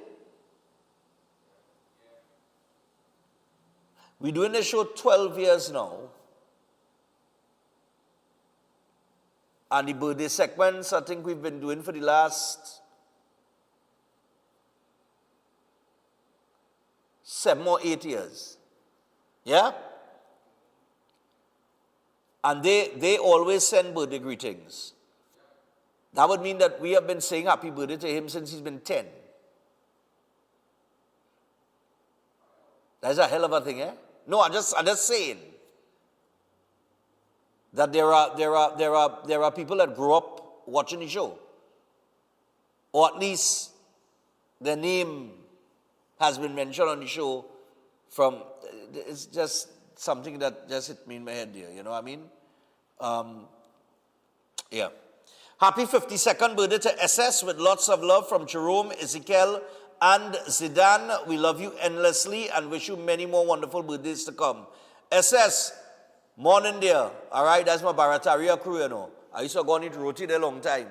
We're doing this show 12 years now. And the birthday segments, I think we've been doing for the last 7 or 8 years. Yeah? And they always send birthday greetings. That would mean that we have been saying happy birthday to him since he's been 10. That's a hell of a thing, eh? No, I'm just saying that there are people that grow up watching the show, or at least their name has been mentioned on the show. It's just something that just hit me in my head here. You know what I mean? Yeah. Happy 52nd birthday to SS with lots of love from Jerome, Ezekiel, and Zidane. We love you endlessly and wish you many more wonderful birthdays to come. SS, morning there. All right, that's my Barataria crew, you know. I used to go and eat roti there a long time.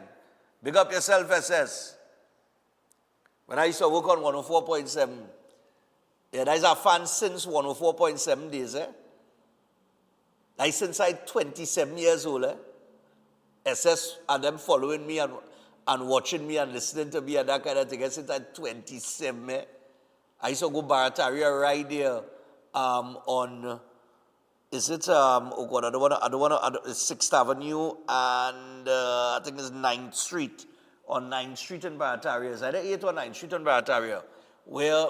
Big up yourself, SS. When I used to work on 104.7. Yeah, that's a fan since 104.7 days, eh? Like since I'm 27 years old, eh? SS and them following me and watching me and listening to me and that kind of thing. Since I'm 27, eh? I used to go Barataria right there on, is it, oh God, I don't want to, it's 6th Avenue and I think it's 9th Street. On 9th Street in Barataria. Is either 8th or 9th Street in Barataria. Where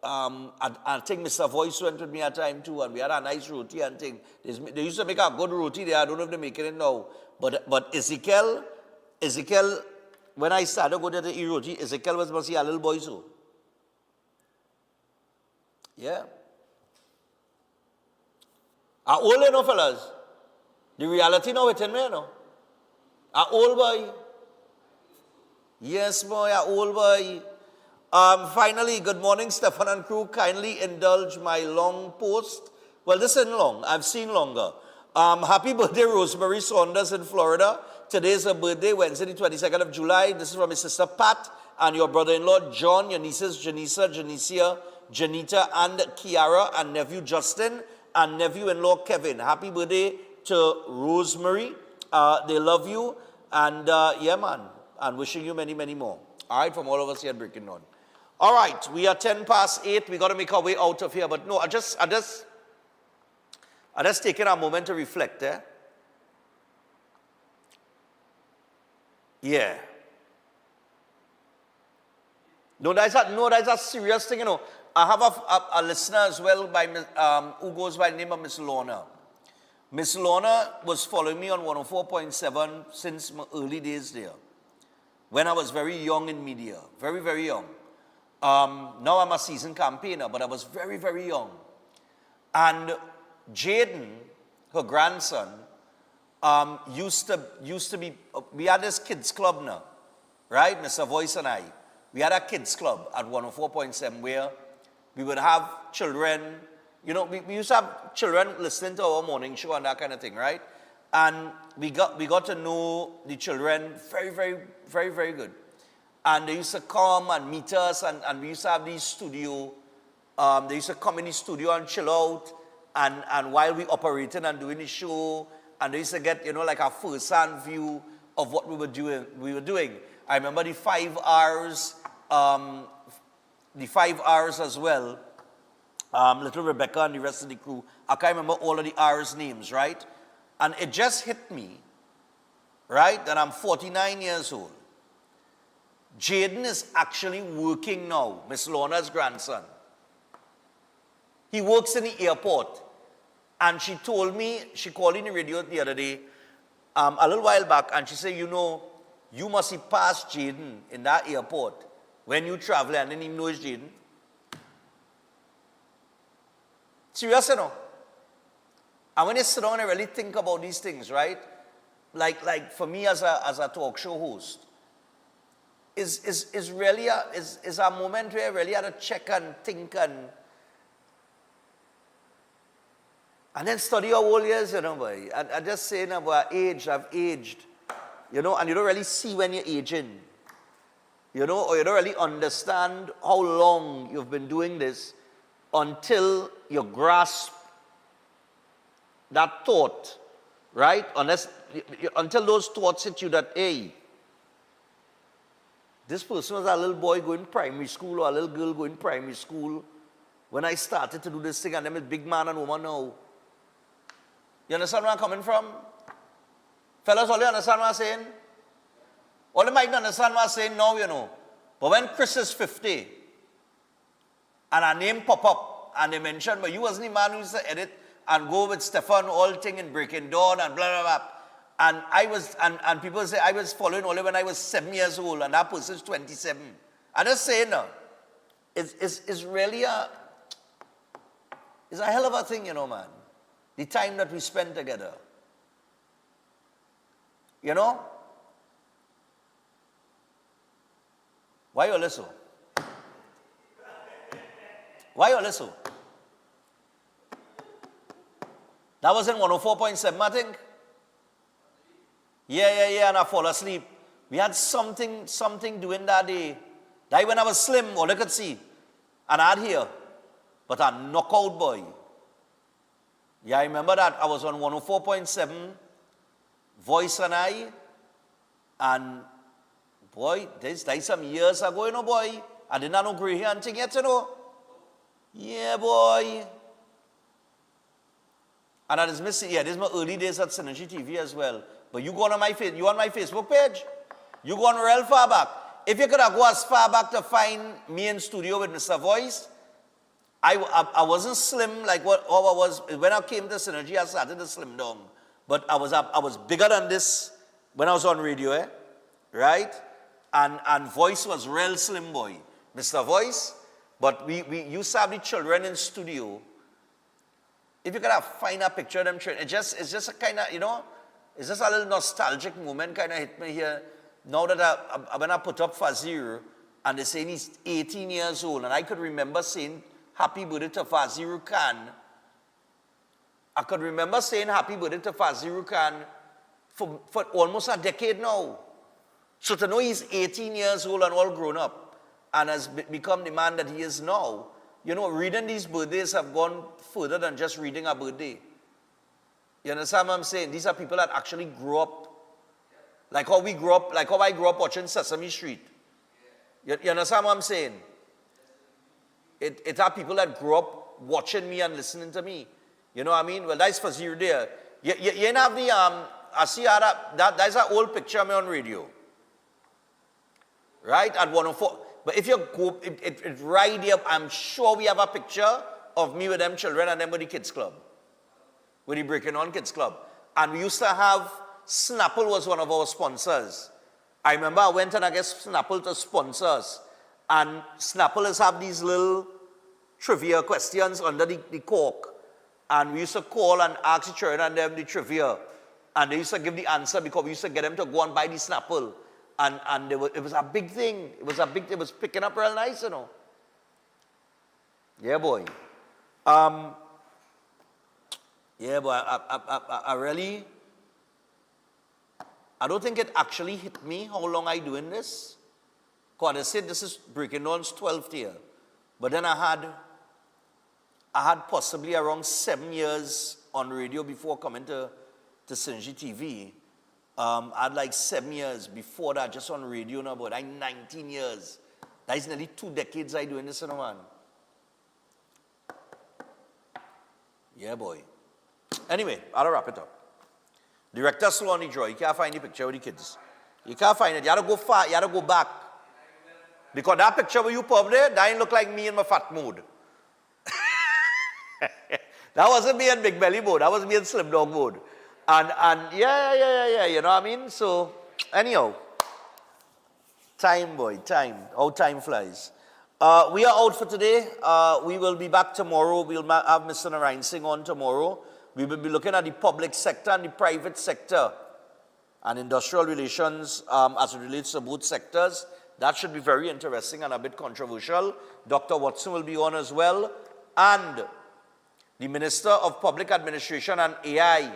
I think Mr. Voice went with me at time too, and we had a nice roti and thing. They used to make a good roti there. I don't know if they're making it now. But Ezekiel, when I started going to eat roti, Ezekiel was must see a little boy so. Yeah. A old enough fellas. The reality now within me, you know. A old boy. Yes, boy, a old boy. Finally, good morning, Stefan and crew. Kindly indulge my long post. Well, this isn't long. I've seen longer. Happy birthday, Rosemary Saunders in Florida. Today's her birthday, Wednesday, the 22nd of July. This is from his sister Pat and your brother-in-law John, your nieces Janisa, Janicia, Janita, and Kiara, and nephew Justin, and nephew-in-law Kevin. Happy birthday to Rosemary. They love you. And yeah, man. And wishing you many, many more. All right, from all of us here at Breaking On. All right, we are 10 past 8. We got to make our way out of here. But no, I just taking a moment to reflect, eh? Yeah. No, that's a serious thing, you know. I have a listener as well who goes by the name of Miss Lorna. Miss Lorna was following me on 104.7 since my early days there, when I was very young in media, very, very young. Now I'm a seasoned campaigner, but I was very, very young. And Jaden, her grandson, used to be, we had this kids club now, right? Mr. Voice and I. We had a kids club at 104.7 where we would have children, you know, we used to have children listening to our morning show and that kind of thing, right? And we got to know the children very, very, very, very good. And they used to come and meet us, and we used to have these studio. They used to come in the studio and chill out, and while we operating and doing the show, and they used to get, you know, like a first-hand view of what we were doing. I remember the 5 hours, as well. Little Rebecca and the rest of the crew. I can't remember all of the hours names, right? And it just hit me, right, that I'm 49 years old. Jaden is actually working now, Miss Lorna's grandson. He works in the airport. And she told me, she called in the radio the other day, a little while back, and she said, you know, you must see past Jaden in that airport when you travel, and then he knows Jaden. Serious, you know? And when you sit down and really think about these things, right? Like for me as a talk show host, is really a moment where I really had to check and think and then study our whole years, you know, boy. I just say, you know, boy, I've aged, you know, and you don't really see when you're aging, you know, or you don't really understand how long you've been doing this until you grasp that thought, right? Until those thoughts hit you that, hey, this person was a little boy going primary school or a little girl going primary school when I started to do this thing, and them is big man and woman now. You understand where I'm coming from? Fellas, all you understand what I'm saying? All you might understand what I'm saying now, you know. But when Chris is 50, and a name pop up, and they mention, but you wasn't the man who used to edit and go with Stefan all thing in Breaking Dawn and blah, blah, blah. And I was, and people say I was following only when I was 7 years old, and that person's 27. I just say no. It's really it's a hell of a thing, you know, man. The time that we spend together. You know? Why you listen? Why you listen? That was in 104.7, I think. Yeah, and I fall asleep. We had something doing that day. That when I was slim, all I could see. And I had here. But a knockout boy. Yeah, I remember that. I was on 104.7, Voice and I. And boy, there's some years ago, you know, boy. I did not know gray hair and thing yet, you know. Yeah, boy. And that is missing. Yeah, this is my early days at Synergy TV as well. But you go on my Facebook page. You go on real far back. If you could have go as far back to find me in studio with Mr. Voice, I wasn't slim like how I was when I came to Synergy. I started to slim down, but I was bigger than this when I was on radio, right? And Voice was real slim boy, Mr. Voice. But we used to have the children in studio. If you could have find a picture of them, it's just a kind of, you know, it's just a little nostalgic moment kind of hit me here. Now that when I put up Fazir, and they say he's 18 years old, and I could remember saying happy birthday to Fazir Khan. I could remember saying happy birthday to Fazir Khan for almost a decade now. So to know he's 18 years old and all grown up, and has become the man that he is now, you know, reading these birthdays have gone further than just reading a birthday. You understand what I'm saying? These are people that actually grew up. Like how we grew up, like how I grew up watching Sesame Street. You understand what I'm saying? It are people that grew up watching me and listening to me. You know what I mean? Well, that's Fazir there. You ain't have the, I see that's an old picture of me on radio. Right? At 104. But if you go, it's right there. I'm sure we have a picture of me with them children and them with the kids club. With the Breaking On Kids Club. And we used to have, Snapple was one of our sponsors. I remember I went and I guess Snapple to sponsor us. And Snapples have these little trivia questions under the cork. And we used to call and ask the children and them the trivia. And they used to give the answer because we used to get them to go and buy the Snapple. And it was a big thing. It was picking up real nice, you know. Yeah, boy. Yeah, but I really, I don't think it actually hit me how long I doing this. Because I said this is Breaking On's 12th year. But then I had possibly around 7 years on radio before coming to Synergy TV. I had like 7 years before that just on radio now, but I'm 19 years. That is nearly 2 decades I doing this, you know, man. Yeah, boy. Anyway, I'll wrap it up. Director Sloan Joy, you can't find the picture with the kids. You can't find it. You have to go far, you have to go back. Because that picture with you pub there, that didn't look like me in my fat mood. That wasn't me in big belly mode. That was me in slim dog mode. And yeah, you know what I mean? So, anyhow. Time, boy, time. How time flies. We are out for today. We will be back tomorrow. We'll have Mr. Narayan Singh on tomorrow. We will be looking at the public sector and the private sector and industrial relations as it relates to both sectors. That should be very interesting and a bit controversial. Dr. Watson will be on as well. And the Minister of Public Administration and AI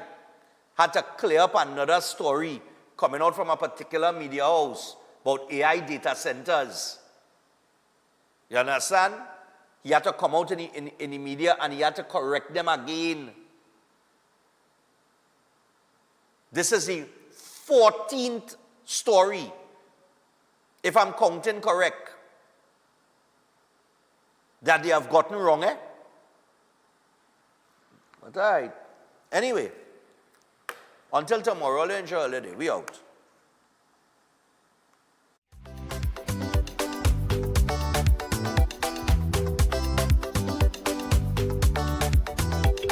had to clear up another story coming out from a particular media house about AI data centers. You understand? He had to come out in the media and he had to correct them again. This is the 14th story, if I'm counting correct, that they have gotten wrong, eh? But all right. Anyway, until tomorrow, enjoy the day. We out.